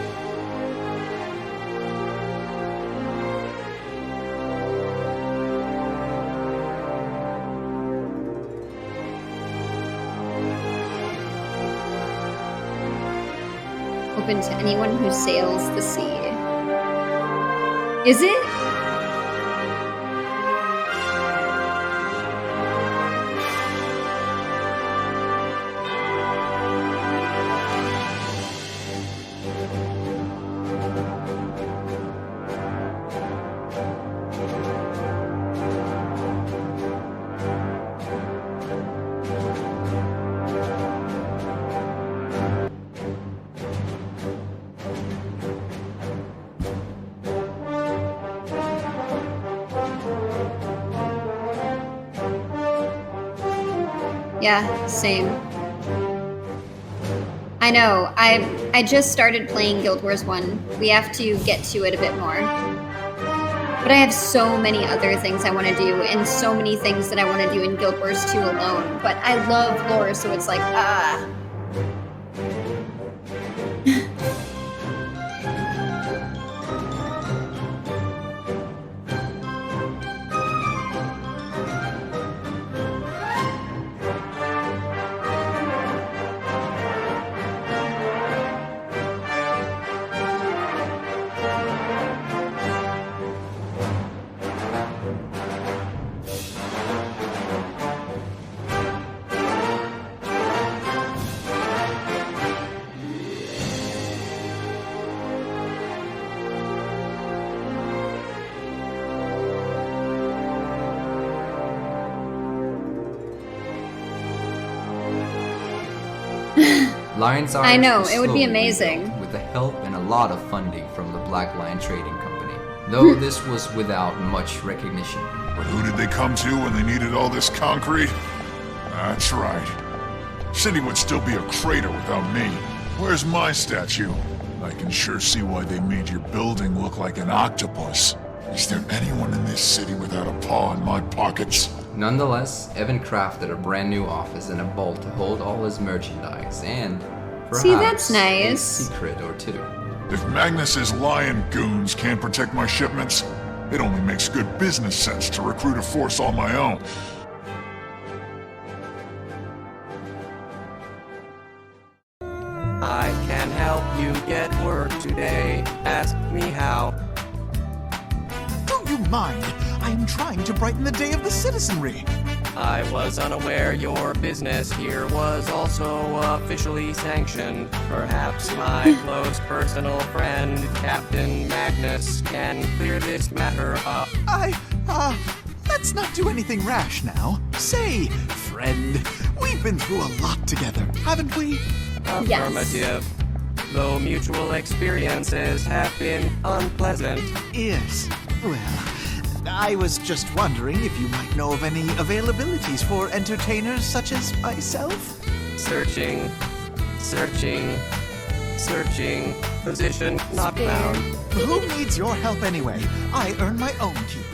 Open to anyone who sails the sea. Is it? Yeah, same. I know. I just started playing Guild Wars 1. We have to get to it a bit more. But I have so many other things I want to do, and so many things that I want to do in Guild Wars 2 alone. But I love lore, so it's like, Lion's Arch I know, was it would be slowly amazing. rebuilt with the help and a lot of funding from the Black Lion Trading Company, though this was without much recognition. But who did they come to when they needed all this concrete? That's right. City would still be a crater without me. Where's my statue? I can sure see why they made your building look like an octopus. Is there anyone in this city without a paw in my pockets? Nonetheless, Evan crafted a brand new office and a vault to hold all his merchandise and, perhaps, See, that's a nice. secret or two. If Magnus's lion goons can't protect my shipments, it only makes good business sense to recruit a force all my own. I can help you get work today. Ask me how. Do you mind? I am trying to brighten the day of the citizenry. I was unaware your business here was also officially sanctioned. Perhaps my close personal friend, Captain Magnus, can clear this matter up. Let's not do anything rash now. Say, friend, we've been through a lot together, haven't we? Affirmative. Though mutual experiences have been unpleasant. Yes. Well, I was just wondering if you might know of any availabilities for entertainers such as myself? Searching. Position not found. Who needs your help anyway? I earn my own keep.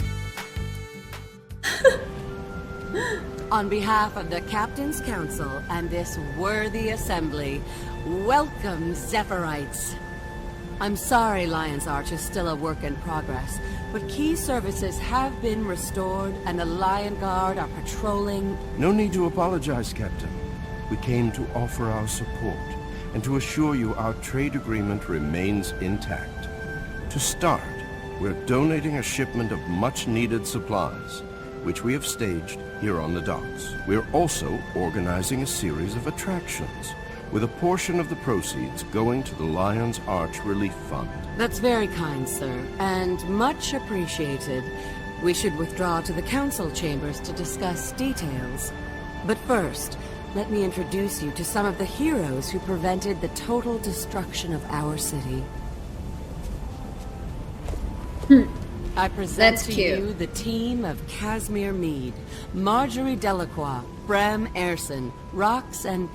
On behalf of the Captain's Council and this worthy assembly, welcome, Zephyrites. I'm sorry Lion's Arch is still a work in progress, but key services have been restored and the Lion Guard are patrolling. No need to apologize, Captain. We came to offer our support and to assure you our trade agreement remains intact. To start, we're donating a shipment of much-needed supplies, which we have staged here on the docks. We're also organizing a series of attractions, with a portion of the proceeds going to the Lion's Arch Relief Fund. That's very kind, sir, and much appreciated. We should withdraw to the council chambers to discuss details. But first, let me introduce you to some of the heroes who prevented the total destruction of our city. I present That's to cute. you the team of Casimir Meade, Marjorie Delacroix, Brem Erson, Rox, and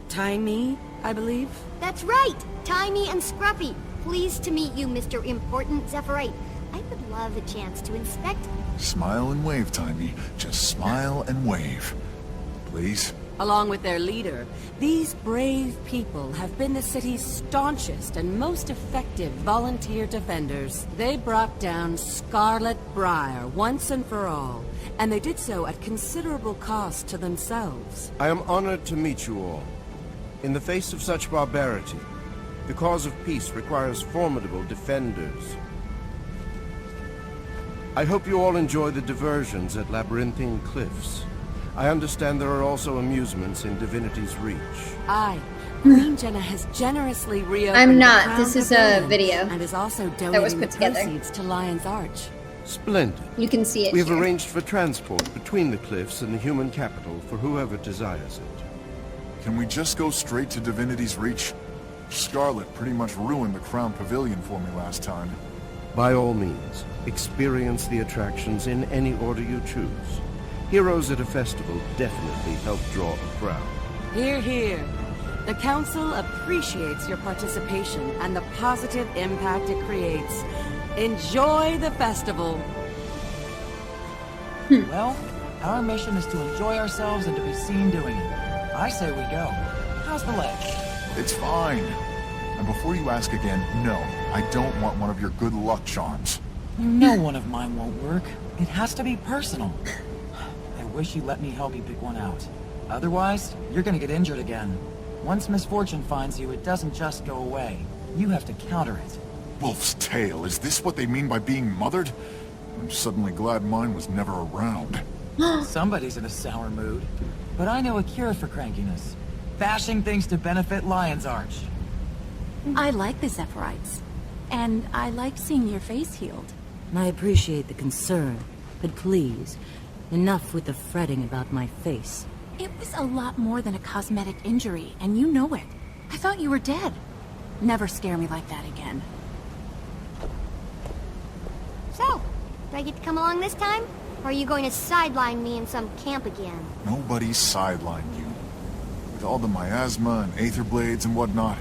Tiny, I believe? That's right! Tiny and Scruffy. Pleased to meet you, Mr. Important Zephyrite. I would love a chance to inspect... Smile and wave, Timey. Just smile and wave. Please? Along with their leader, these brave people have been the city's staunchest and most effective volunteer defenders. They brought down Scarlet Briar once and for all, and they did so at considerable cost to themselves. I am honored to meet you all. In the face of such barbarity, the cause of peace requires formidable defenders. I hope you all enjoy the diversions at Labyrinthine Cliffs. I understand there are also amusements in Divinity's Reach. Aye. Queen Jenna has generously reopened I'm not. the Crown This is a Pavilion video and is also that was donating put the together. proceeds to Lion's Arch. Splendid. You can see it We have here. arranged for transport between the cliffs and the human capital for whoever desires it. Can we just go straight to Divinity's Reach? Scarlet pretty much ruined the Crown Pavilion for me last time. By all means, experience the attractions in any order you choose. Heroes at a festival definitely help draw a crowd. Hear, hear. The Council appreciates your participation and the positive impact it creates. Enjoy the festival. Well, our mission is to enjoy ourselves and to be seen doing it. I say we go. How's the leg? It's fine. And before you ask again, no, I don't want one of your good luck charms. You know one of mine won't work. It has to be personal. I wish you let me help you pick one out. Otherwise, you're gonna get injured again. Once misfortune finds you, it doesn't just go away. You have to counter it. Wolf's tail, is this what they mean by being mothered? I'm suddenly glad mine was never around. Somebody's in a sour mood. But I know a cure for crankiness. Bashing things to benefit Lion's Arch. I like the Zephyrite. And I like seeing your face healed. I appreciate the concern, but please, enough with the fretting about my face. It was a lot more than a cosmetic injury, and you know it. I thought you were dead. Never scare me like that again. So, do I get to come along this time? Or are you going to sideline me in some camp again? Nobody sidelined you. With all the miasma and aether blades and whatnot,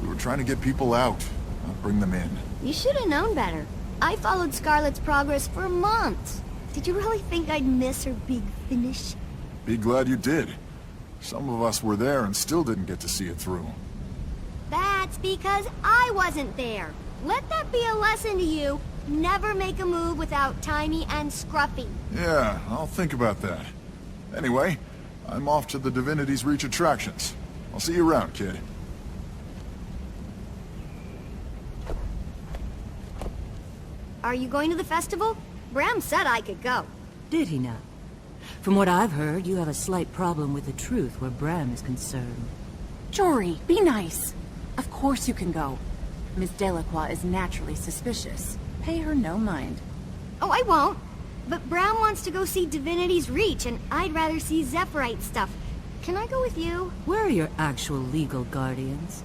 we were trying to get people out, not bring them in. You should have known better. I followed Scarlet's progress for months. Did you really think I'd miss her big finish? Be glad you did. Some of us were there and still didn't get to see it through. That's because I wasn't there. Let that be a lesson to you. Never make a move without Tiny and Scruffy. Yeah, I'll think about that. Anyway, I'm off to the Divinity's Reach attractions. I'll see you around, kid. Are you going to the festival? Bram said I could go. Did he now? From what I've heard, you have a slight problem with the truth where Bram is concerned. Jory, be nice. Of course you can go. Miss Delacroix is naturally suspicious. Pay her no mind. Oh, I won't. But Bram wants to go see Divinity's Reach, and I'd rather see Zephyrite stuff. Can I go with you? Where are your actual legal guardians?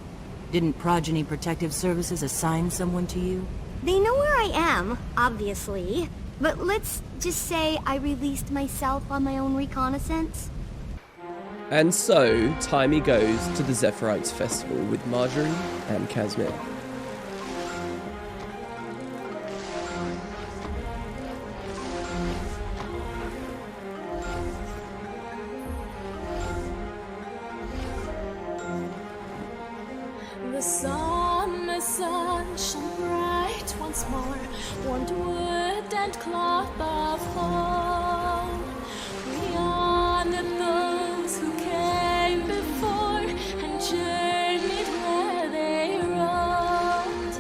Didn't Progeny Protective Services assign someone to you? They know where I am, obviously. But let's just say I released myself on my own reconnaissance. And so, Timey goes to the Zephyrite's festival with Marjorie and Casimir. The summer sun shone bright once more, warmed wood and cloth of home. We honored those who came before and journeyed where they roamed.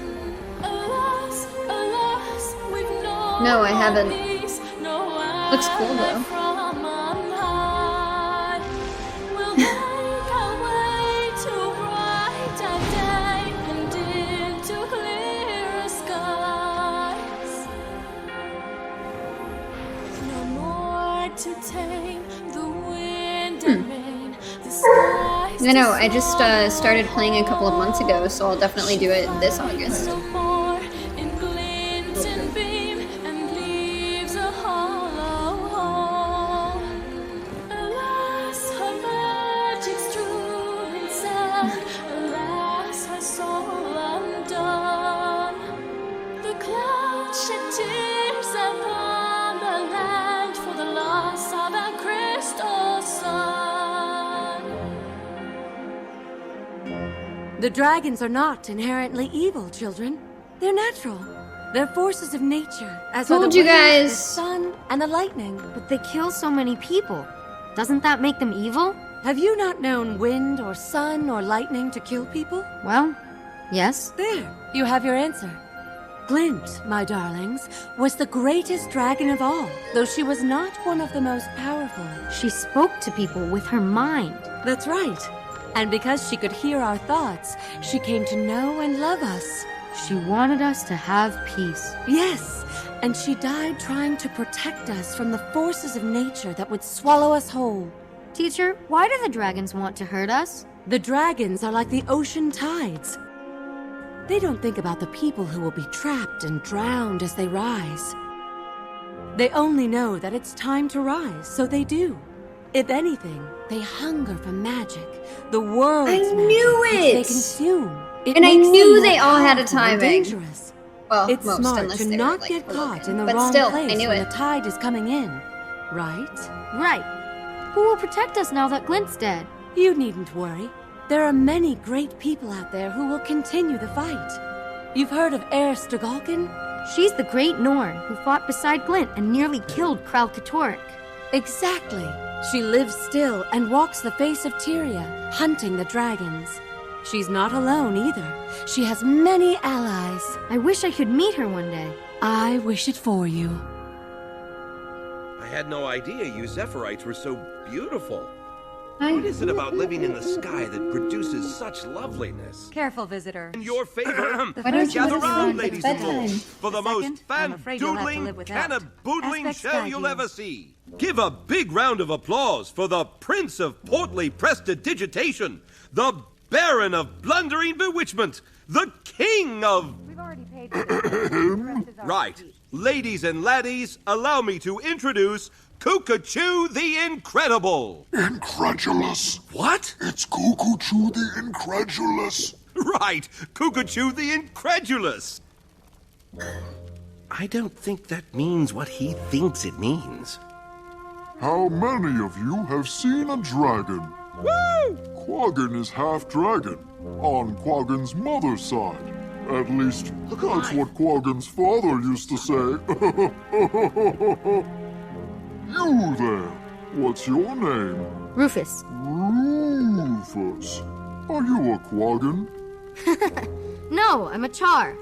Alas, alas, we've No, I haven't. peace, no Looks cool though. from on high. We'll make our way to brighter day and into clearer skies. No more to tame the wind and rain. The skies I know, I just started playing a couple of months ago, so I'll definitely do it this August. no more in glint and beam and leaves a hollow hole. Alas, her magic's true and sad. Alas, her soul undone. The clouds shed tears upon the land for the loss of our crystal sun. The dragons are not inherently evil, children. They're natural. They're forces of nature, as are the Told you wind, guys. the sun, and the lightning. But they kill so many people. Doesn't that make them evil? Have you not known wind or sun or lightning to kill people? Well, yes. There, you have your answer. Glint, my darlings, was the greatest dragon of all, though she was not one of the most powerful. She spoke to people with her mind. That's right. And because she could hear our thoughts, she came to know and love us. She wanted us to have peace. Yes, and she died trying to protect us from the forces of nature that would swallow us whole. Teacher, why do the dragons want to hurt us? The dragons are like the ocean tides. They don't think about the people who will be trapped and drowned as they rise. They only know that it's time to rise, so they do. If anything, they hunger for magic. The world's I knew magic, which it! they consume. It And I makes knew them they more all had a powerful and timing. dangerous. Well, It's most, smart unless to they were, not like, get caught broken. in the But wrong still, I place knew when it. the tide is coming in, right? Right. Who will protect us now that Glint's dead? You needn't worry. There are many great people out there who will continue the fight. You've heard of Air Stagalkin? She's the great Norn who fought beside Glint and nearly killed Kral Katorik. Exactly. She lives still and walks the face of Tyria, hunting the dragons. She's not alone either. She has many allies. I wish I could meet her one day. I wish it for you. I had no idea you Zephyrite were so beautiful. Hi. What is it about living in the sky that produces such loveliness? Careful, visitor. In your favor, Why don't you gather let us round, know ladies it's and lords, bedtime? for the Second, most I'm afraid you'll have to fan-doodling, live without. canna-boodling Aspects show guide you'll you. ever see. Give a big round of applause for the Prince of Portly Prestidigitation, the Baron of Blundering Bewitchment, the King of... We've already paid for this. Right. Ladies and laddies, allow me to introduce Cuckoo the Incredible. Incredulous. What? It's Cuckoo the Incredulous. Right, Cuckoo the Incredulous. I don't think that means what he thinks it means. How many of you have seen a dragon? Woo! Quaggan is half dragon, on Quaggan's mother's side. At least, that's what Quaggan's father used to say. You there, what's your name? Rufus. Rufus. Are you a Quaggan? No, I'm a Char.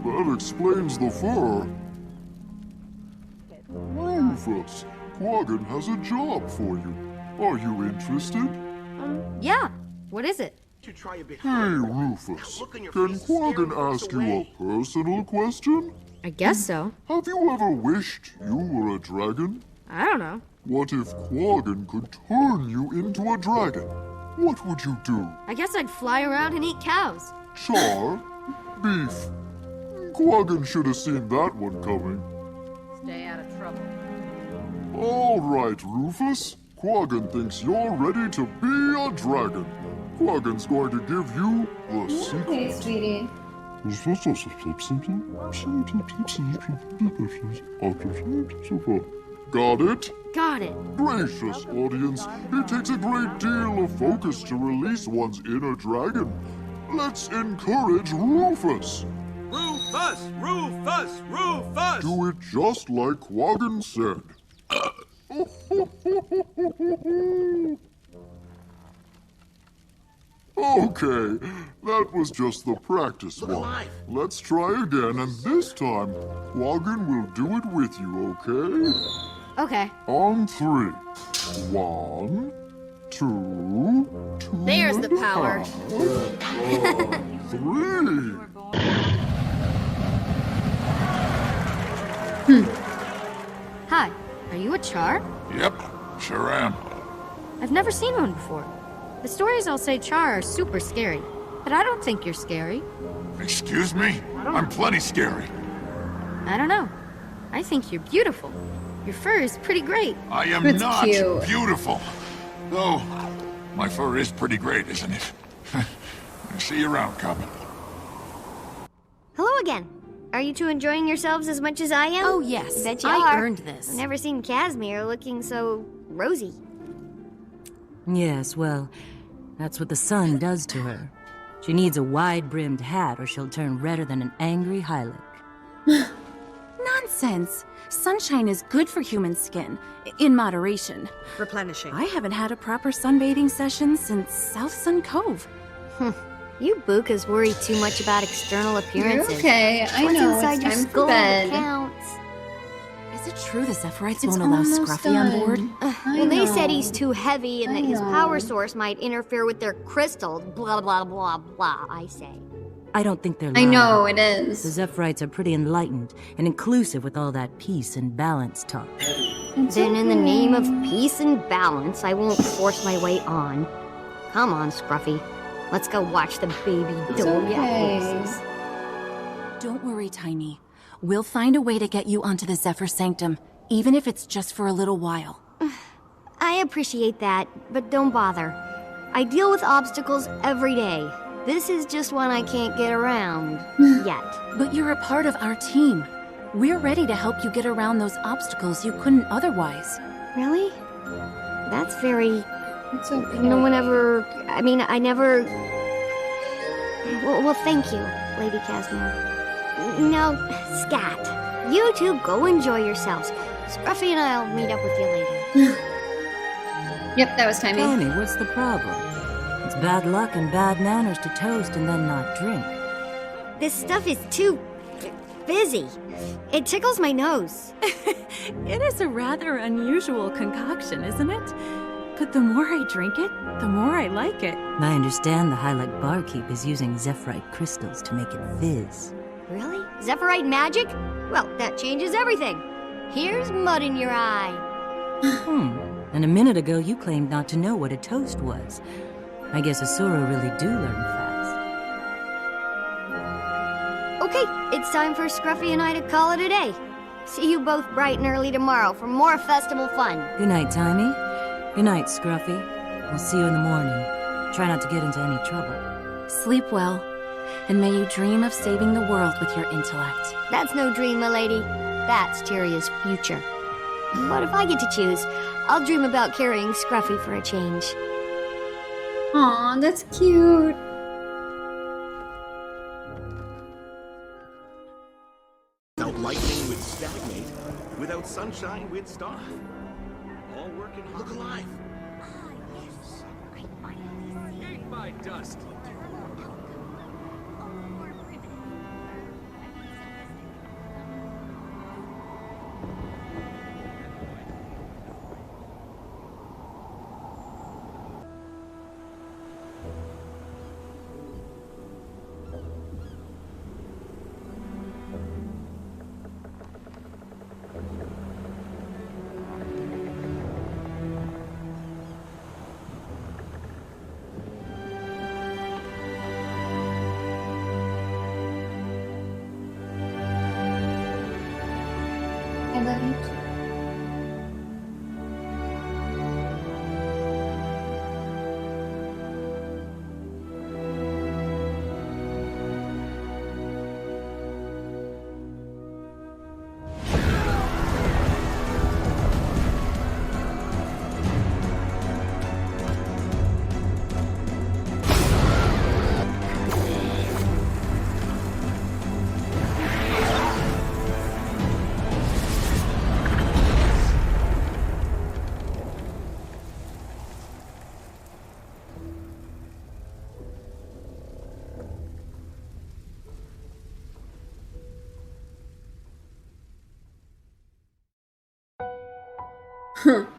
That explains the fur. Rufus, Quaggan has a job for you. Are you interested? Yeah. What is it? Hey, Rufus, can Quaggan ask you a personal question? I guess so. Have you ever wished you were a dragon? I don't know. What if Quaggan could turn you into a dragon? What would you do? I guess I'd fly around and eat cows. Char? Beef? Quaggan should have seen that one coming. Stay out of trouble. All right, Rufus. Quaggan thinks you're ready to be a dragon. Quaggan's going to give you the secret. Okay, sweetie. Got it? Got it. Gracious audience, it takes a great deal of focus to release one's inner dragon. Let's encourage Rufus. Rufus! Rufus! Rufus! Do it just like Quaggan said. Okay, that was just the practice one. Let's try again, and this time, Quaggan will do it with you, okay? Okay. On 3. 1, 2, 2. There's the power. 3. Hi. Are you a Char? Yep, sure am. I've never seen one before. The stories all say Char are super scary, but I don't think you're scary. Excuse me? I'm plenty scary. I don't know. I think you're beautiful. Your fur is pretty great. I am It's not cute. beautiful. Though, my fur is pretty great, isn't it? See you around, cub. Hello again. Are you two enjoying yourselves as much as I am? Oh, yes. Bet you I are. earned this. I've never seen Casimir looking so rosy. Yes, well, that's what the sun does to her. She needs a wide-brimmed hat or she'll turn redder than an angry Hylic. Nonsense! Sunshine is good for human skin, in moderation. Replenishing. I haven't had a proper sunbathing session since South Sun Cove. You Bukas worry too much about external appearances. You're okay. I What's know. inside It's your time for skull bed. counts. Is it true the Zephyrites It's won't allow almost Scruffy on board? Well, they said know. he's too heavy and I that his know. power source might interfere with their crystals. Blah, blah, blah, blah, I say. I don't think they're I lying. know, it The is. Zephyrites are pretty enlightened and inclusive with all that peace and balance talk. Then in the name of peace and balance, I won't force my way on. Come on, Scruffy. Let's go watch the baby It's Doria okay. horses. Don't worry, Tiny. We'll find a way to get you onto the Zephyr Sanctum, even if it's just for a little while. I appreciate that, but don't bother. I deal with obstacles every day. This is just one I can't get around yet. But you're a part of our team. We're ready to help you get around those obstacles you couldn't otherwise. Really? That's very... It's okay. No one ever... I mean, I never... Well, thank you, Lady Casmore. Now, Scat, you two go enjoy yourselves. Scruffy and I'll meet up with you later. Yep, that was timing. Tony, what's the problem? It's bad luck and bad manners to toast and then not drink. This stuff is too... fizzy. It tickles my nose. It is a rather unusual concoction, isn't it? But the more I drink it, the more I like it. I understand the Hylic barkeep is using Zephyrite crystals to make it fizz. Really? Zephyrite magic? Well, that changes everything. Here's mud in your eye. And a minute ago you claimed not to know what a toast was. I guess Asura really do learn fast. Okay, it's time for Scruffy and I to call it a day. See you both bright and early tomorrow for more festival fun. Good night, Timey. Good night, Scruffy. I'll see you in the morning. Try not to get into any trouble. Sleep well, and may you dream of saving the world with your intellect. That's no dream, my lady. That's Tyria's future. But if I get to choose, I'll dream about carrying Scruffy for a change. Aw, that's cute. Without lightning, we'd stagnate. Without sunshine, we'd starve. All working hard. Look alive. Eat my dust. I love you too. Huh.